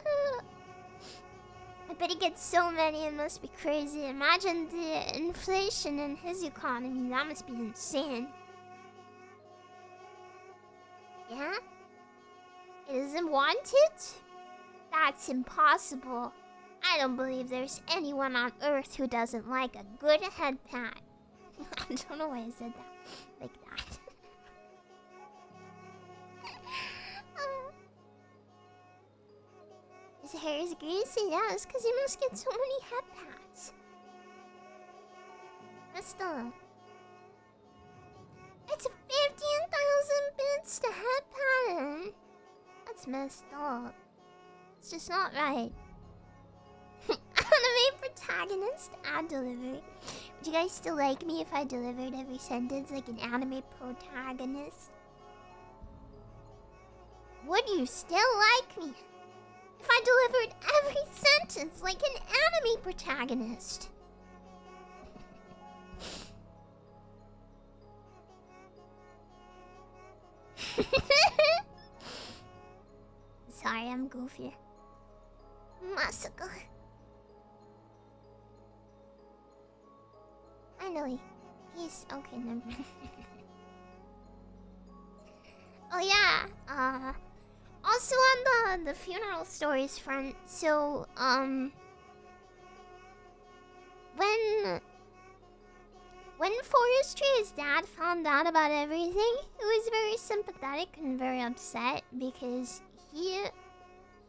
Oh gets so many, it must be crazy. Imagine the inflation in his economy. That must be insane. Yeah? He doesn't want it? That's impossible. I don't believe there's anyone on Earth who doesn't like a good head pat. I don't know why I said that like that. His hair is greasy, yes, because he must get so many head pats. But still, it's 15,000 bits to head pat him. That's messed up. It's just not right. Anime protagonist ad delivery. Would you guys still like me if I delivered every sentence like an anime protagonist? Would you still like me if I delivered every sentence like an anime protagonist? Sorry, I'm goofy. Masako. Finally. He's okay, never mind. Oh yeah, also on the funeral stories front, so when Forestry's dad found out about everything, he was very sympathetic and very upset because he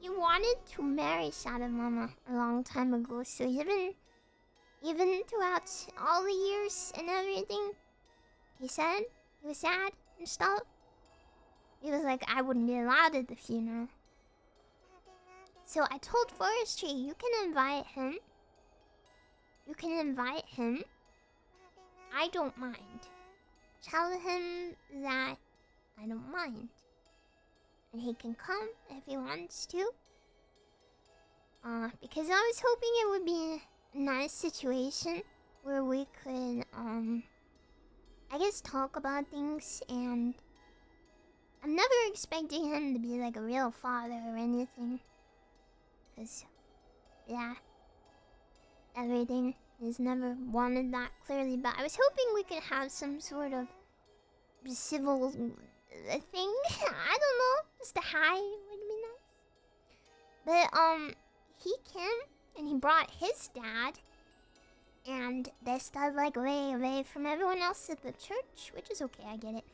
wanted to marry Shadow Mama a long time ago. So even throughout all the years and everything, he said he was sad and stuff. He was like, I wouldn't be allowed at the funeral. So I told Forestry, you can invite him. You can invite him. I don't mind. Tell him that I don't mind. And he can come if he wants to. Because I was hoping it would be a nice situation where we could, I guess talk about things, and I'm never expecting him to be like a real father or anything. Because, yeah, everything. He's never wanted that clearly, but I was hoping we could have some sort of civil thing. I don't know, just a hi would be nice. But he came and he brought his dad, and they stood like way away from everyone else at the church, which is okay, I get it.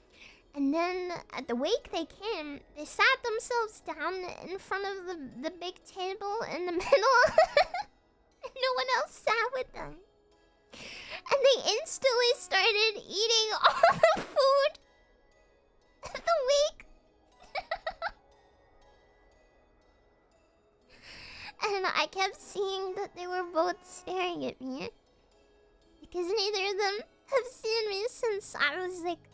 And then at the wake they came, they sat themselves down in front of the big table in the middle. And no one else sat with them. And they instantly started eating all the food at the wake. And I kept seeing that they were both staring at me. Because neither of them have seen me since I was like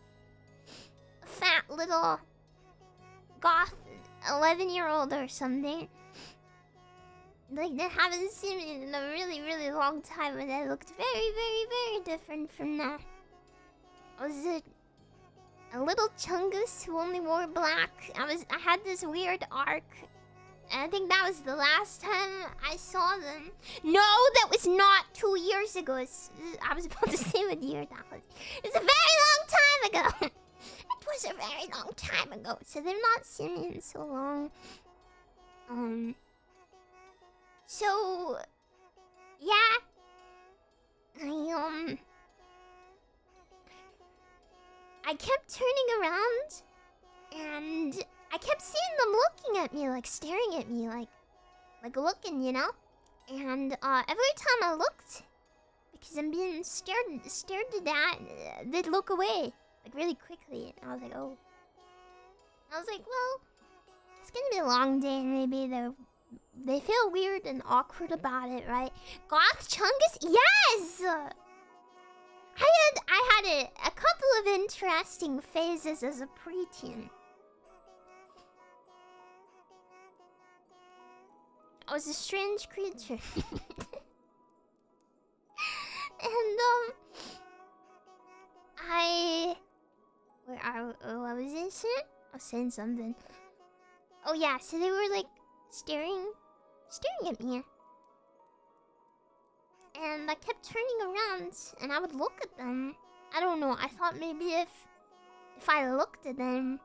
a fat little goth 11-year-old or something. Like, they haven't seen me in a really, really long time, and I looked very, very, very different from now. I was a little chungus who only wore black. I had this weird arc. And I think that was the last time I saw them. No, that was not 2 years ago. I was about to say what year that was. It's a very long time ago. It was a very long time ago. So they've not seen me in so long. So, yeah, I kept turning around, and I kept seeing them looking at me, like staring at me, like looking, you know. And every time I looked, because I'm being stared at, they'd look away, like really quickly. And I was like, oh. I was like, well, it's gonna be a long day, and maybe they feel weird and awkward about it, right? Goth Chungus? Yes! I had a couple of interesting phases as a preteen. I was a strange creature. And, what was this shit? I was saying something. Oh yeah, so they were like staring at me. And I kept turning around, and I would look at them. I don't know, I thought maybe if I looked at them,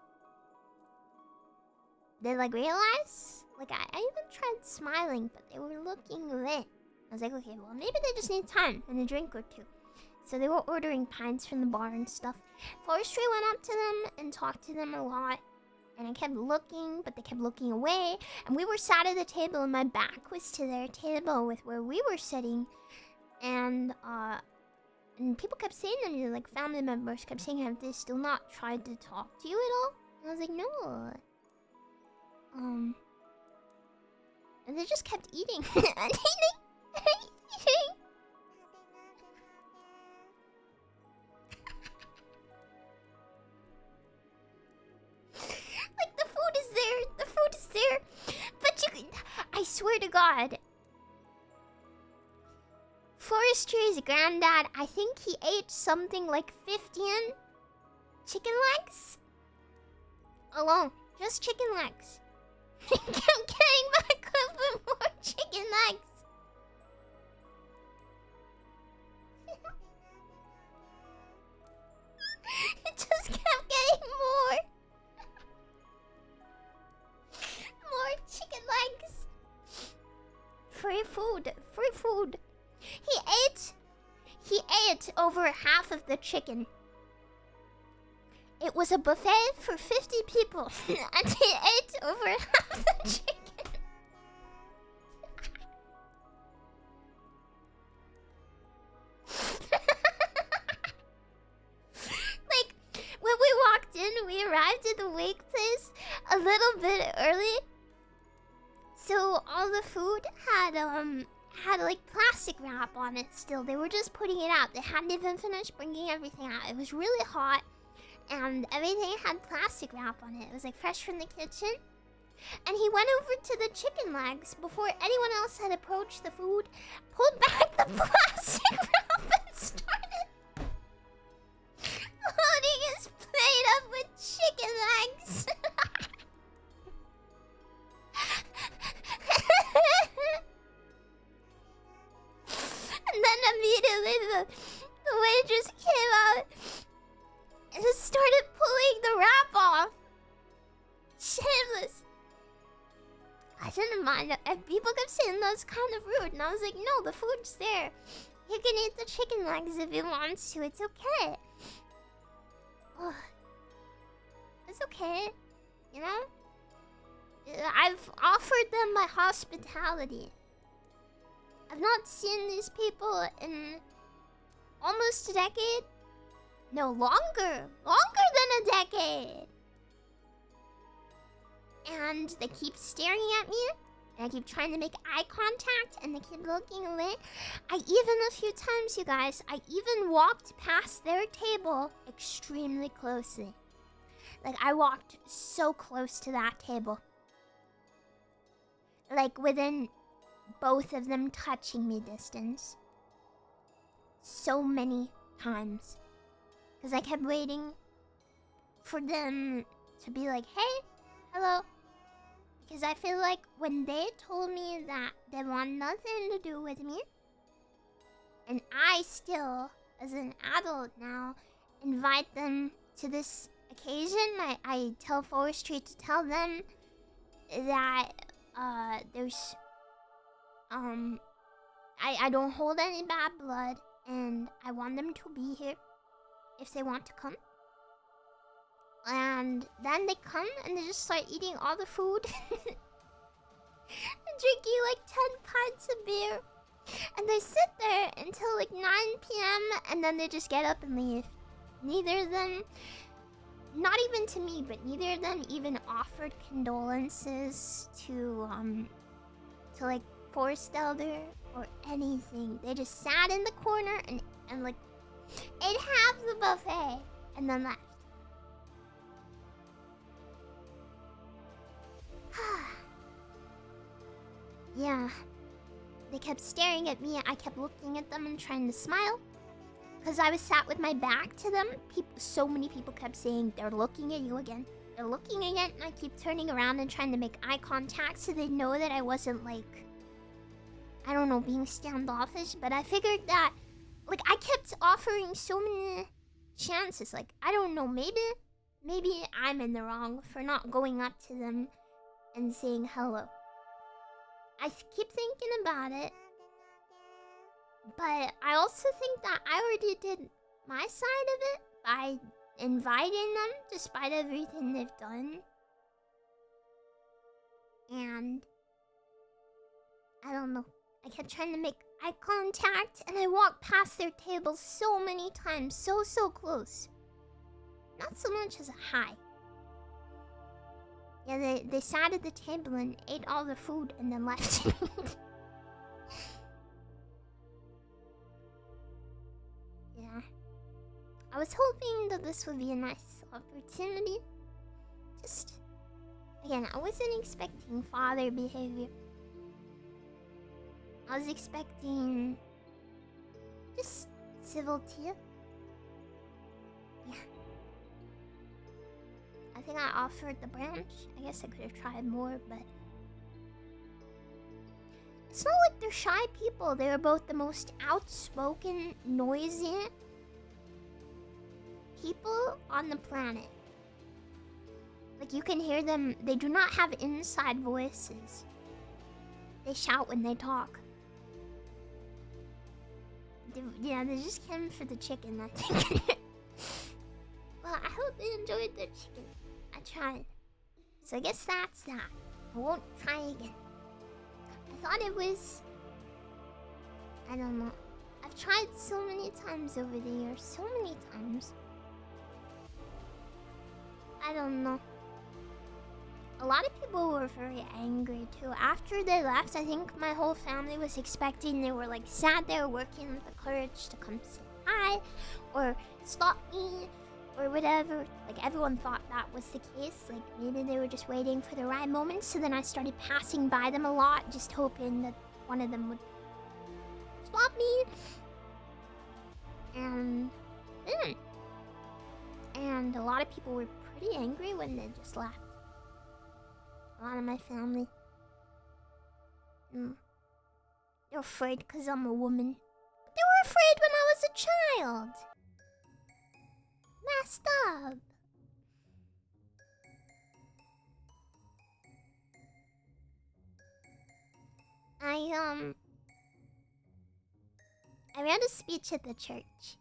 they'd like realize. Like I even tried smiling, but they were looking lit. I was like, okay, well maybe they just need time and a drink or two. So they were ordering pints from the bar and stuff. Forestry went up to them and talked to them a lot. And I kept looking, but they kept looking away. And we were sat at the table, and my back was to their table with where we were sitting. And people kept saying to me, like family members kept saying, have they still not tried to talk to you at all? And I was like, no. And they just kept eating. And eating. Like the food is there. The food is there. But you can, I swear to God. Forestry's granddad, I think he ate something like 15 chicken legs alone. Just chicken legs. He kept getting back up with more chicken legs. It just kept getting more. More chicken legs. Free food. Free food. He ate over half of the chicken. It was a buffet for 50 people, and he ate over half the chicken. Like, when we walked in, we arrived at the wake place a little bit early. So all the food had like plastic wrap on it still. They were just putting it out. They hadn't even finished bringing everything out. It was really hot. And everything had plastic wrap on it. It was like fresh from the kitchen. And he went over to the chicken legs before anyone else had approached the food, pulled back the plastic wrap and started loading his plate up with chicken legs. And then immediately the waitress came out and just started pulling the wrap off. Shameless. I didn't mind. And people kept saying that's kind of rude. And I was like, no, the food's there. He can eat the chicken legs if he wants to. It's okay. Ugh. It's okay. You know? I've offered them my hospitality. I've not seen these people in almost a decade. No, longer. Longer than a decade. And they keep staring at me. And I keep trying to make eye contact. And they keep looking away. A few times, you guys, I even walked past their table extremely closely. Like, I walked so close to that table. Like, within both of them touching me distance. So many times. Because I kept waiting for them to be like, hey, hello. Because I feel like when they told me that they want nothing to do with me, and I still, as an adult now, invite them to this occasion, I tell Forestry to tell them that there's I don't hold any bad blood, and I want them to be here if they want to come. And then they come and they just start eating all the food and drinking like 10 pints of beer. And they sit there until like 9 p.m. and then they just get up and leave. Neither of them, not even to me, but neither of them even offered condolences to like Forest Elder or anything. They just sat in the corner and like ate half the buffet and then left. Yeah. They kept staring at me. I kept looking at them and trying to smile. Because I was sat with my back to them. So many people kept saying, they're looking at you again. They're looking again. And I keep turning around and trying to make eye contact so they know that I wasn't like I don't know, being standoffish, but I figured that, like, I kept offering so many chances. Like, I don't know, maybe I'm in the wrong for not going up to them and saying hello. I keep thinking about it, but I also think that I already did my side of it by inviting them despite everything they've done. And I don't know. I kept trying to make eye contact, and I walked past their table so many times, so close. Not so much as a hi. Yeah, they sat at the table and ate all the food and then left. Yeah. I was hoping that this would be a nice opportunity. Just, again, I wasn't expecting father behavior. I was expecting just civility. Yeah. I think I offered the branch. I guess I could have tried more, but it's not like they're shy people. They were both the most outspoken, noisy people on the planet. Like, you can hear them. They do not have inside voices. They shout when they talk. Yeah, they just came for the chicken, I think. Well, I hope they enjoyed their chicken. I tried. So I guess that's that. I won't try again. I thought it was... I don't know. I've tried so many times over the years. So many times. I don't know. A lot of people were very angry too. After they left, I think my whole family was expecting. They were like sat there working with the courage to come say hi or stop me or whatever. Like, everyone thought that was the case. Like, maybe they were just waiting for the right moment. So then I started passing by them a lot, just hoping that one of them would stop me. And they didn't. And a lot of people were pretty angry when they just left. A lot of my family. They're afraid because I'm a woman. But they were afraid when I was a child. Messed up. I read a speech at the church.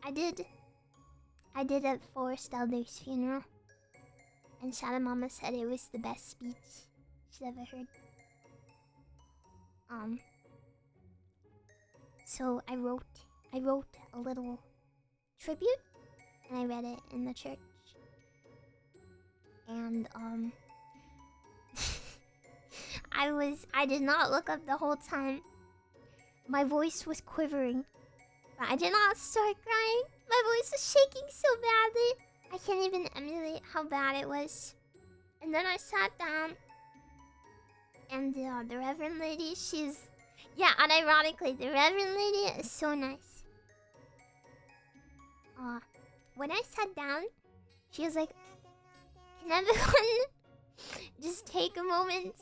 I did at Forest Elder's funeral. And Shadow Mama said it was the best speech she's ever heard. So I wrote a little tribute, and I read it in the church. And I did not look up the whole time. My voice was quivering, but I did not start crying. My voice was shaking so badly. I can't even emulate how bad it was. And then I sat down, and the Reverend Lady, yeah, unironically, the Reverend Lady is so nice. When I sat down, she was like, "Can everyone just take a moment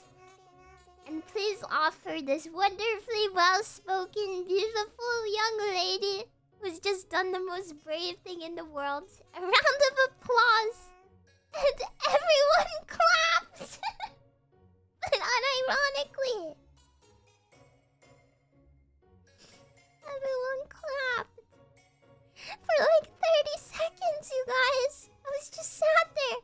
and please offer this wonderfully well-spoken, beautiful young lady who's just done the most brave thing in the world a round of applause." And everyone clapped! But unironically, everyone clapped. For like 30 seconds, you guys. I was just sat there.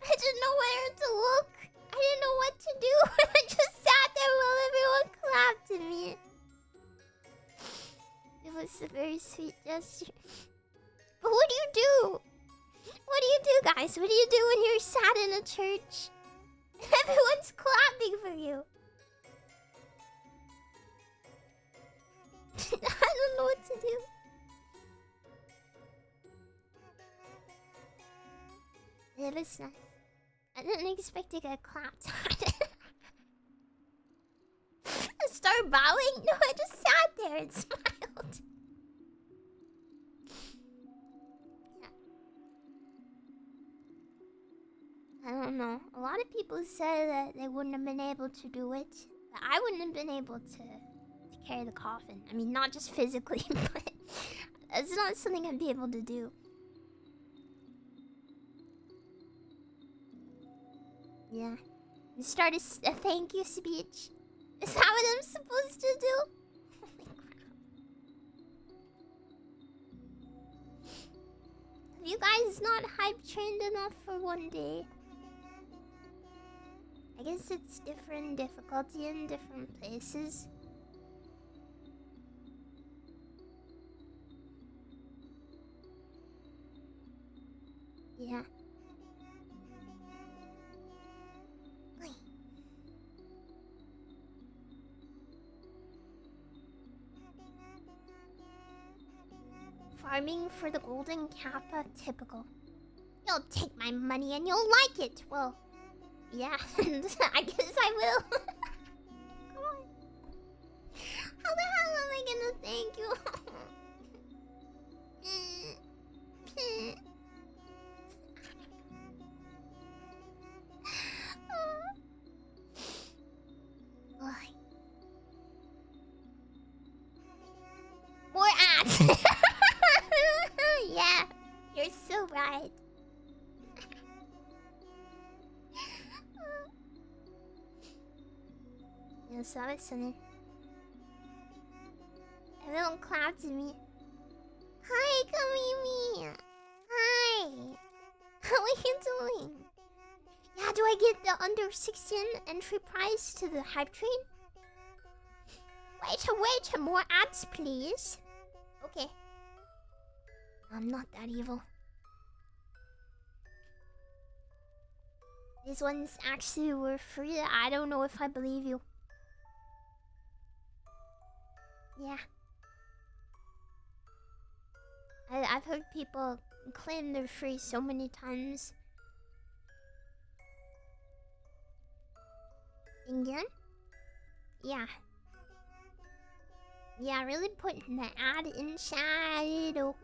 I didn't know where to look. I didn't know what to do. I just sat there while everyone clapped at me. It was a very sweet gesture. But what do you do? What do you do, guys? What do you do when you're sat in a church? Everyone's clapping for you. I don't know what to do. It was nice. I didn't expect to get clapped. I started bowing? No, I just sat there and smiled. I don't know. A lot of people say that they wouldn't have been able to do it. That I wouldn't have been able to carry the coffin. I mean, not just physically, but it's not something I'd be able to do. Yeah. And start a thank you speech. Is that what I'm supposed to do? Holy crap. Have you guys not hype trained enough for one day? I guess it's different difficulty in different places. Yeah. Farming for the golden kappa, typical. You'll take my money and you'll like it. Well, yeah, I guess I will. Come on. How the hell am I gonna thank you? More ads. Yeah, you're so right. Yeah, so listening. Everyone clapped at me. Hi, Kamimi. Hi. How are you doing? Yeah, do I get the under 16 entry prize to the hype train? Wait, more ads, please. Okay. I'm not that evil. These ones actually were free. I don't know if I believe you. Yeah. I've heard people claim they're free so many times. Again? Yeah. Yeah, really putting the ad in shadow.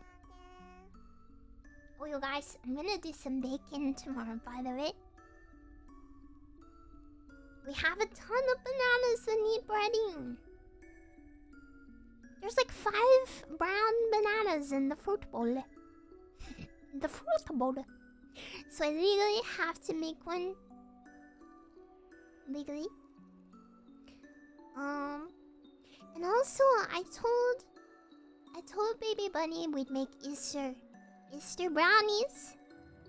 Oh, you guys, I'm gonna do some baking tomorrow, by the way. We have a ton of bananas that need breading. There's like 5 brown bananas in the fruit bowl. The fruit bowl. So I legally have to make one. Legally. And also I told Baby Bunny we'd make Easter brownies.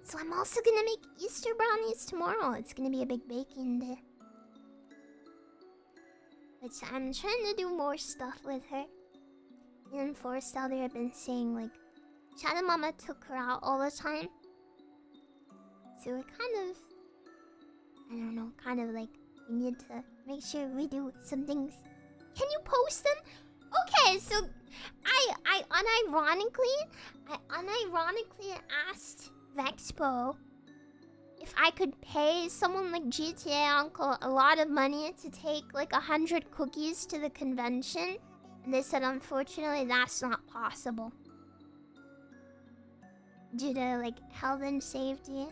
So I'm also gonna make Easter brownies tomorrow. It's gonna be a big baking day. Which I'm trying to do more stuff with her. In Forest Elder, I've been saying like Shadow Mama took her out all the time. So we're kind of, I don't know, kind of like we need to make sure we do some things. Can you post them? Okay, so I unironically asked Vexpo if I could pay someone like GTA Uncle a lot of money to take like 100 cookies to the convention. And they said unfortunately that's not possible. Due to like health and safety.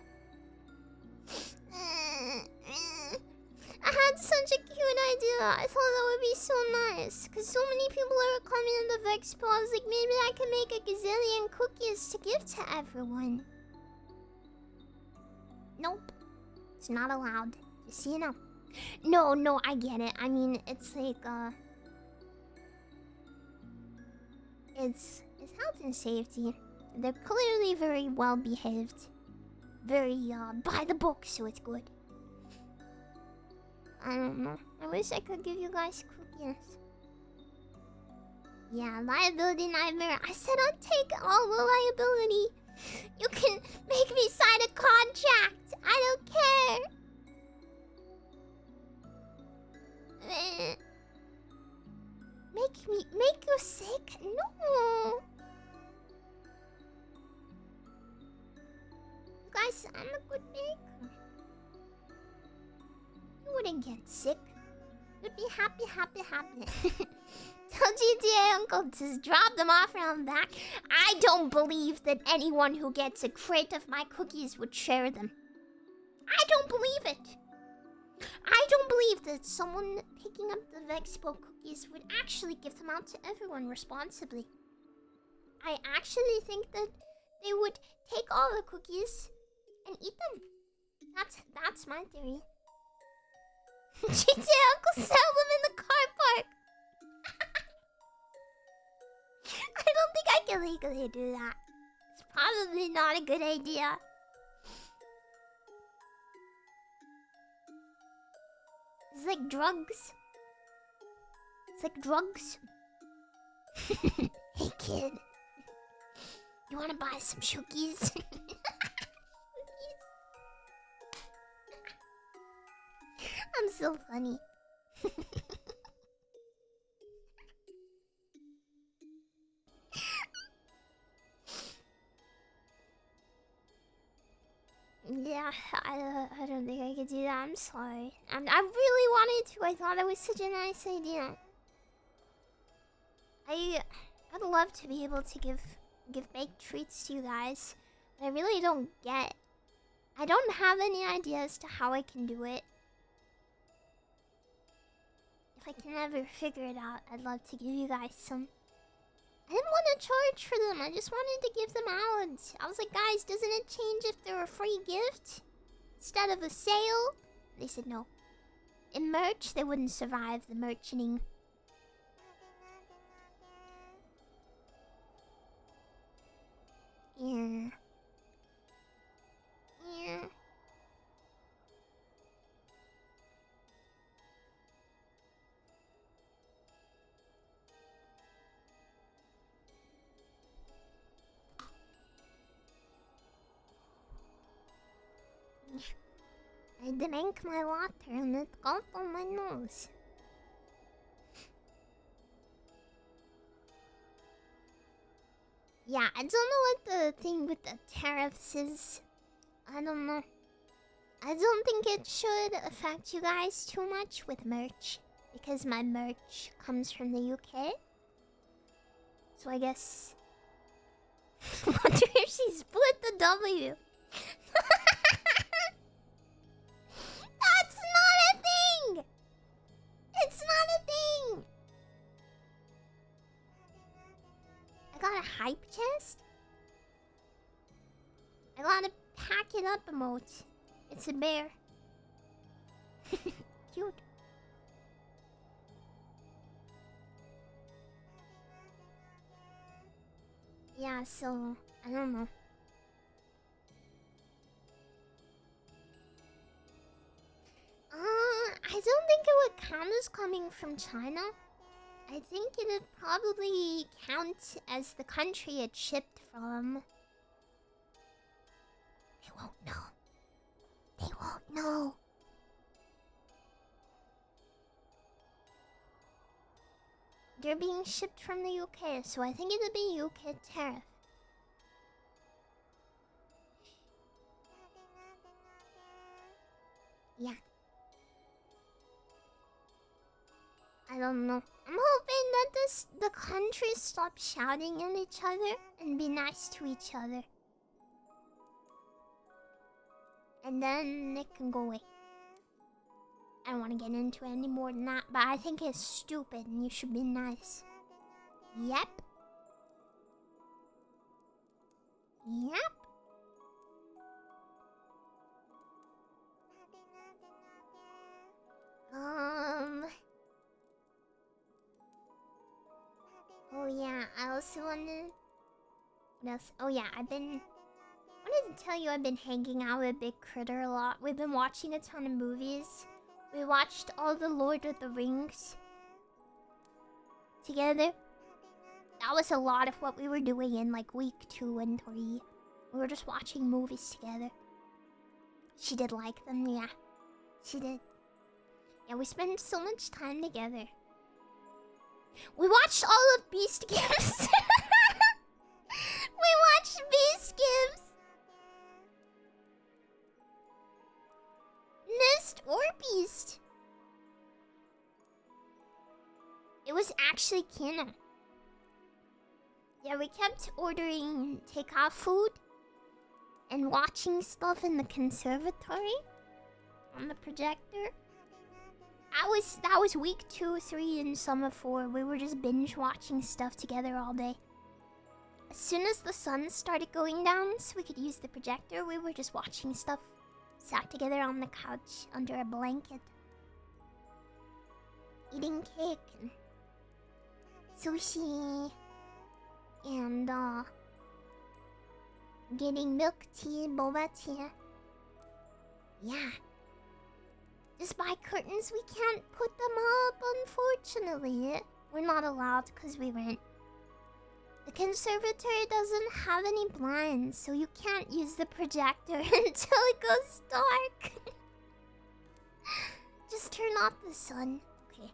I had such a cute idea. I thought that would be so nice. Because so many people are coming in the Vexpo. I was like, maybe I can make a gazillion cookies to give to everyone. Nope. It's not allowed. Just so you know. No, I get it. I mean, it's like, It's health and safety. They're clearly very well behaved. Very, by the book, so it's good. I don't know. I wish I could give you guys cookies. Yeah, liability nightmare. I said I'd take all the liability. You can make me sign a contract. I don't care. Make you sick? No. Guys, I'm a good baker. You wouldn't get sick. You'd be happy. Tell GTA Uncle to drop them off around back. I don't believe that anyone who gets a crate of my cookies would share them. I don't believe it. I don't believe that someone picking up the Vexpo cookies would actually give them out to everyone responsibly. I actually think that they would take all the cookies and eat them. That's my theory. She'd say Uncle sell them in the car park. I don't think I can legally do that. It's probably not a good idea. It's like drugs. It's like drugs. Hey kid, you wanna buy some shookies? I'm so funny. Yeah, I don't think I could do that. I'm sorry. I really wanted to. I thought it was such a nice idea. I'd love to be able to give baked treats to you guys, but I really don't get. I don't have any idea as to how I can do it. If I can ever figure it out, I'd love to give you guys some. I didn't want to charge for them. I just wanted to give them out. I was like, guys, doesn't it change if they're a free gift instead of a sale? They said no. In merch, they wouldn't survive the merchanting. Yeah. Yeah. I drank my water and it got on my nose. Yeah, I don't know what the thing with the tariffs is. I don't know. I don't think it should affect you guys too much with merch, because my merch comes from the UK. So I guess... wonder if she split the W. That's not a thing! It's not a thing! I got a hype chest? I got a pack it up emote. It's a bear. Cute. Yeah, so I don't know. I don't think it would count as coming from China. I think it'd probably count as the country it shipped from. They won't know. They won't know. They're being shipped from the UK, so I think it'd be UK tariff. Yeah. I don't know. I'm hoping that the countries stop shouting at each other and be nice to each other. And then it can go away. I don't want to get into it any more than that, but I think it's stupid and you should be nice. Yep. Yep. Oh yeah, I also wanted... What else? Oh yeah, I wanted to tell you I've been hanging out with Big Critter a lot. We've been watching a ton of movies. We watched all the Lord of the Rings together. That was a lot of what we were doing in like week 2 and 3. We were just watching movies together. She did like them, yeah. She did. Yeah, we spent so much time together. We watched all of Beast Gibbs. We watched Beast Gibbs. Nest or Beast. It was actually canon. Yeah, we kept ordering takeout food and watching stuff in the conservatory. on the projector. That was week 2, 3, and some of 4. We were just binge watching stuff together all day. As soon as the sun started going down, so we could use the projector, we were just watching stuff. Sat together on the couch under a blanket, eating cake and sushi, and getting milk tea, boba tea. Yeah. Just buy curtains, we can't put them up, unfortunately. We're not allowed because we rent. The conservatory doesn't have any blinds, so you can't use the projector until it goes dark. Just turn off the sun. Okay.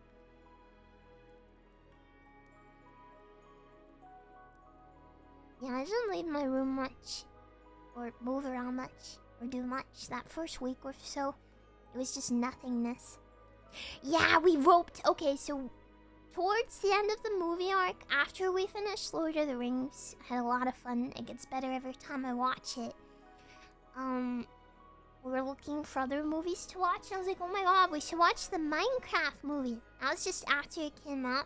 Yeah, I didn't leave my room much, or move around much, or do much that first week or so. It was just nothingness. Yeah, we roped. Okay, so towards the end of the movie arc, after we finished Lord of the Rings, I had a lot of fun. It gets better every time I watch it. We were looking for other movies to watch. I was like, oh my god, we should watch the Minecraft movie. That was just after it came out.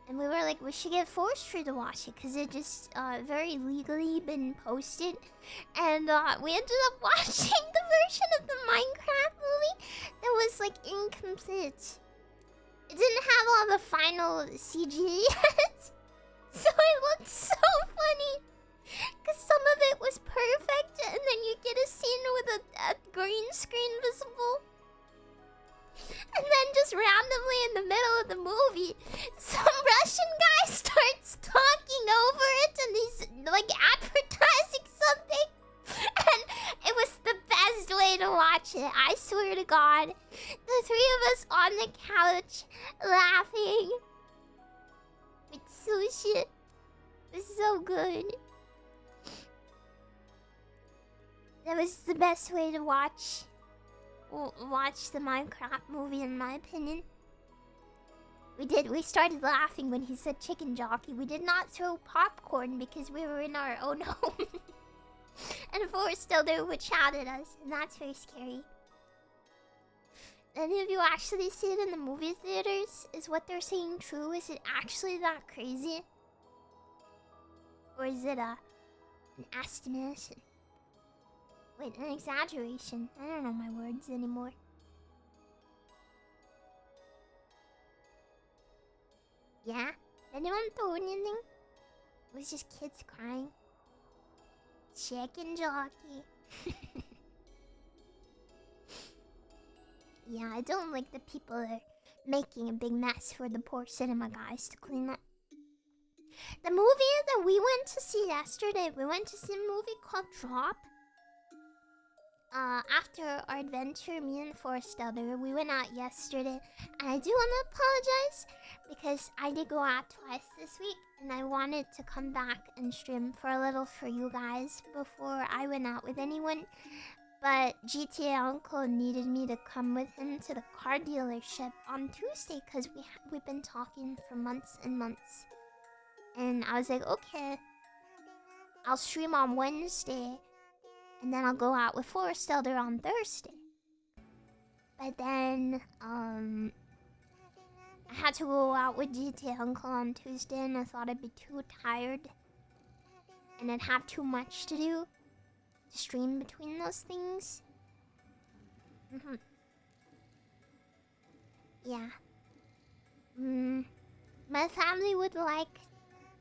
And we were like, we should get Forestry to watch it because it just very legally been posted. And we ended up watching the version of the Minecraft movie that was like incomplete. It didn't have all the final CG yet. So it looked so funny. Because some of it was perfect and then you get a scene with a green screen visible. And then just randomly in the middle of the movie, some Russian guy starts talking over it and he's like advertising something. And it was the best way to watch it. I swear to God. The three of us on the couch laughing with sushi. It was so good. That was the best way to watch the Minecraft movie, in my opinion. We started laughing when he said chicken jockey. We did not throw popcorn because we were in our own home. And Forrest still there would shout at us, and that's very scary. Any of you actually see it in the movie theaters? Is what they're saying true? Is it actually that crazy? Or is it an estimation? Wait, an exaggeration. I don't know my words anymore. Yeah? Anyone throw anything? It was just kids crying. Chicken jockey. Yeah, I don't like the people that are making a big mess for the poor cinema guys to clean up. The movie that we went to see yesterday, we went to see a movie called Drop. After our adventure, me and Forrest Elder, we went out yesterday. And I do want to apologize because I did go out twice this week. And I wanted to come back and stream for a little for you guys before I went out with anyone. But GTA Uncle needed me to come with him to the car dealership on Tuesday because we've been talking for months and months. And I was like, okay, I'll stream on Wednesday. And then I'll go out with Forrest Elder on Thursday. But then, I had to go out with GTA Uncle on Tuesday, and I thought I'd be too tired. And I'd have too much to do to stream between those things. Yeah. My family would like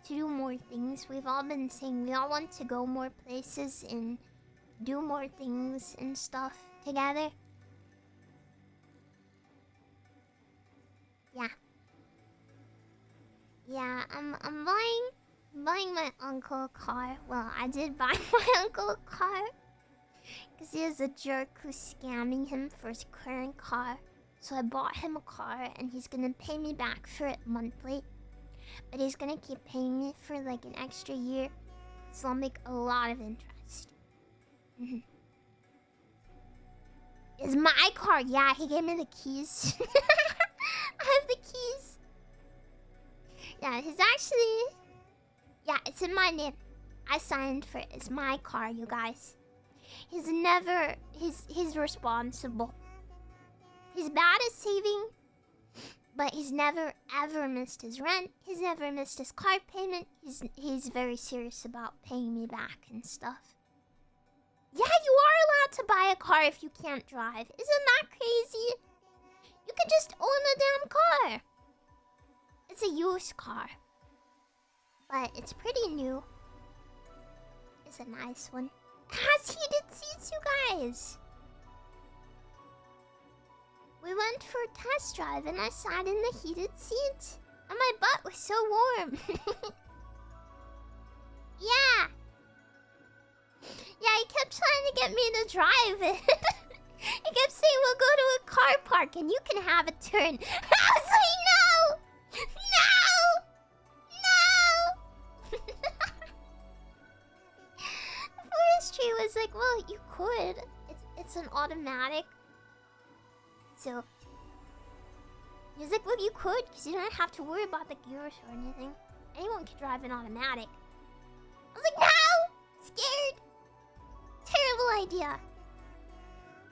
to do more things. We've all been saying we all want to go more places and do more things and stuff together. Yeah. Yeah, I'm buying my uncle a car. Well, I did buy my uncle a car. Because he is a jerk who's scamming him for his current car. So I bought him a car and he's gonna pay me back for it monthly. But he's gonna keep paying me for like an extra year. So I'll make a lot of interest. It's my car. Yeah, he gave me the keys. I have the keys. Yeah, he's actually... Yeah, it's in my name. I signed for it. It's my car, you guys. He's responsible. He's bad at saving, but he's never ever missed his rent. He's never missed his car payment. He's very serious about paying me back and stuff. Yeah, you are allowed to buy a car if you can't drive. Isn't that crazy? You could just own a damn car. It's a used car, but it's pretty new. It's a nice one. It has heated seats, you guys. We went for a test drive and I sat in the heated seat. And my butt was so warm. Yeah. Yeah, he kept trying to get me to drive it. He kept saying, we'll go to a car park and you can have a turn. I was like, no! No! No! Forestry was like, well, you could. It's an automatic. So he was like, well, you could, because you don't have to worry about the gears or anything. Anyone can drive an automatic. I was like, no! Scared! Terrible idea.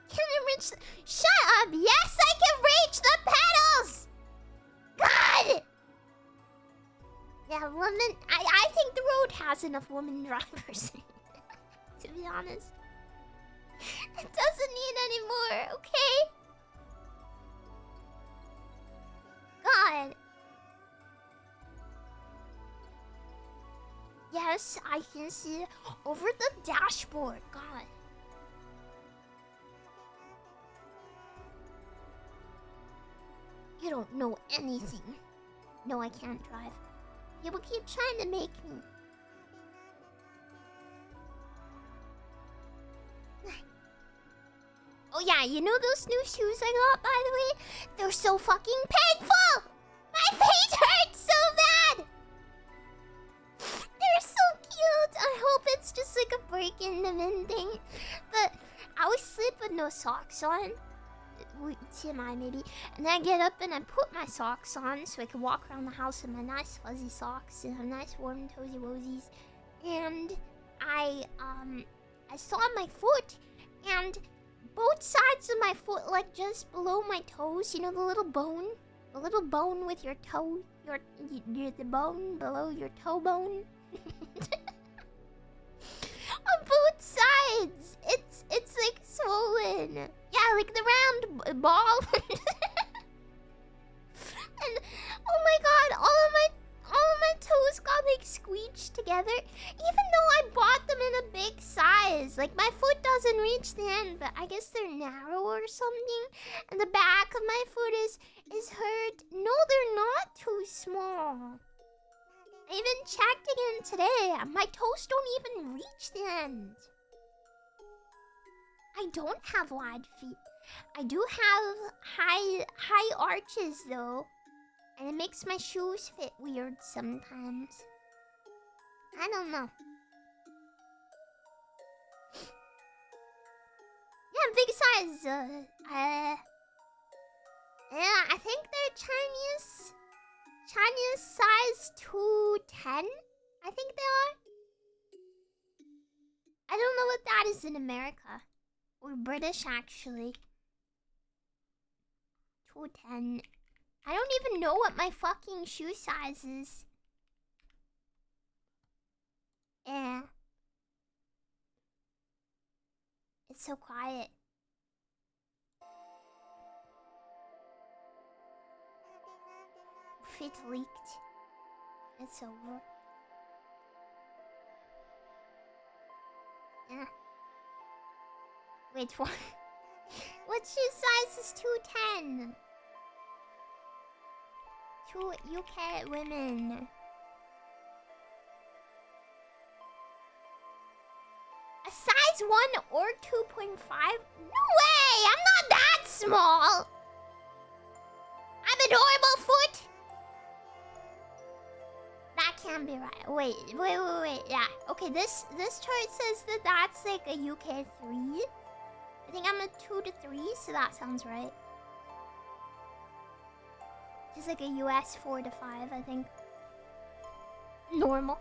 Can I reach the... Shut up! Yes, I can reach the pedals! God! Yeah, woman... I think the road has enough woman drivers. To be honest. It doesn't need any more, okay? God. Yes, I can see over the dashboard. God. You don't know anything. No, I can't drive. People keep trying to make me. Oh yeah, you know those new shoes I got, by the way? They're so fucking painful! My feet hurt so bad! They're so cute! I hope it's just like a break-in-the-min thing. But I always sleep with no socks on. TMI maybe. And then I get up and I put my socks on so I can walk around the house in my nice fuzzy socks and have nice warm toesy woesies. And I saw my foot and both sides of my foot, like just below my toes, you know the little bone? The little bone with your toe, the bone below your toe bone. On both sides, it's like swollen. Yeah, like the round ball. And oh my god, all of my toes got like squeeched together. Even though I bought them in a big size, like my foot doesn't reach the end, but I guess they're narrow or something. And the back of my foot is hurt. No, they're not too small. I even checked again today. My toes don't even reach the end. I don't have wide feet. I do have high arches though. And it makes my shoes fit weird sometimes. I don't know. Yeah, big size. Yeah, I think they're Chinese size 210. I think they are. I don't know what that is in America. Or British, actually. 210. I don't even know what my fucking shoe size is. Yeah. It's so quiet. Fit leaked. It's over. Yeah. Wait, what? What shoe size is 210? To UK women. A size 1 or 2.5? No way! I'm not that small! I'm adorable foot! That can't be right. Wait. Yeah. Okay, this chart says that that's like a UK 3. I think I'm a 2 to 3, so that sounds right. Just like a US 4 to 5, I think. Normal.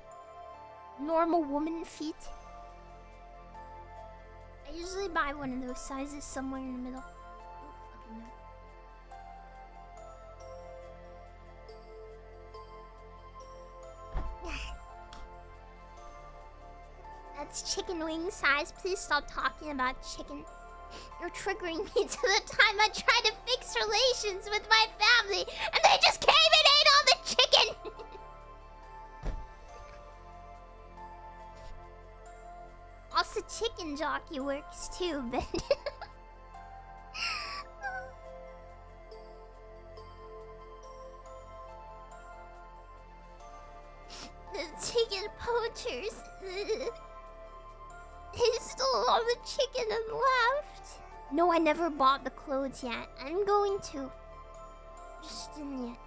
normal woman feet. I usually buy one of those sizes somewhere in the middle. Oh, fucking no. That's chicken wing size. Please stop talking about chicken. You're triggering me to the time I tried to fix relations with my family and they just came and ate all the chicken! Also, chicken jockey works too, but... The chicken poachers... He stole all the chicken and left. No, I never bought the clothes yet. I'm going to. Just didn't yet.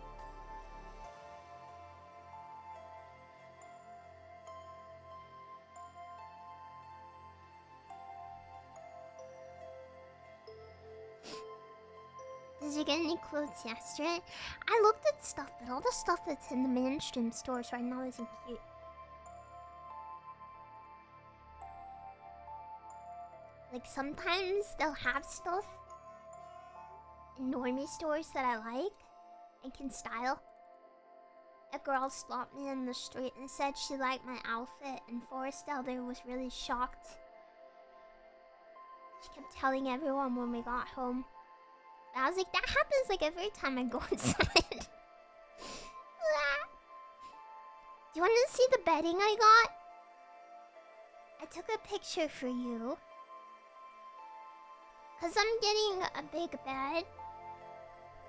Did you get any clothes yesterday? I looked at stuff, but all the stuff that's in the mainstream stores right now isn't cute. Like, sometimes they'll have stuff in normie stores that I like and can style. A girl stopped me in the street and said she liked my outfit, and Forest Elder was really shocked. She kept telling everyone when we got home. I was like, that happens like every time I go inside. Do you want to see the bedding I got? I took a picture for you. Because I'm getting a big bed.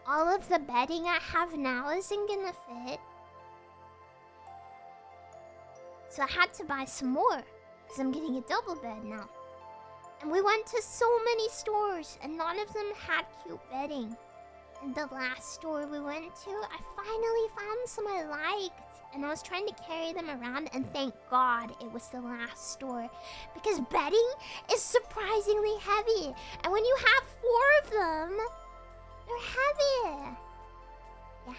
All of the bedding I have now isn't gonna fit. So I had to buy some more. Because I'm getting a double bed now. And we went to so many stores and none of them had cute bedding. And the last store we went to, I finally found some I liked. And I was trying to carry them around, and thank God it was the last store. Because bedding is surprisingly heavy. And when you have 4 of them, they're heavy. Yeah,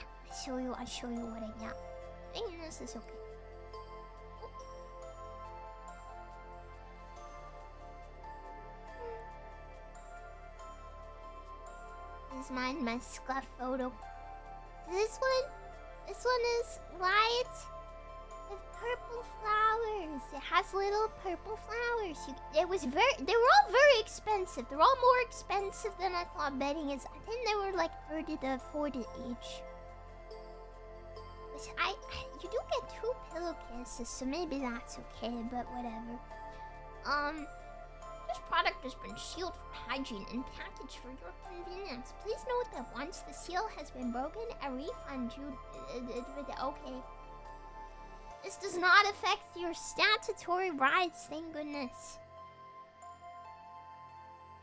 I'll show you what I got. I think this is okay. This is my scuff photo. This one is white with purple flowers. It has little purple flowers. They were all very expensive. They're all more expensive than I thought bedding is. I think they were like 30 to 40 each. Which you do get 2 pillowcases, so maybe that's okay, but whatever. This product has been sealed for hygiene and packaged for your convenience. Please note that once the seal has been broken, a refund you... Okay. This does not affect your statutory rights, thank goodness.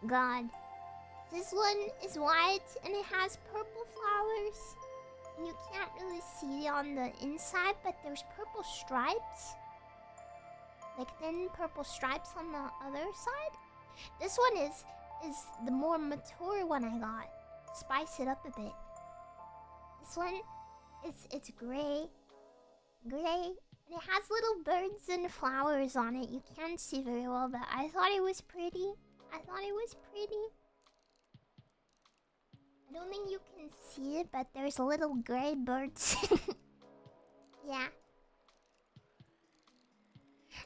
God. This one is white and it has purple flowers. And you can't really see on the inside, but there's purple stripes. Like thin purple stripes on the other side. This one is the more mature one I got. Spice it up a bit. This one, it's gray, and it has little birds and flowers on it. You can't see very well, but I thought it was pretty. I don't think you can see it, but there's little gray birds. Yeah.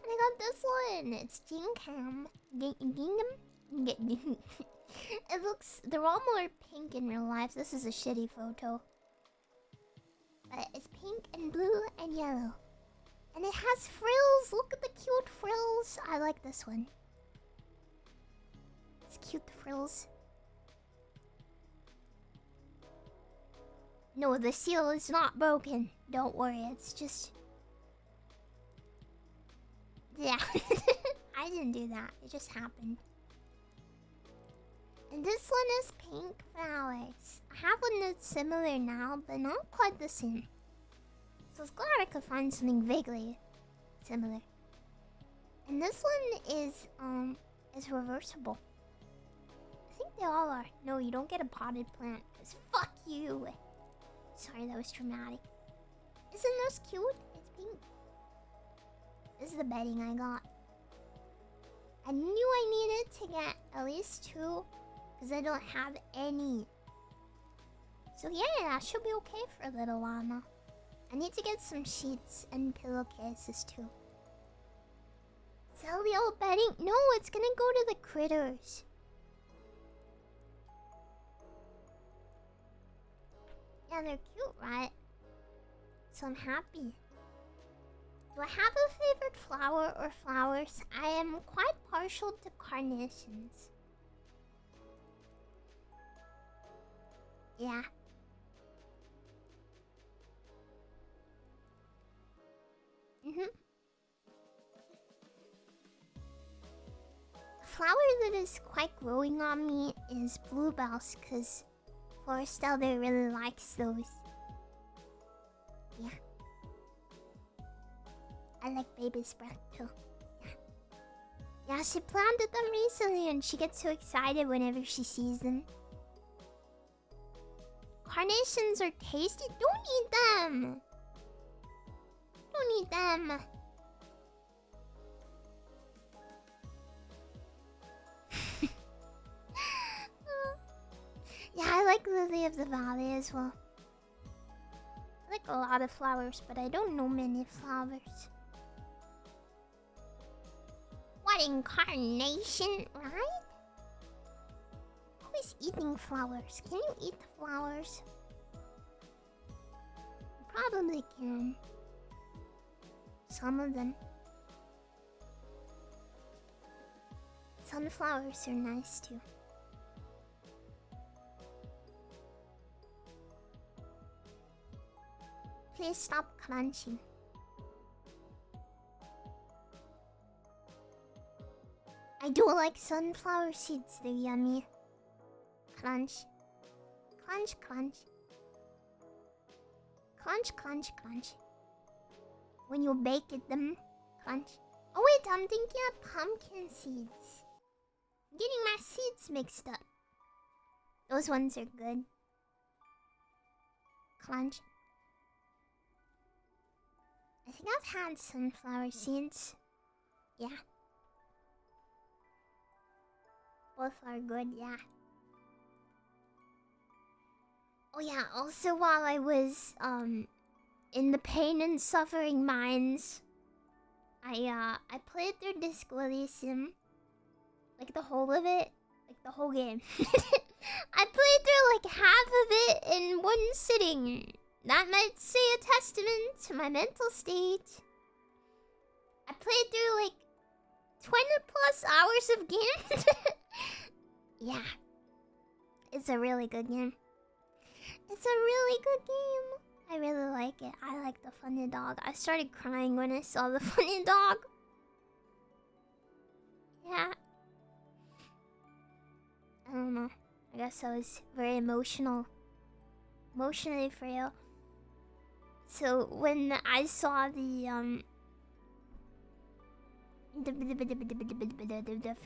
And I got this one. It's Gingham. Gingham? It looks... They're all more pink in real life. This is a shitty photo. But it's pink and blue and yellow. And it has frills. Look at the cute frills. I like this one. It's cute frills. No, the seal is not broken. Don't worry. It's just... Yeah, I didn't do that. It just happened. And this one is pink flowers. I have one that's similar now, but not quite the same. So I was glad I could find something vaguely similar. And this one is reversible. I think they all are. No, you don't get a potted plant, because fuck you. Sorry, that was dramatic. Isn't this cute? It's pink. This is the bedding I got. I knew I needed to get at least 2, because I don't have any. So yeah, that should be okay for a little while now. I need to get some sheets and pillowcases too. Sell the old bedding? No, it's gonna go to the critters. Yeah, they're cute, right? So I'm happy. Do I have a favorite flower or flowers? I am quite partial to carnations. Yeah. A flower that is quite growing on me is bluebells, because Forest Elder really likes those. Yeah. I like baby's breath too. Yeah. Yeah, she planted them recently and she gets so excited whenever she sees them. Carnations are tasty. Don't eat them! Don't eat them! Yeah, I like Lily of the Valley as well. I like a lot of flowers, but I don't know many flowers. What incarnation, right? Who is eating flowers? Can you eat flowers? You probably can. Some of them. Sunflowers are nice too. Please stop crunching. I do like sunflower seeds, they're yummy. Crunch. Crunch, crunch. Crunch, crunch, crunch. When you bake it, them crunch. Oh wait, I'm thinking of pumpkin seeds. I'm getting my seeds mixed up. Those ones are good. Crunch. I think I've had sunflower seeds. Yeah. Both are good, yeah. Oh yeah, also while I was in the pain and suffering mines, I played through Disco Elysium. Like the whole of it. Like the whole game. I played through like half of it in one sitting. That might say a testament to my mental state. I played through like 20 plus hours of game. Yeah. It's a really good game. It's a really good game. I really like it. I like the funny dog. I started crying when I saw the funny dog. Yeah. I don't know. I guess I was very emotional. Emotionally frail. So when I saw the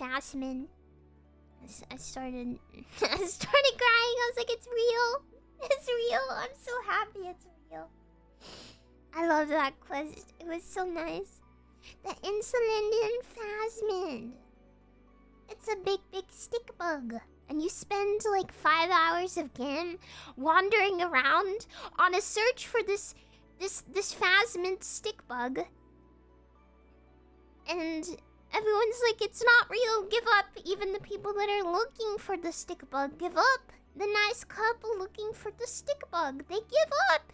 Fastman, I started I started crying. I was like, it's real. It's real. I'm so happy it's real. I love that quest. It was so nice. The Insulindian Phasmid. It's a big stick bug. And you spend like 5 hours of game wandering around on a search for this Phasmid stick bug. And everyone's like, it's not real, give up. Even the people that are looking for the stick bug give up. The nice couple looking for the stick bug, they give up.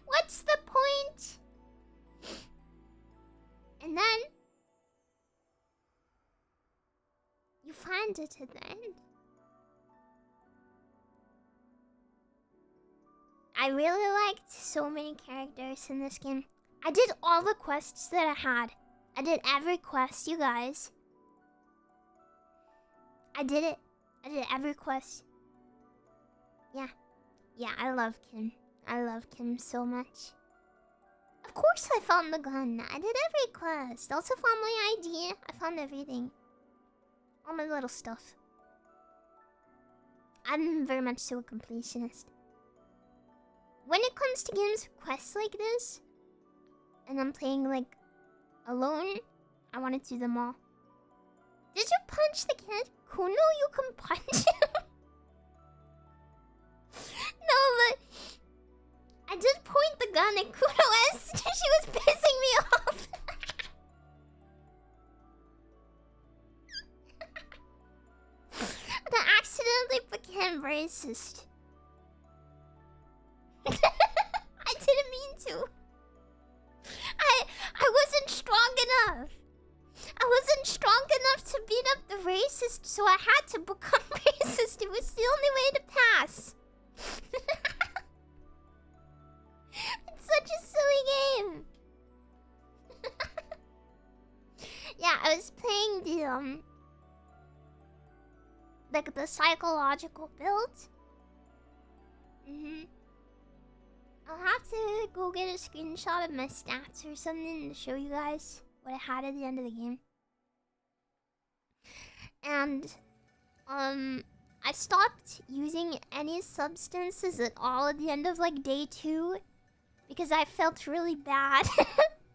What's the point? And then you find it at the end. I really liked so many characters in this game. I did all the quests that I had. I did every quest, you guys. I did it. I did every quest. Yeah. Yeah, I love Kim. I love Kim so much. Of course I found the gun. I did every quest. Also found my ID. I found everything. All my little stuff. I'm very much so a completionist. When it comes to games with quests like this, and I'm playing like Alone, I want to do them all. Did you punch the kid? Kuno, you can punch him. No, but I did point the gun at Kuno as she was pissing me off. And I accidentally became racist. I didn't mean to. I wasn't strong enough. I wasn't strong enough to beat up the racist, so I had to become racist. It was the only way to pass. It's such a silly game. Yeah, I was playing the like the psychological build. I'll have to go get a screenshot of my stats or something to show you guys what I had at the end of the game. And I stopped using any substances at all at the end of like day 2 because I felt really bad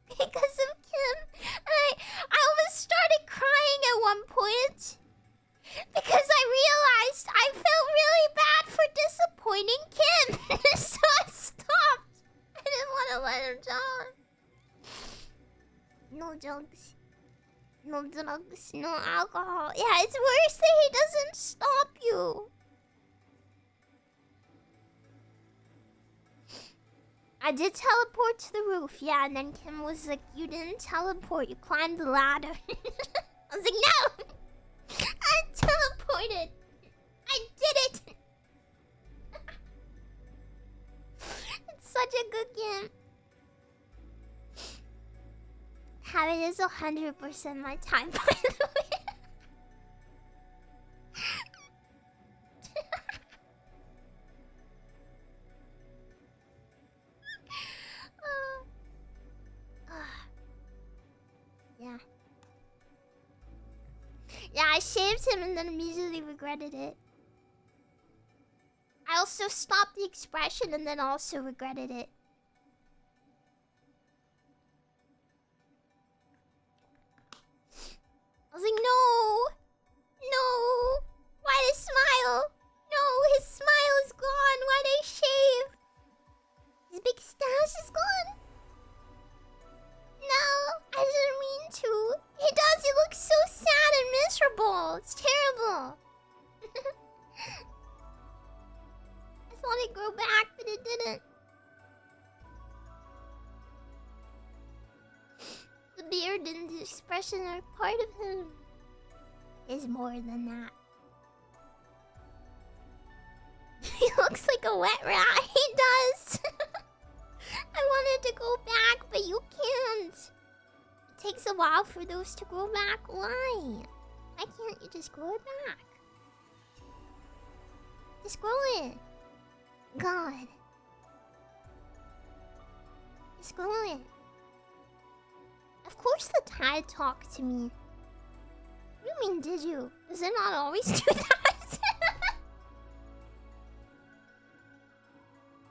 because of Kim. And I almost started crying at one point because I realized I felt really bad for disappointing Kim. So I stopped. I didn't want to let him down. No drugs. No drugs. No alcohol. Yeah, it's worse that he doesn't stop you. I did teleport to the roof, yeah, and then Kim was like, you didn't teleport, you climbed the ladder. I was like, no! I teleported! I did it! It's such a good game. Habit is 100% my time, by the way. Yeah. Yeah, I shaved him and then immediately regretted it. I also stopped the expression and then also regretted it. I was like, no! No! Why the smile? No, his smile is gone. Why did he shave? His big stash is gone. No, I didn't mean to. He does. He looks so sad and miserable. It's terrible. I thought it'd grow back, but it didn't. The beard and the expression are part of him. Is more than that. He looks like a wet rat. He does. I wanted to go back, but you can't. It takes a while for those to grow back. Why? Why can't you just grow it back? Just grow it. God. Just grow it. Of course the tide talked to me. What do you mean, did you? Does it not always do that?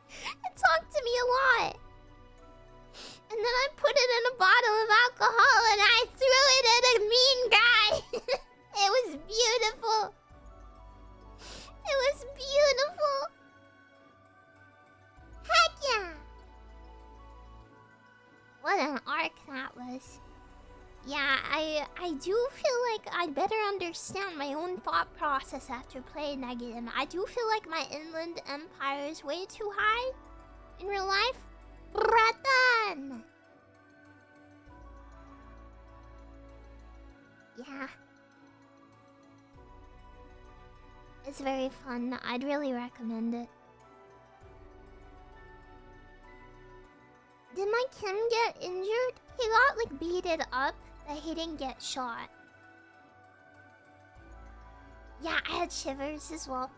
It talked to me a lot. And then I put it in a bottle of alcohol and I threw it at a mean guy. It was beautiful. It was beautiful. Heck yeah. What an arc that was. Yeah, I do feel like I'd better understand my own thought process after playing that game. I do feel like my inland empire is way too high in real life. Bratan! Yeah. It's very fun. I'd really recommend it. Did my Kim get injured? He got like beaten up, but he didn't get shot. Yeah, I had shivers as well.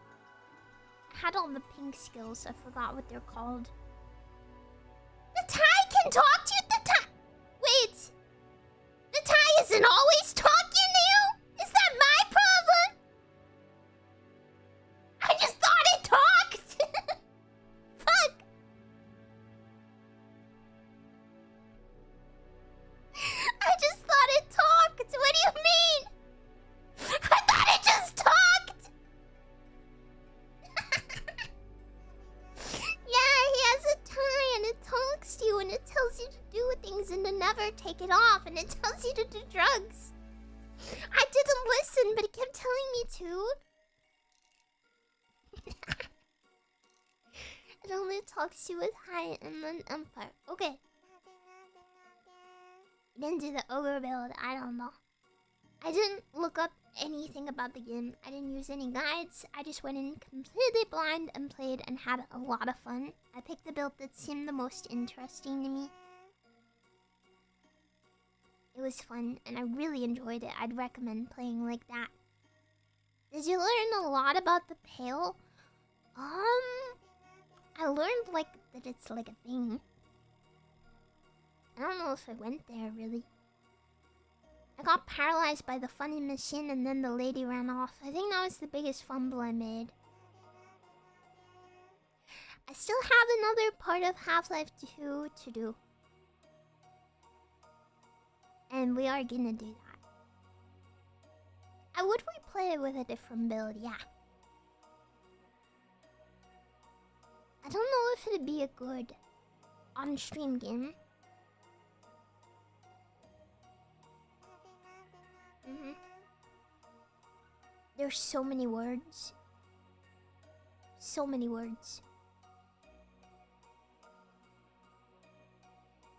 I had all the pink skills. I forgot what they're called. The Thai can talk to you? The Thai... Wait. The Thai isn't always talking to you? Is that my problem? I just thought it talked. Fuck. I take it off, and it tells you to do drugs. I didn't listen, but it kept telling me to. It only talks to you with hi and then empire. Okay. Didn't do the ogre build. I don't know. I didn't look up anything about the game. I didn't use any guides. I just went in completely blind and played and had a lot of fun. I picked the build that seemed the most interesting to me. It was fun and I really enjoyed it. I'd recommend playing like that. Did you learn a lot about the Pale? I learned like that it's like a thing. I don't know if I went there really. I got paralyzed by the funny machine and then the lady ran off. I think that was the biggest fumble I made. I still have another part of Half-Life 2 to do. And we are gonna do that. I would replay it with a different build, yeah. I don't know if it'd be a good on-stream game. There's so many words. So many words.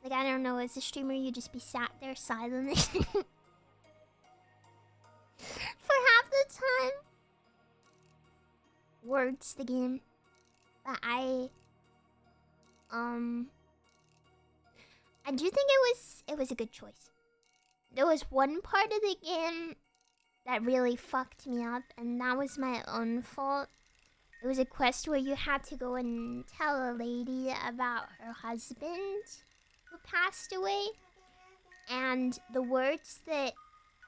Like, I don't know, as a streamer, you just be sat there silently. For half the time. Words, the game. But I do think it was a good choice. There was one part of the game that really fucked me up, and that was my own fault. It was a quest where you had to go and tell a lady about her husband who passed away, and the words that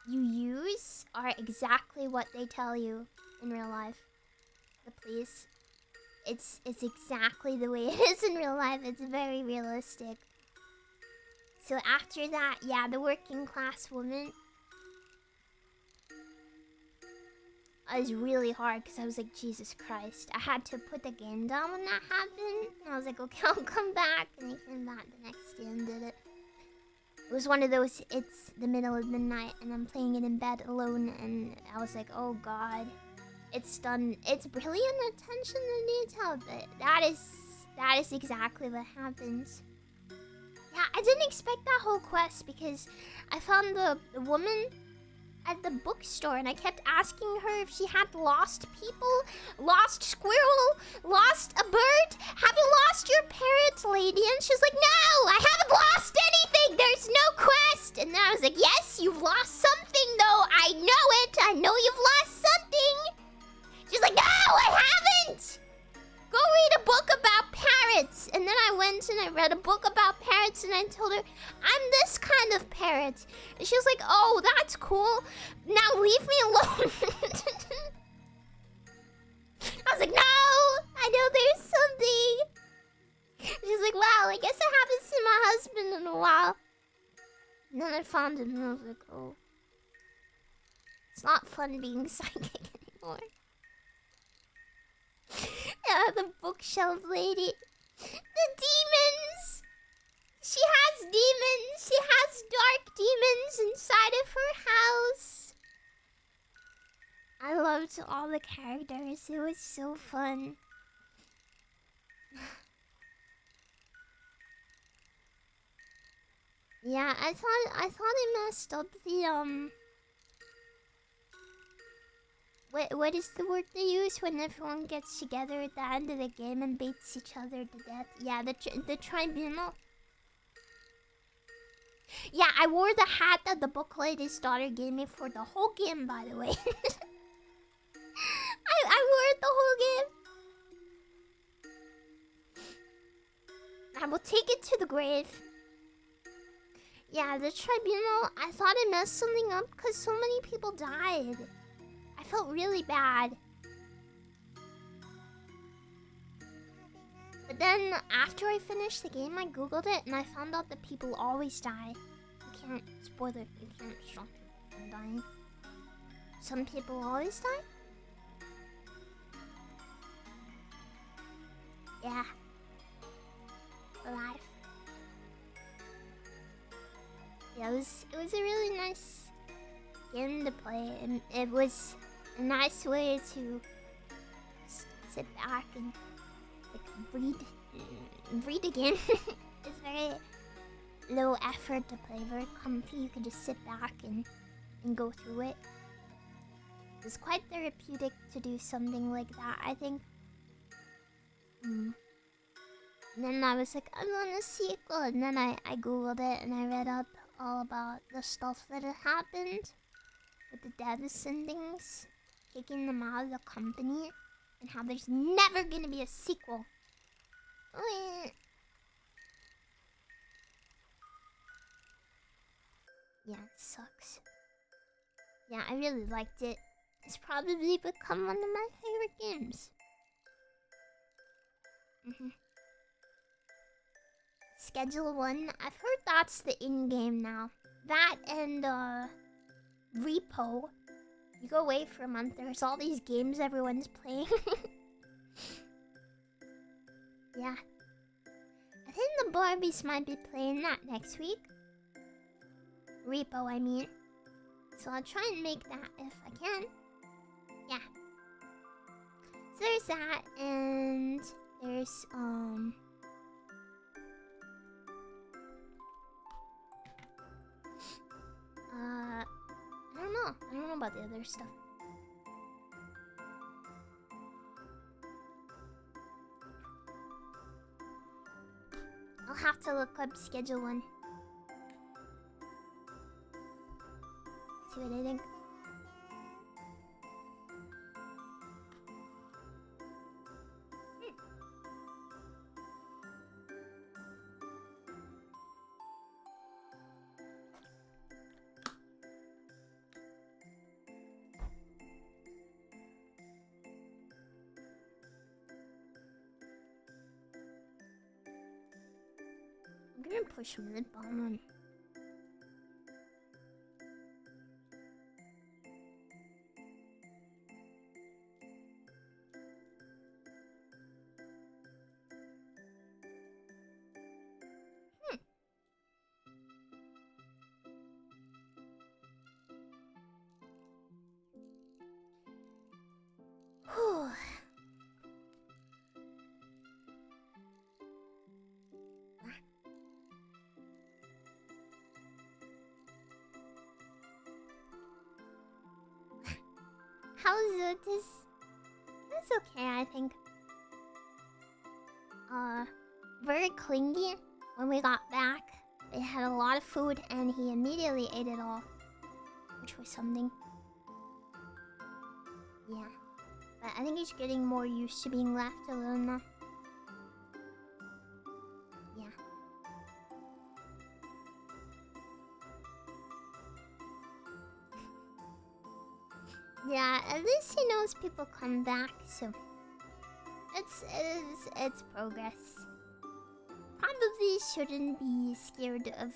you use are exactly what they tell you in real life. The police. It's exactly the way it is in real life. It's very realistic. So after that, yeah, the working class woman. It was really hard because I was like, Jesus Christ. I had to put the game down when that happened. And I was like, okay, I'll come back. And I came back the next day and did it. It was one of those, it's the middle of the night and I'm playing it in bed alone. And I was like, oh God. It's done. It's brilliant attention to detail, but that is exactly what happens. Yeah, I didn't expect that whole quest because I found the woman at the bookstore and I kept asking her if she had lost people, lost squirrel, lost a bird. Have you lost your parrot, lady? And she's like, no, I haven't lost anything. There's no quest. And then I was like, yes, you've lost something though. I know it. I know you've lost something. She's like, no, I haven't! Go read a book about parrots. And then I went and I read a book about parrots and I told her, I'm this kind of parrot. And she was like, oh, that's cool. Now leave me alone. I was like, no, I know there's something. She's like, wow, I guess I haven't seen my husband in a while. And then I found him and I was like, oh. It's not fun being psychic anymore. Yeah, the bookshelf lady. The demons! She has demons! She has dark demons inside of her house. I loved all the characters. It was so fun. Yeah, I thought it messed up the What is the word they use when everyone gets together at the end of the game and beats each other to death? Yeah, the tribunal. Yeah, I wore the hat that the book lady's daughter gave me for the whole game, by the way. I wore it the whole game. I will take it to the grave. Yeah, the tribunal, I thought it messed something up because so many people died. I felt really bad. But then, after I finished the game, I googled it and I found out that people always die. You can't, spoiler, you can't stop people from dying. Some people always die? Yeah. Alive. game to play, and it was a nice way to sit back and like read a game. It's very low effort to play, very comfy. You can just sit back and go through it. It's quite therapeutic to do something like that, I think. And then I was like, I want a sequel, and then I googled it and I read up all about the stuff that had happened with the devs and things, taking them out of the company, and how there's never gonna be a sequel. Yeah, it sucks. Yeah, I really liked it. It's probably become one of my favorite games. Schedule 1. I've heard that's the in-game now. That and Repo. You go away for a month, there's all these games everyone's playing. Yeah. I think the Barbies might be playing that next week. Repo, I mean. So I'll try and make that if I can. Yeah. So there's that, and there's I don't know about the other stuff. I'll have to look up schedule 1. See what I think. I'm gonna push mid bomb on. Whew. How's this? It's okay, I think. Very clingy when we got back. They had a lot of food and he immediately ate it all, which was something. Yeah, but I think he's getting more used to being left alone now. Yeah. Yeah, at least he knows people come back, so it's progress. Probably shouldn't be scared of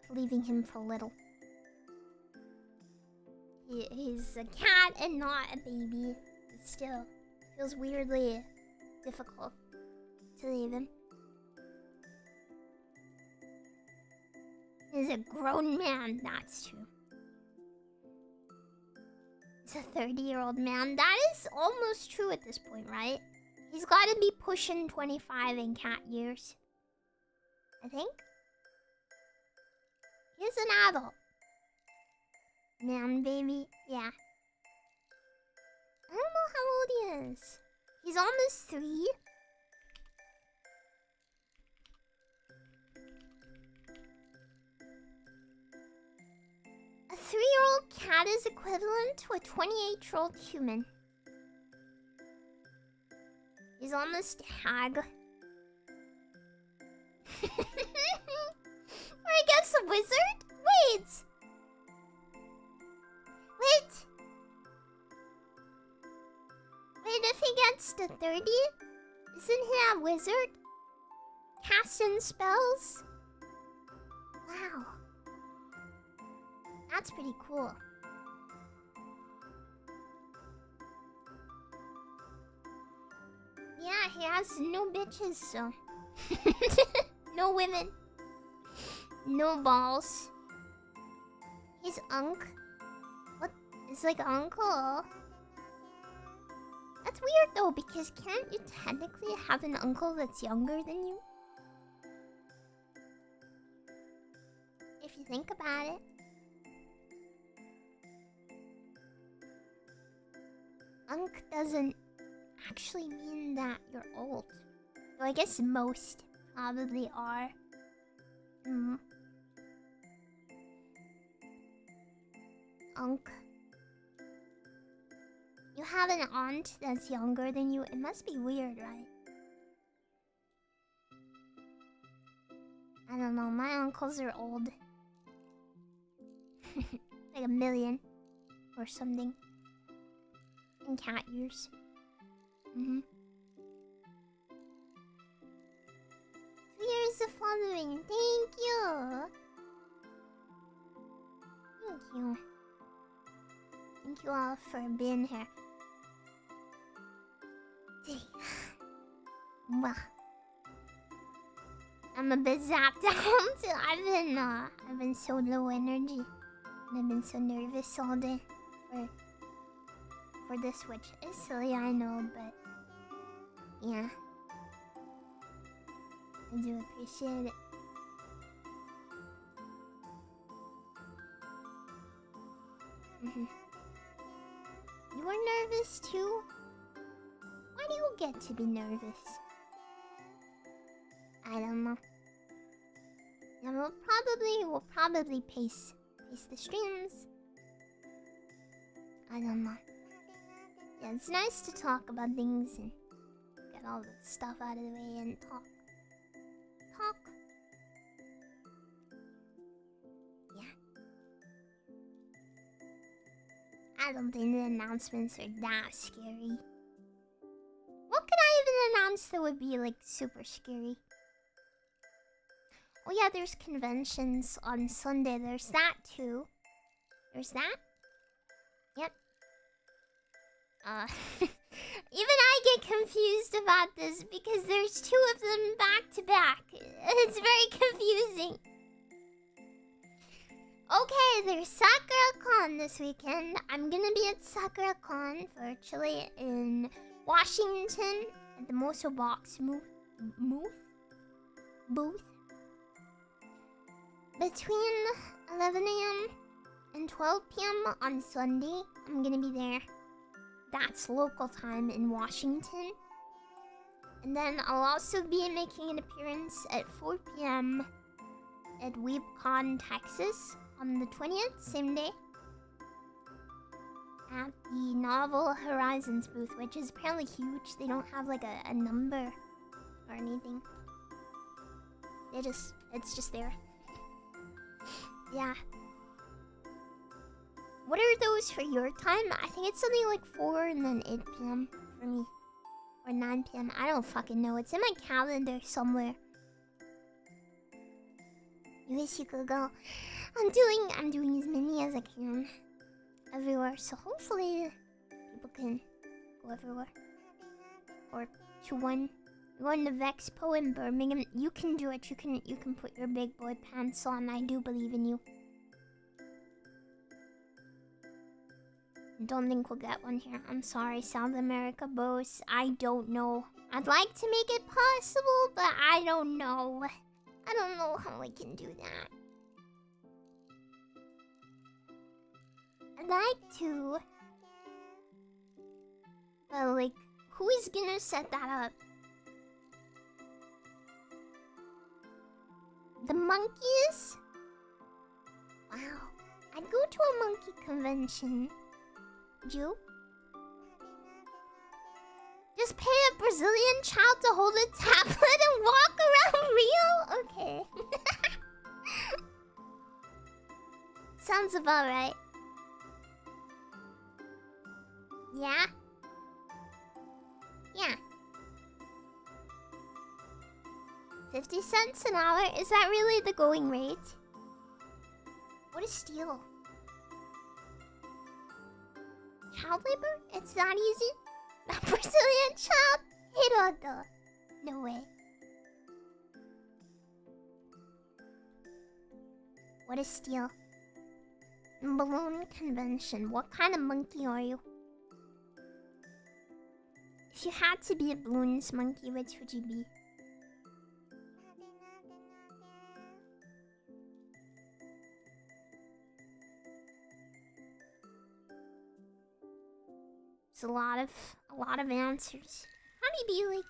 leaving him for little. He's a cat and not a baby. It still feels weirdly difficult to leave him. He's a grown man, that's true. He's a 30-year-old man. That is almost true at this point, right? He's gotta be pushing 25 in cat years, I think. He's an adult. Man, baby, yeah. I don't know how old he is. He's almost 3. A 3-year-old cat is equivalent to a 28-year-old human. He's almost a hag. Or I guess a wizard? Wait! Wait, if he gets to 30, isn't he a wizard? Casting spells? Wow. That's pretty cool. Yeah, he has no bitches, so. No women. No balls. He's unk. It's like uncle. That's weird though, because can't you technically have an uncle that's younger than you? If you think about it. Unc doesn't actually mean that you're old. Though I guess most probably are. Unc. You have an aunt that's younger than you. It must be weird, right? I don't know. My uncles are old. Like 1,000,000 or something. In cat years. Here's the following. Thank you. Thank you. Thank you all for being here. Well, I'm a bit zapped out. I've been so low energy. And I've been so nervous all day for this, which is silly, I know, but yeah. I do appreciate it. You were nervous too? Why do you get to be nervous? I don't know. Yeah, we'll probably pace the streams. I don't know. Yeah, it's nice to talk about things and get all the stuff out of the way and talk. Yeah. I don't think the announcements are that scary. What could I even announce that would be like super scary? Oh yeah, there's conventions on Sunday. There's that too. There's that? Yep. Even I get confused about this because there's 2 of them back to back. It's very confusing. Okay, there's SakuraCon this weekend. I'm gonna be at SakuraCon virtually in Washington at the Moso Box booth. Between 11 a.m. and 12 p.m. on Sunday, I'm gonna be there. That's local time in Washington. And then I'll also be making an appearance at 4 p.m. at WeebCon, Texas on the 20th, same day. At the Novel Horizons booth, which is apparently huge. They don't have like a number or anything. It's just there. Yeah. What are those for your time? I think it's something like 4 and then 8 p.m. for me. Or 9 p.m. I don't fucking know. It's in my calendar somewhere. You wish you could go. I'm doing as many as I can. Everywhere. So hopefully people can go everywhere. Or to one. Going to Vexpo in Birmingham. You can do it. You can put your big boy pants on. I do believe in you. Don't think we'll get one here. I'm sorry, South America boss. I don't know. I'd like to make it possible, but I don't know. I don't know how I can do that. I'd like to. But like, who is gonna set that up? The monkeys? Wow. I'd go to a monkey convention. Would you? Just pay a Brazilian child to hold a tablet and walk around Rio? Okay. Sounds about right. Yeah? Yeah. 50 cents an hour? Is that really the going rate? What is steel? Child labor? It's that easy? A Brazilian child? Hiroto. No way. What is steel? Balloon convention. What kind of monkey are you? If you had to be a balloons monkey, which would you be? It's a lot of answers. How do you be like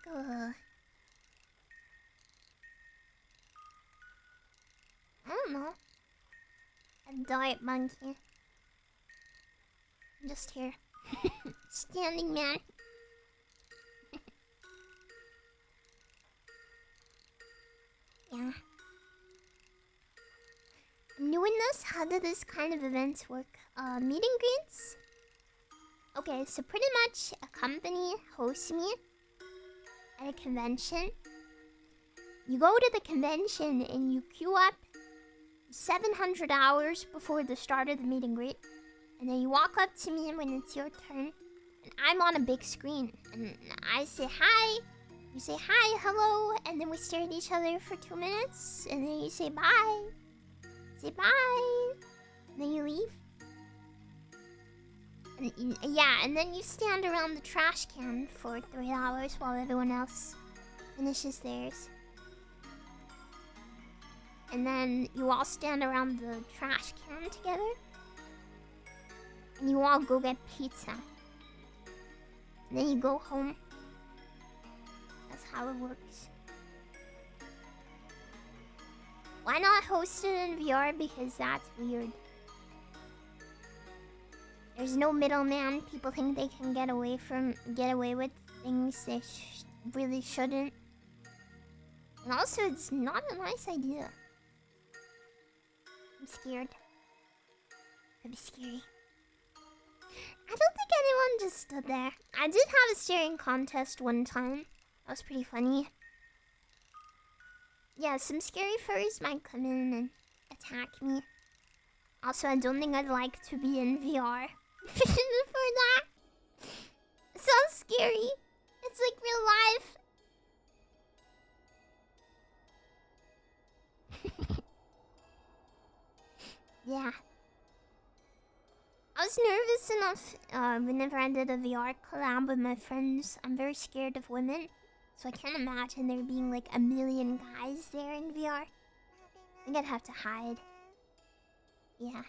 I don't know. A dart monkey. I'm just here. Standing man. Yeah. I'm doing this. How do this kind of events work? Meet and greets? Okay, so pretty much a company hosts me at a convention. You go to the convention and you queue up 700 hours before the start of the meet and greet. And then you walk up to me when it's your turn. And I'm on a big screen. And I say hi. You say hi, hello. And then we stare at each other for 2 minutes. And then you say bye. Say bye. And then you leave. And, yeah, and then you stand around the trash can for 3 hours while everyone else finishes theirs. And then you all stand around the trash can together. And you all go get pizza. And then you go home. That's how it works. Why not host it in VR? Because that's weird. There's no middleman. People think they can get away with things they really shouldn't. And also, it's not a nice idea. I'm scared. Could be scary. I don't think anyone just stood there. I did have a staring contest one time. That was pretty funny. Yeah, some scary furries might come in and attack me. Also, I don't think I'd like to be in VR for that. It sounds scary. It's like real life. Yeah. I was nervous enough whenever I did a VR collab with my friends. I'm very scared of women. So I can't imagine there being like a million guys there in VR. I think I'd have to hide. Yeah.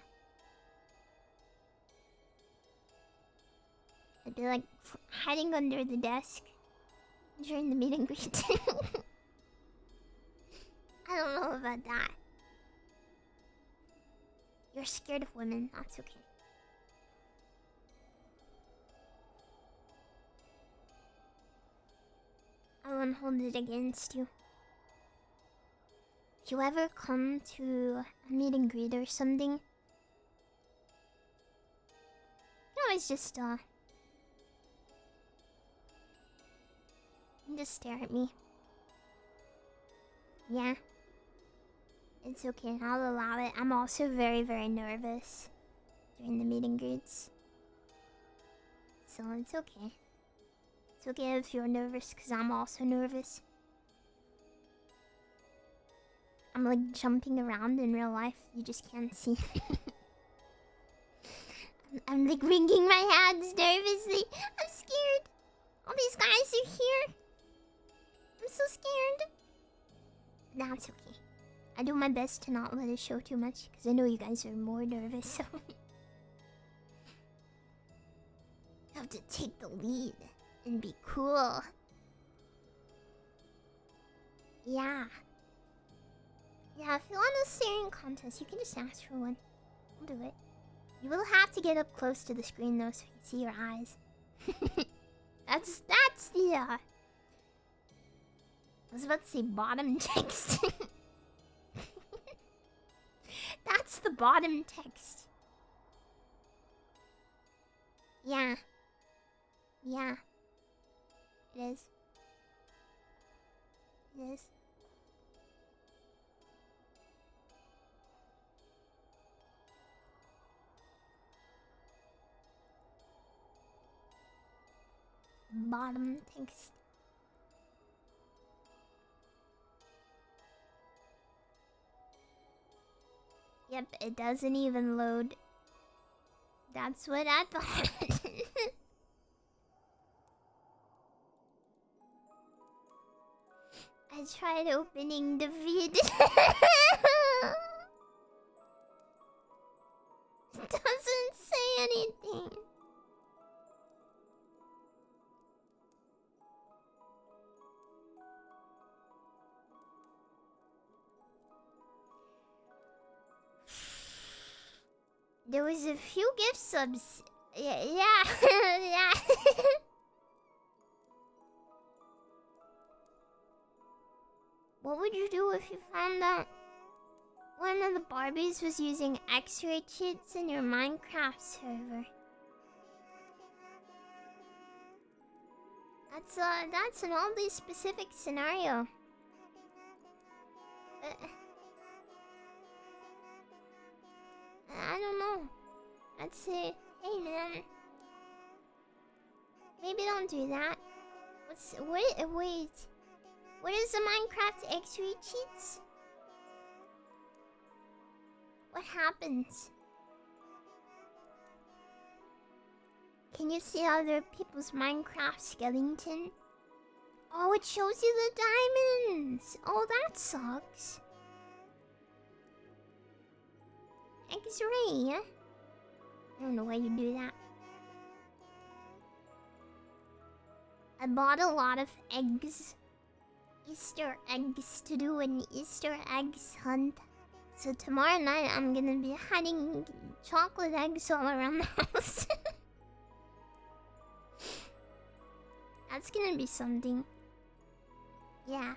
I'd be like hiding under the desk during the meet and greet. I don't know about that. You're scared of women, that's okay. I won't hold it against you. If you ever come to a meet and greet or something, you can always just stare at me. Yeah. It's okay, I'll allow it. I'm also very, very nervous during the meet and greets. So it's okay. It's okay if you're nervous, because I'm also nervous. I'm like jumping around in real life. You just can't see. I'm like wringing my hands nervously. I'm scared. All these guys are here. I'm so scared. That's okay. I do my best to not let it show too much, because I know you guys are more nervous, so... I have to take the lead and be cool. Yeah. Yeah, if you want a staring contest, you can just ask for one. I'll do it. You will have to get up close to the screen though, so you can see your eyes. That's the, I was about to say bottom text. That's the bottom text. Yeah. Yeah. It is. It is. Bottom text. Yep, it doesn't even load. That's what I thought. I tried opening the vid. It doesn't say anything. There was a few gift subs. Yeah. Yeah. What would you do if you found out one of the Barbies was using X-ray cheats in your Minecraft server? That's an oddly specific scenario. I don't know. I'd say, hey man, maybe don't do that. Wait. What is the Minecraft X-ray cheats? What happens? Can you see other people's Minecraft skeleton? Oh, it shows you the diamonds. Oh, that sucks. X-ray? I don't know why you do that. I bought a lot of eggs. Easter eggs to do an Easter eggs hunt. So tomorrow night I'm gonna be hiding chocolate eggs all around the house. That's gonna be something. Yeah.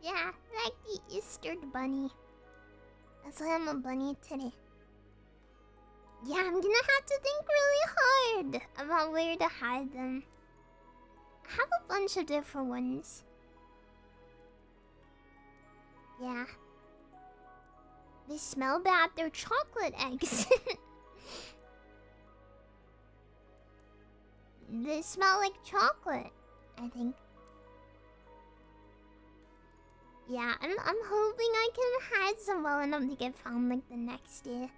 Yeah, like the Easter bunny. That's why I'm a bunny today. Yeah, I'm gonna have to think really hard about where to hide them. I have a bunch of different ones. Yeah. They smell bad. They're chocolate eggs. They smell like chocolate, I think. Yeah, I'm hoping I can hide some well enough to get found like the next day.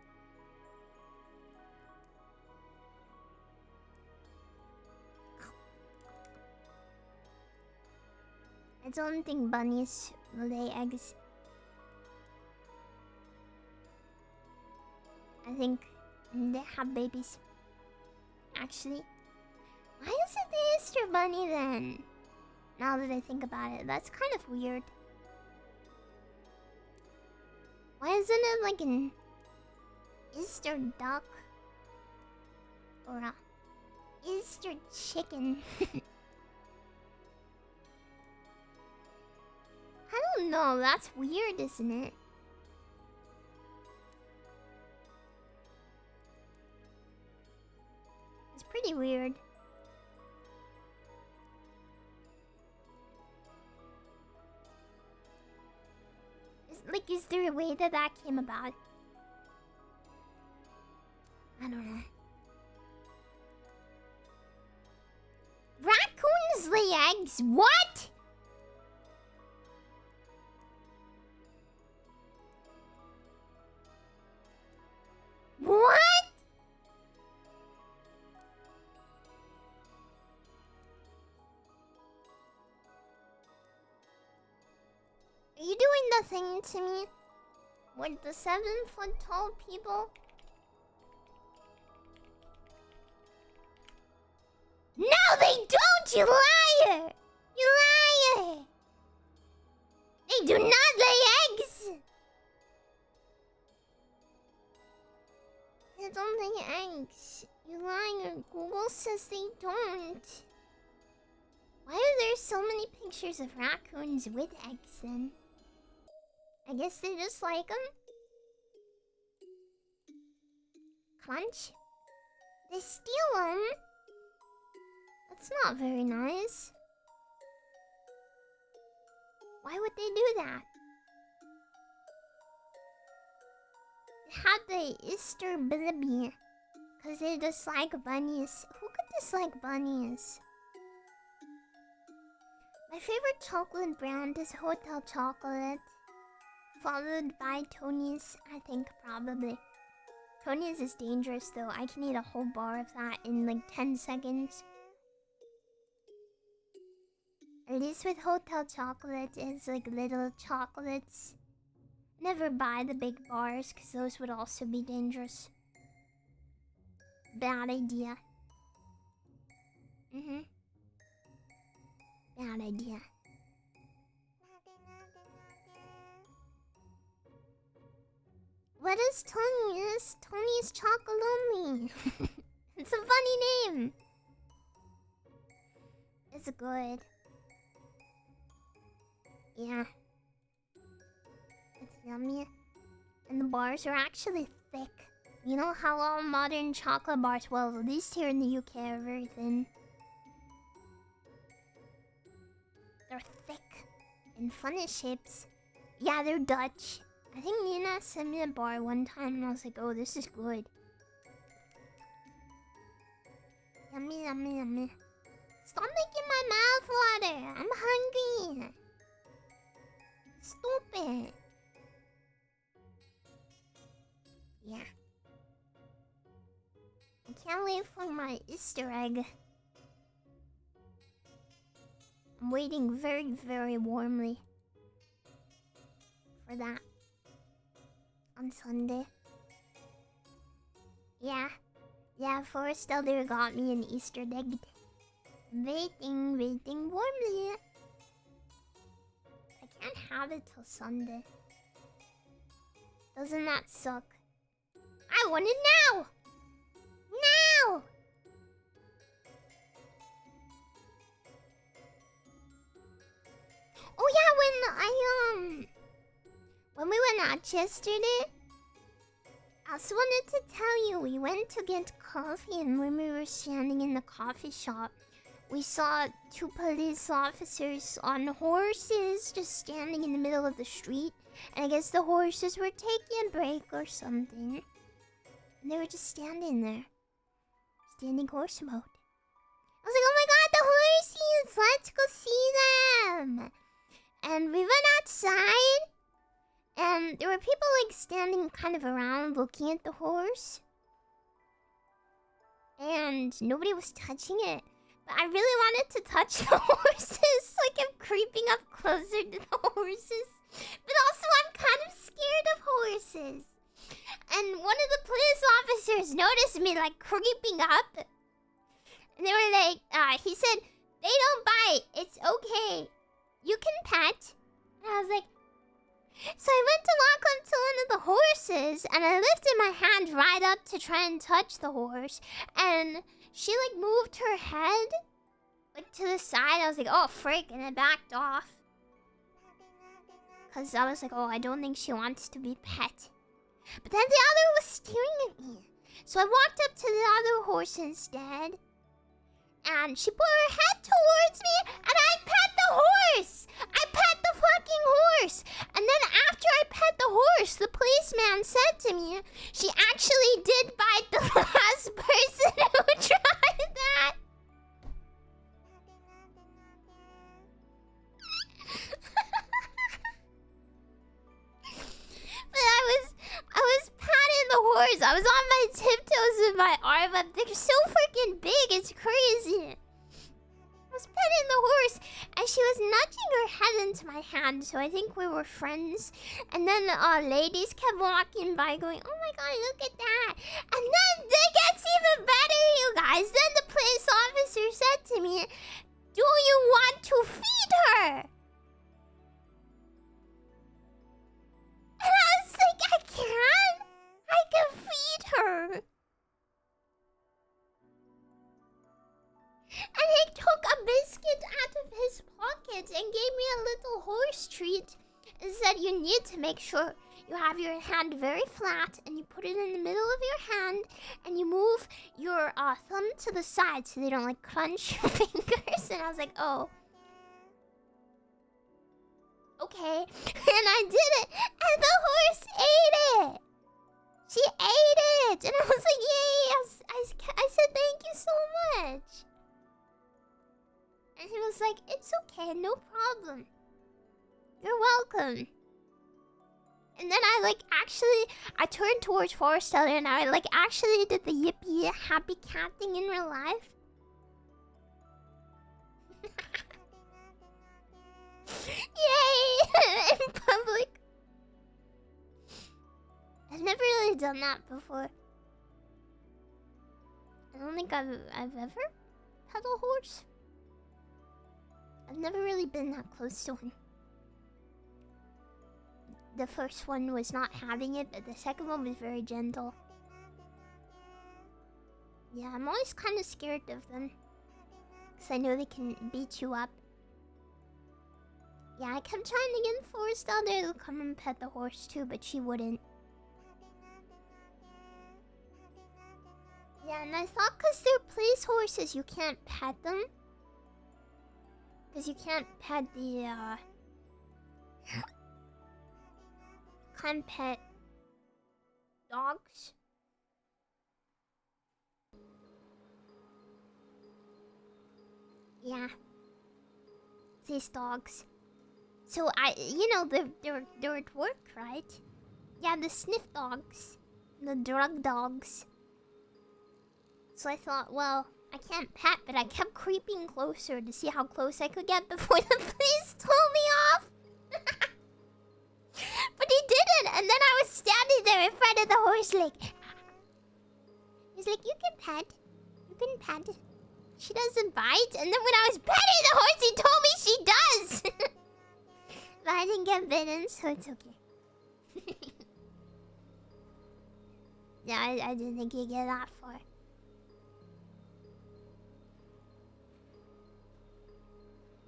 I don't think bunnies lay eggs. I think they have babies. Actually, why is it the Easter bunny then? Now that I think about it, that's kind of weird. Why isn't it like an Easter duck? Or a Easter chicken? I don't know, that's weird, isn't it? It's pretty weird. Is there a way that came about? I don't know. Raccoons lay eggs? What? What? Are you doing the thing to me? With the 7-foot tall people? No, they don't, you liar! You liar! They do not lay eggs! They don't lay eggs. You liar. Google says they don't. Why are there so many pictures of raccoons with eggs then? I guess they just like them. Crunch. They steal them. That's not very nice. Why would they do that? They have the Easter baby. Because they dislike bunnies. Who could dislike bunnies? My favorite chocolate brand is Hotel Chocolate, followed by Tony's, I think, probably. Tony's is dangerous though. I can eat a whole bar of that in like 10 seconds. At least with Hotel Chocolate, it's like little chocolates. Never buy the big bars, because those would also be dangerous. Bad idea. Bad idea. What is Tony's? Tony's Chocolonely. It's a funny name. It's good. Yeah. It's yummy. And the bars are actually thick. You know how all modern chocolate bars, well, at least here in the UK, are very thin. They're thick and fun in shapes. Yeah, they're Dutch. I think Nina sent me a bar one time and I was like, oh, this is good. Yummy, yummy, yummy. Stop making my mouth water. I'm hungry. Stupid. Yeah. I can't wait for my Easter egg. I'm waiting very, very warmly for that on Sunday. Yeah. Yeah, Forest Elder got me an Easter egg. Waiting warmly. I can't have it till Sunday. Doesn't that suck? I want it now! Now! Oh yeah, when we went out yesterday, I also wanted to tell you, we went to get coffee, and when we were standing in the coffee shop, we saw two police officers on horses just standing in the middle of the street. And I guess the horses were taking a break or something. And they were just standing there. Standing horse mode. I was like, oh my god, the horses! Let's go see them! And we went outside. And there were people like standing kind of around looking at the horse. And nobody was touching it. But I really wanted to touch the horses. So I kept creeping up closer to the horses. But also I'm kind of scared of horses. And one of the police officers noticed me like creeping up. And they were like, he said, they don't bite. It's okay. You can pet. And I was like, so I went to walk up to one of the horses, and I lifted my hand right up to try and touch the horse, and she like moved her head like to the side. I was like, oh frick, and I backed off. Cause I was like, oh, I don't think she wants to be pet. But then the other was staring at me. So I walked up to the other horse instead, and she put her head towards me, and I pet the horse! I pet the fucking horse! And then after I pet the horse, the policeman said to me, she actually did bite the last person who tried that! But I was patting the horse. I was on my tiptoes with my arm up. They're so freaking big, it's crazy. I was petting the horse, and she was nudging her head into my hand, so I think we were friends. And then ladies kept walking by going, oh my god, look at that. And then it gets even better, you guys. Then the police officer said to me, do you want to feed her? And I was like, I can. I can feed her. And he took a biscuit out of his pocket and gave me a little horse treat and said you need to make sure you have your hand very flat and you put it in the middle of your hand and you move your thumb to the side so they don't like crunch your fingers. And I was like, oh. Okay. And I did it. And the horse ate it. She ate it. And I was like, yay. I said thank you so much. And he was like, it's okay, no problem. You're welcome. And then I I turned towards Forest Elder and I actually did the yippee happy cat thing in real life. Yay! In public. I've never really done that before. I don't think I've ever had a horse. I've never really been that close to one. The first one was not having it, but the second one was very gentle. Yeah, I'm always kind of scared of them. Because I know they can beat you up. Yeah, I kept trying to get Forest Elder to come and pet the horse too, but she wouldn't. Yeah, and I thought because they're place horses, you can't pet them. Because you can't pet the, can't pet dogs. Yeah. These dogs. So they're at work, right? Yeah, the sniff dogs. The drug dogs. So I thought, well, I can't pet, but I kept creeping closer to see how close I could get before the police told me off. But he didn't, and then I was standing there in front of the horse like... He's like, you can pet. You can pet. She doesn't bite. And then when I was petting the horse, he told me she does. But I didn't get bitten, so it's okay. Yeah, I didn't think he'd get that far.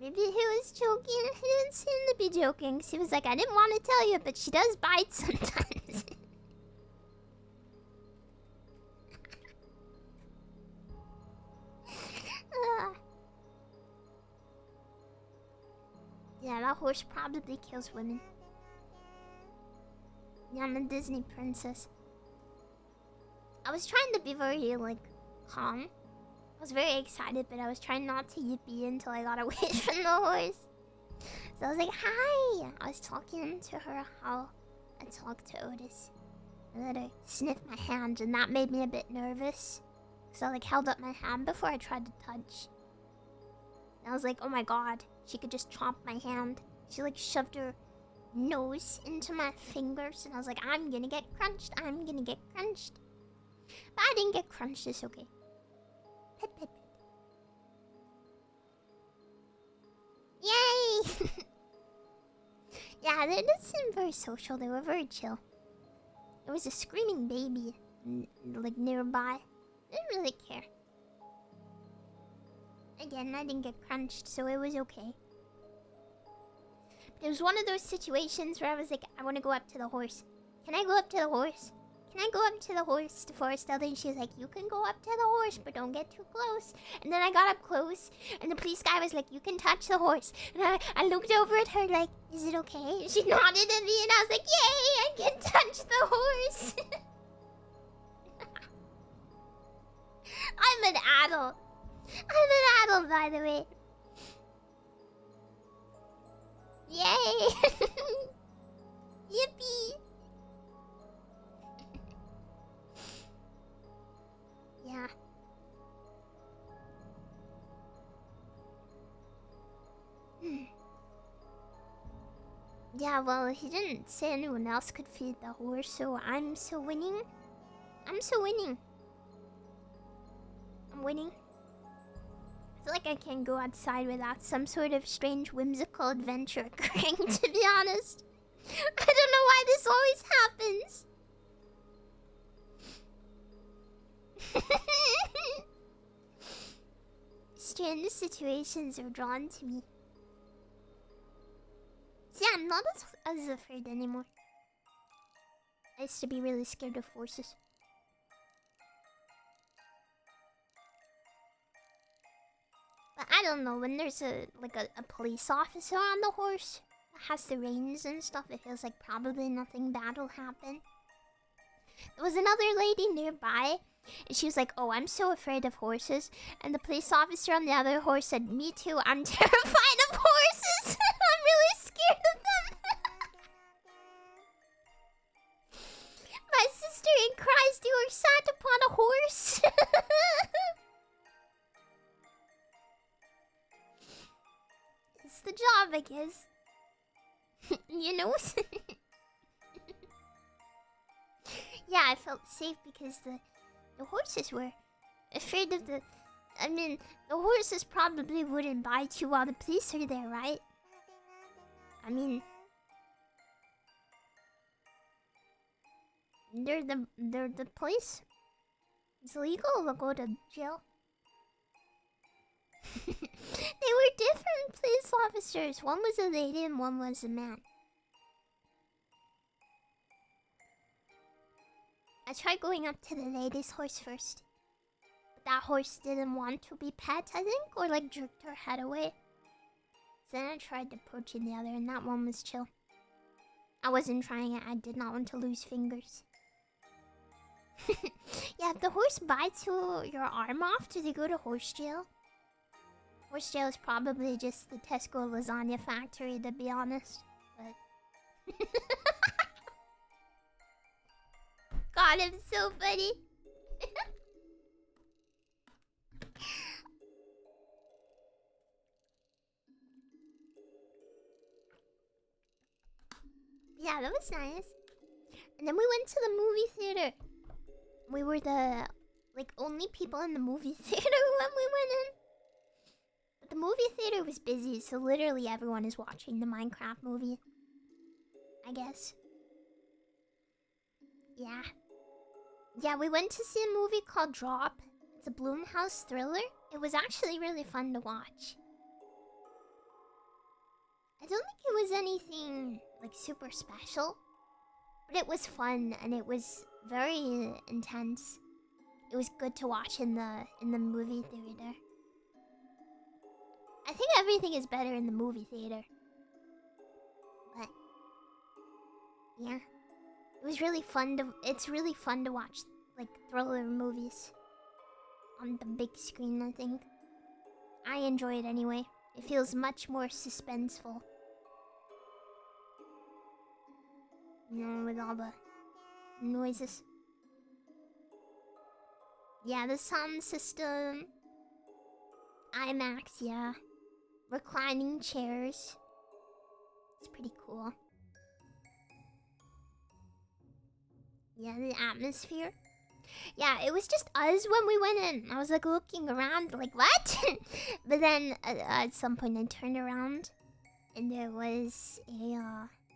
Maybe he was joking. He didn't seem to be joking. He was like, I didn't want to tell you, but she does bite sometimes. Yeah, that horse probably kills women. Yeah, I'm a Disney princess. I was trying to be very, calm. I was very excited, but I was trying not to yippee until I got away from the horse. So I was like, hi! I was talking to her how I talked to Otis. And then I sniffed my hand, and that made me a bit nervous. So I, held up my hand before I tried to touch. And I was like, oh my god, she could just chomp my hand. She, shoved her nose into my fingers, and I was like, I'm gonna get crunched, I'm gonna get crunched. But I didn't get crunched, it's okay. Pet, pet, pet. Yay! Yeah, they didn't seem very social. They were very chill. There was a screaming baby, nearby. I didn't really care. Again, I didn't get crunched, so it was okay. But it was one of those situations where I was like, I want to go up to the horse. Can I go up to the horse? Can I go up to the horse, to Forest Elder? And she was like, you can go up to the horse, but don't get too close. And then I got up close, and the police guy was like, you can touch the horse. And I looked over at her like, is it okay? And she nodded at me, and I was like, yay, I can touch the horse. I'm an adult. I'm an adult, by the way. Yay! Yippee! Yeah. Yeah, well, he didn't say anyone else could feed the horse, so I'm so winning. I'm so winning. I'm winning. I feel like I can't go outside without some sort of strange whimsical adventure occurring, to be honest. I don't know why this always happens. Strange situations are drawn to me. See, I'm not as afraid anymore. I used to be really scared of horses. But I don't know, when there's a police officer on the horse that has the reins and stuff, it feels like probably nothing bad will happen. There was another lady nearby, and she was like, "Oh, I'm so afraid of horses." And the police officer on the other horse said, "Me too, I'm terrified of horses." I'm really scared of them. My sister in Christ, you were sat upon a horse. It's the job, I guess. You know? Yeah, I felt safe because the horses were afraid of the... I mean, the horses probably wouldn't bite you while the police are there, right? I mean... They're the police. It's illegal, they'll go to jail. They were different police officers. One was a lady and one was a man. I tried going up to the lady's horse first. But that horse didn't want to be pet, I think, or like jerked her head away. So then I tried approaching the other and that one was chill. I wasn't trying it, I did not want to lose fingers. Yeah, if the horse bites your arm off, do they go to horse jail? Horse jail is probably just the Tesco lasagna factory, to be honest. But... God, I'm so funny. Yeah, that was nice. And then we went to the movie theater. We were the, like, only people in the movie theater when we went in. But the movie theater was busy, so literally everyone is watching the Minecraft movie. I guess. Yeah. Yeah, we went to see a movie called Drop. It's a Blumhouse thriller. It was actually really fun to watch. I don't think it was anything, like, super special. But it was fun, and it was very intense. It was good to watch in the movie theater. I think everything is better in the movie theater. But... yeah. It was really fun to... It's really fun to watch, like, thriller movies. On the big screen, I think. I enjoy it anyway. It feels much more suspenseful. You know, with all the noises. Yeah, the sound system. IMAX, yeah. Reclining chairs. It's pretty cool. Yeah, the atmosphere. Yeah, it was just us when we went in. I was like looking around like, what? But then at some point I turned around and there was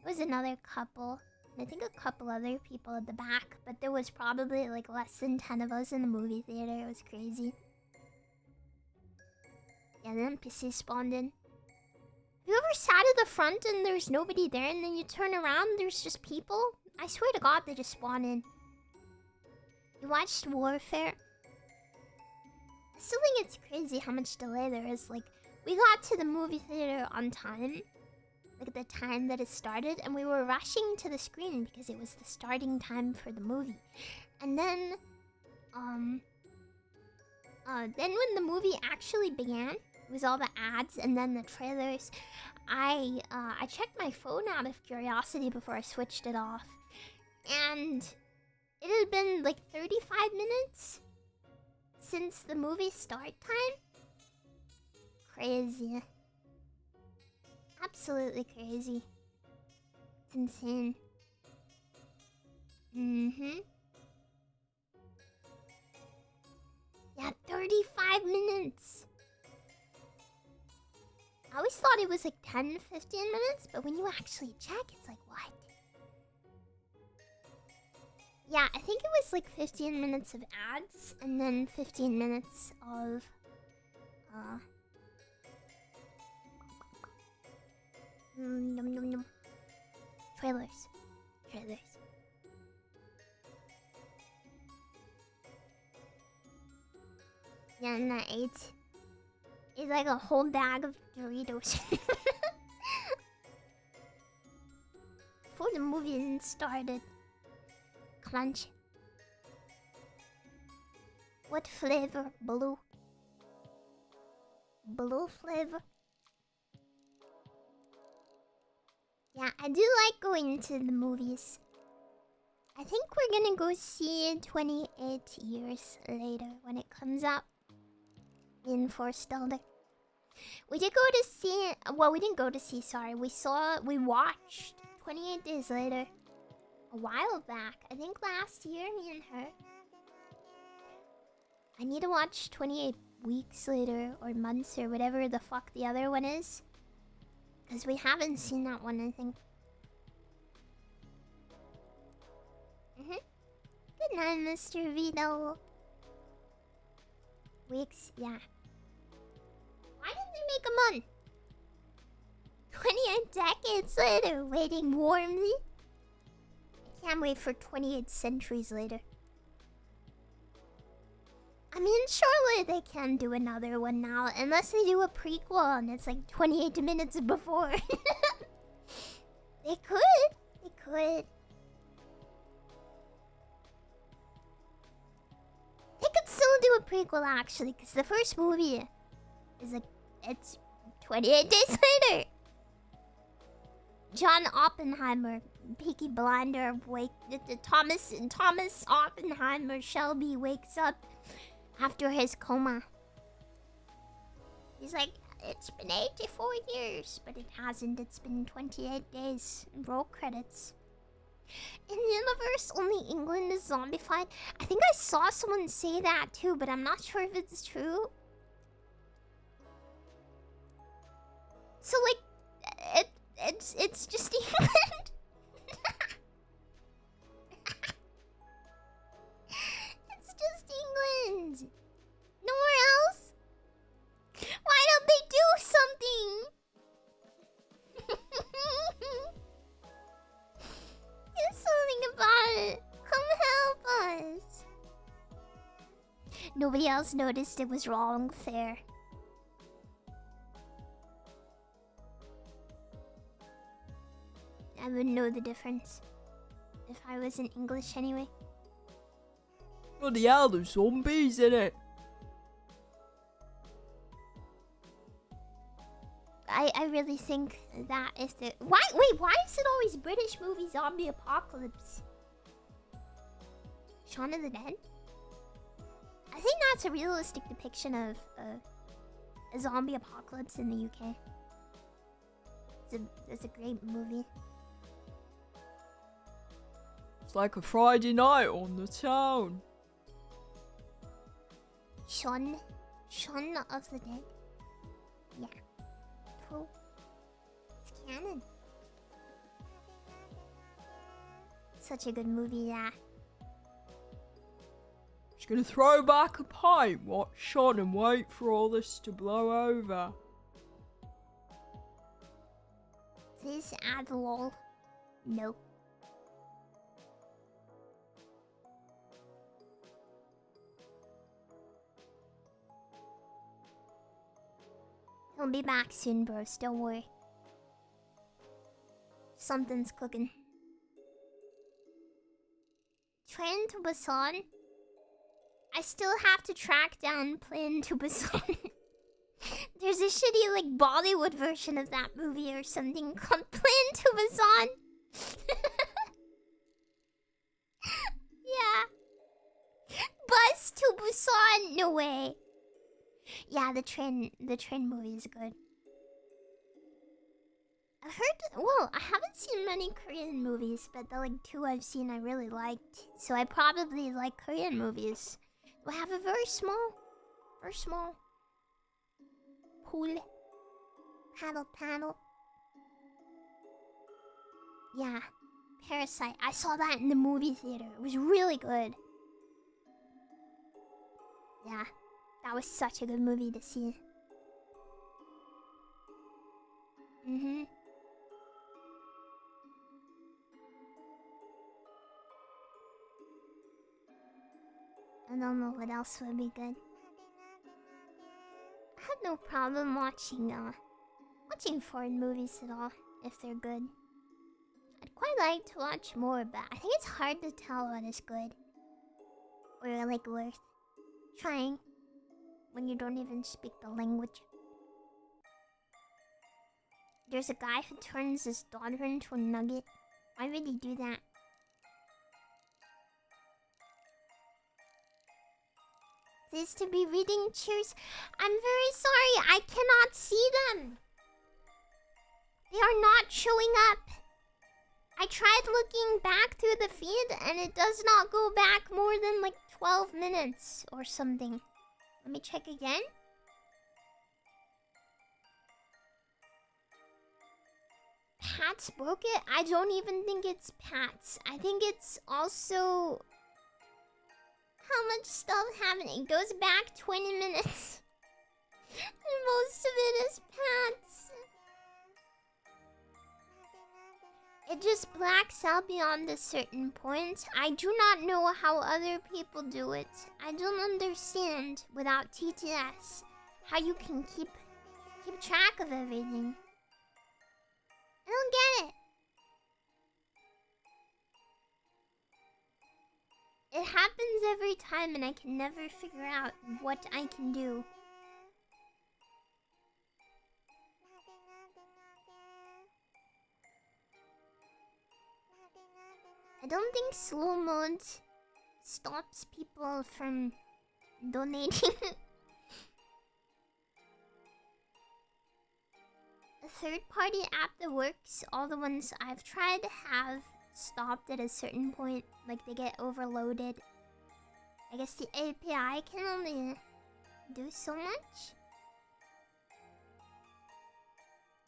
another couple. I think a couple other people at the back, but there was probably like less than 10 of us in the movie theater. It was crazy. Yeah, the NPCs spawned in. Have you ever sat at the front and there's nobody there and then you turn around and there's just people? I swear to God, they just spawn in. You watched Warfare? I still think it's crazy how much delay there is. Like, we got to the movie theater on time. Like, at the time that it started. And we were rushing to the screen because it was the starting time for the movie. And then, then when the movie actually began, it was all the ads and then the trailers. I checked my phone out of curiosity before I switched it off. And it had been like 35 minutes since the movie start time. Crazy. Absolutely crazy. It's insane. Yeah, 35 minutes. I always thought it was like 10, 15 minutes, but when you actually check, it's like, what? Yeah, I think it was like 15 minutes of ads, and then 15 minutes of, yum yum yum. Trailers. Yeah, and I ate like a whole bag of Doritos. Before the movie even started. Crunch. What flavor? Blue. Blue flavor. Yeah, I do like going to the movies. I think we're gonna go see it 28 years later when it comes out in Forstellder. We did go to see. Well, we didn't go to see. Sorry, we watched 28 Days Later a while back. I think last year, me and her. I need to watch 28 Weeks Later or months or whatever the fuck the other one is, because we haven't seen that one. I think. Good night, Mr. Vito. Weeks, yeah. Why didn't they make a month? 28 decades later, waiting warmly. I can't wait for 28 centuries later. I mean, surely they can do another one now, unless they do a prequel and it's like 28 minutes before. They could. They could. They could still do a prequel, actually, because the first movie is like, it's 28 days later. John Oppenheimer, Peaky Blinder, Thomas Oppenheimer Shelby wakes up after his coma. He's like, it's been 84 years, but it hasn't. It's been 28 days. Roll credits. In the universe, only England is zombified. I think I saw someone say that too, but I'm not sure if it's true. So like, it's just England. It's just England. Nowhere else. Why don't they do something? Do something about it. Come help us. Nobody else noticed it was wrong. Fair. I wouldn't know the difference if I wasn't English anyway. Bloody hell, there's zombies in it. I really think that if the why is it always British movie zombie apocalypse? Shaun of the Dead? I think that's a realistic depiction of a zombie apocalypse in the UK. It's a great movie. It's like a Friday night on the town. Shaun of the Dead? Yeah. True. It's canon. Such a good movie, yeah. Just gonna throw back a pipe, watch Sean and wait for all this to blow over. Please add lol. No. He'll be back soon, bros. Don't worry. Something's cooking. Train to Busan? I still have to track down Plane to Busan. There's a shitty, like, Bollywood version of that movie or something called Plane to Busan. Yeah. Bus to Busan? No way. Yeah, the train movie is good. I've heard, well, I haven't seen many Korean movies, but the like 2 I've seen I really liked. So I probably like Korean movies. We have a very small pool. Paddle. Yeah, Parasite. I saw that in the movie theater. It was really good. Yeah. That was such a good movie to see. I don't know what else would be good. I have no problem watching foreign movies at all, if they're good. I'd quite like to watch more, but I think it's hard to tell what is good. Or like worth trying when you don't even speak the language. There's a guy who turns his daughter into a nugget. Why would he do that? This to be reading cheers. I'm very sorry, I cannot see them. They are not showing up. I tried looking back through the feed and it does not go back more than like 12 minutes or something. Let me check again. Pat's broke it? I don't even think it's Pat's. I think it's also... How much stuff happened? It goes back 20 minutes. And most of it is Pat's. It just blacks out beyond a certain point. I do not know how other people do it. I don't understand without TTS how you can keep track of everything. I don't get it. It happens every time and I can never figure out what I can do. I don't think slow mode stops people from donating. A third-party app that works, all the ones I've tried have stopped at a certain point, like they get overloaded. I guess the API can only do so much.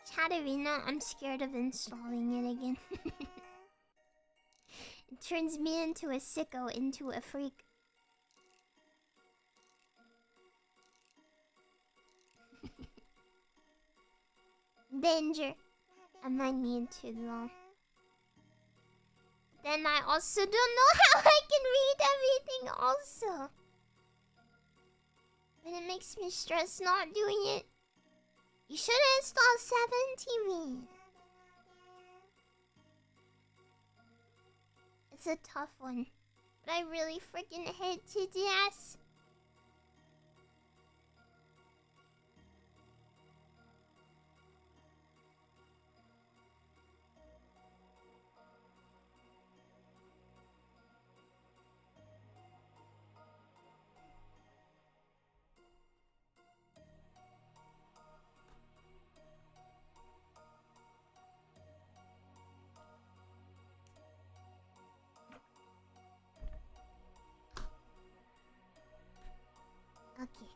Chatterina, I'm scared of installing it again. It turns me into a sicko, into a freak. Danger. I might need to though. Then I also don't know how I can read everything also. But it makes me stress not doing it. You should install 7 TV. It's a tough one. But I really freaking hate TTS. Okay.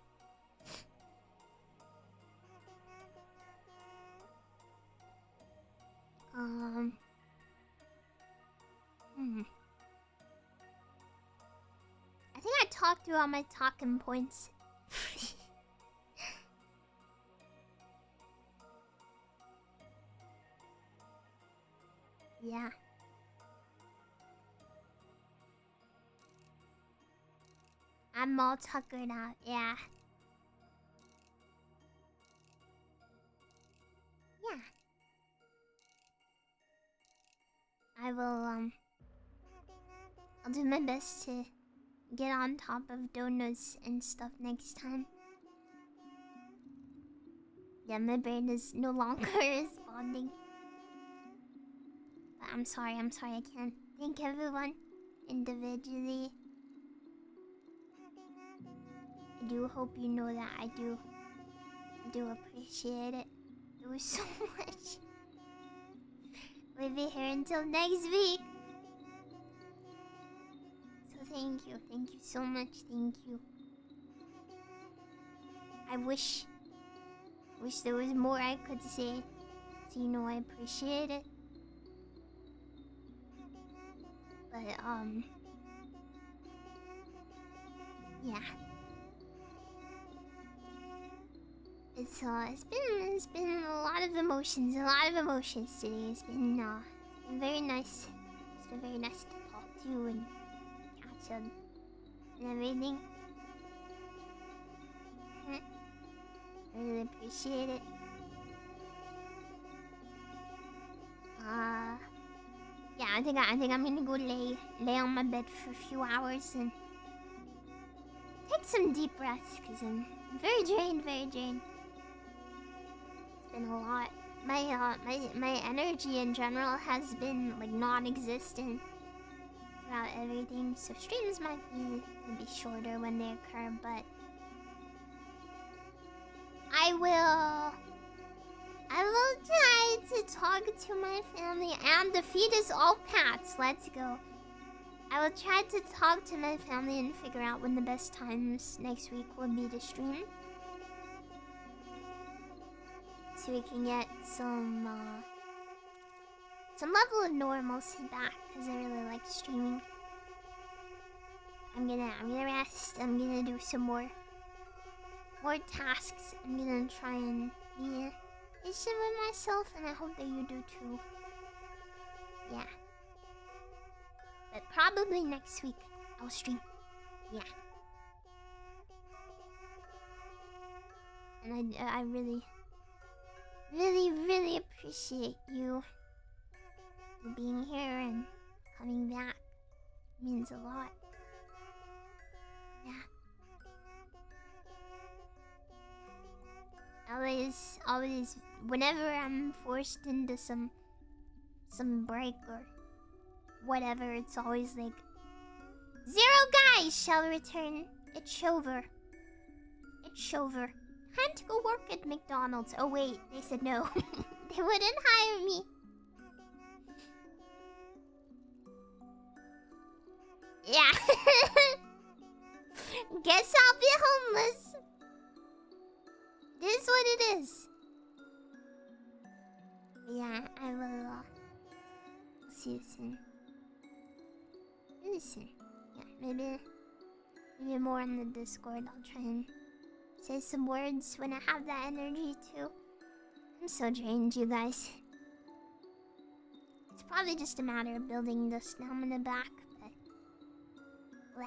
I think I talked through all my talking points. Yeah. I'm all tuckered out, yeah. Yeah. I will, I'll do my best to get on top of donuts and stuff next time. Yeah, my brain is no longer responding. But I'm sorry, I can't thank everyone individually. I do hope you know that I do appreciate it. It was so much. We'll be here until next week. So thank you so much, thank you. I wish there was more I could say. So you know I appreciate it. But yeah. It's been a lot of emotions today. It's been very nice. It's been very nice to talk to you and catch up and everything. I really appreciate it. Yeah, I think I'm gonna go lay on my bed for a few hours and take some deep breaths, because I'm very drained, very drained. It's been a lot. My energy in general has been like non-existent throughout everything, so streams might be shorter when they occur, but I will try to talk to my family and defeat is all Pats. Let's go. I will try to talk to my family and figure out when the best times next week will be to stream, so we can get some level of normalcy back, because I really like streaming. I'm gonna rest. I'm gonna do some more tasks. I'm gonna try and be patient with myself, and I hope that you do too. Yeah. But probably next week I'll stream. Yeah. And I really, really, really appreciate you being here and coming back. It means a lot. Yeah. Always, whenever I'm forced into some break or whatever, it's always like, 0 guys shall return. It's Shover. It's Shover. Time to go work at McDonald's. Oh wait, they said no. They wouldn't hire me. Yeah. Guess I'll be homeless. It is what it is. Yeah, I will see you soon. Really soon. Yeah, maybe more on the Discord. I'll try and say some words when I have that energy too. I'm so drained, you guys. It's probably just a matter of building the stamina back, but blah.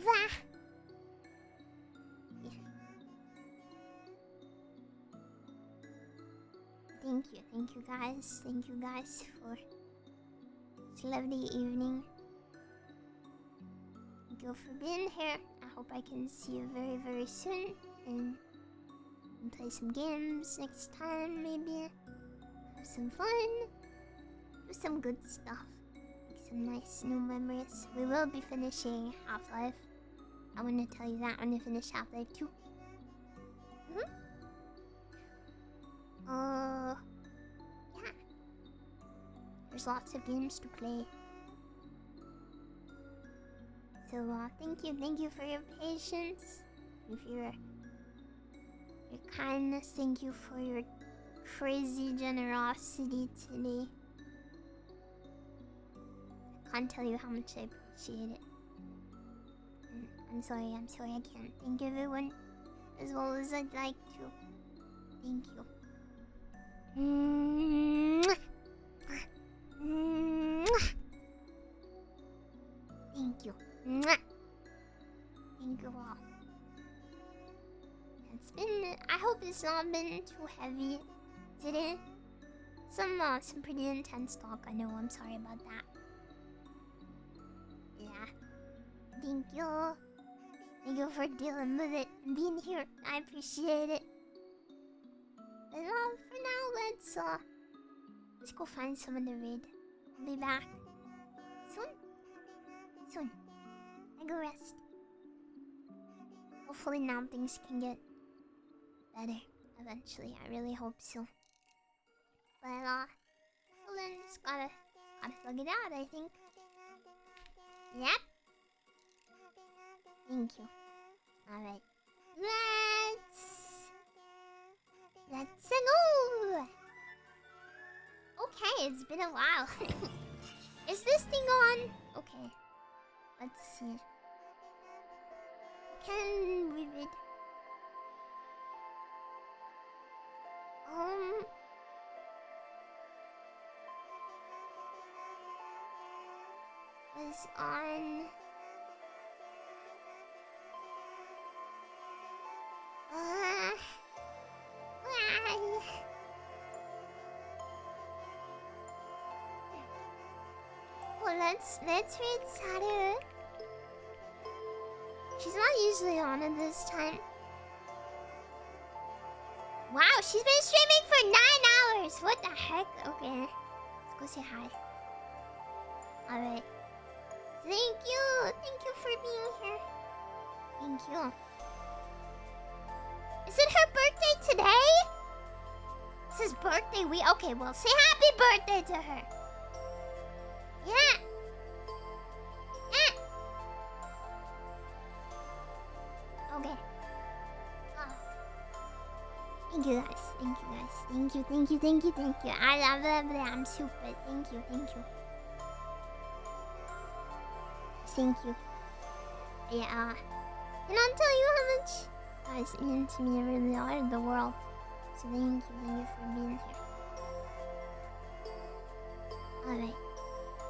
Blah. Yeah. Thank you guys. Thank you guys for this lovely evening. Thank you for being here. I hope I can see you very, very soon and play some games next time, maybe. Have some fun. Do some good stuff. Make some nice new memories. We will be finishing Half-Life. I want to tell you that when I finish Half-Life 2. Yeah. There's lots of games to play. So, thank you for your patience, and for your kindness. Thank you for your crazy generosity today. I can't tell you how much I appreciate it. And I'm sorry I can't thank everyone as well as I'd like to. Thank you. Thank you. Thank you all. I hope it's not been too heavy today. Some pretty intense talk, I know. I'm sorry about that. Yeah. Thank you. Thank you for dealing with it and being here. I appreciate it. But for now, let's go find someone to raid. I'll be back soon. I go rest. Hopefully now things can get better eventually. I really hope so. But till then, just gotta plug it out, I think. Yep. Thank you. Alright. Let's go! Okay, it's been a while. Is this thing on? Okay. Let's see. Can we read? Was on. Well, let's read Saturday. She's not usually on at this time. Wow, she's been streaming for 9 hours. What the heck? Okay. Let's go say hi. Alright. Thank you. Thank you for being here. Thank you. Is it her birthday today? This is birthday week. Okay, well, say happy birthday to her. Yeah. Yeah. Okay. Thank you guys. Thank you guys. Thank you. Thank you. Thank you. Thank you. I love it. I'm super. Thank you. Thank you. Thank you. Yeah. Cannot tell you how much you guys mean to me. Really are the world. So thank you. Thank you for being here. Alright.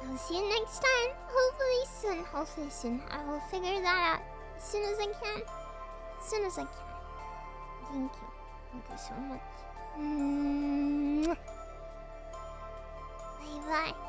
I'll see you next time. Hopefully soon. Hopefully soon. I will figure that out as soon as I can. As soon as I can. Thank you. Thank you so much. Bye bye.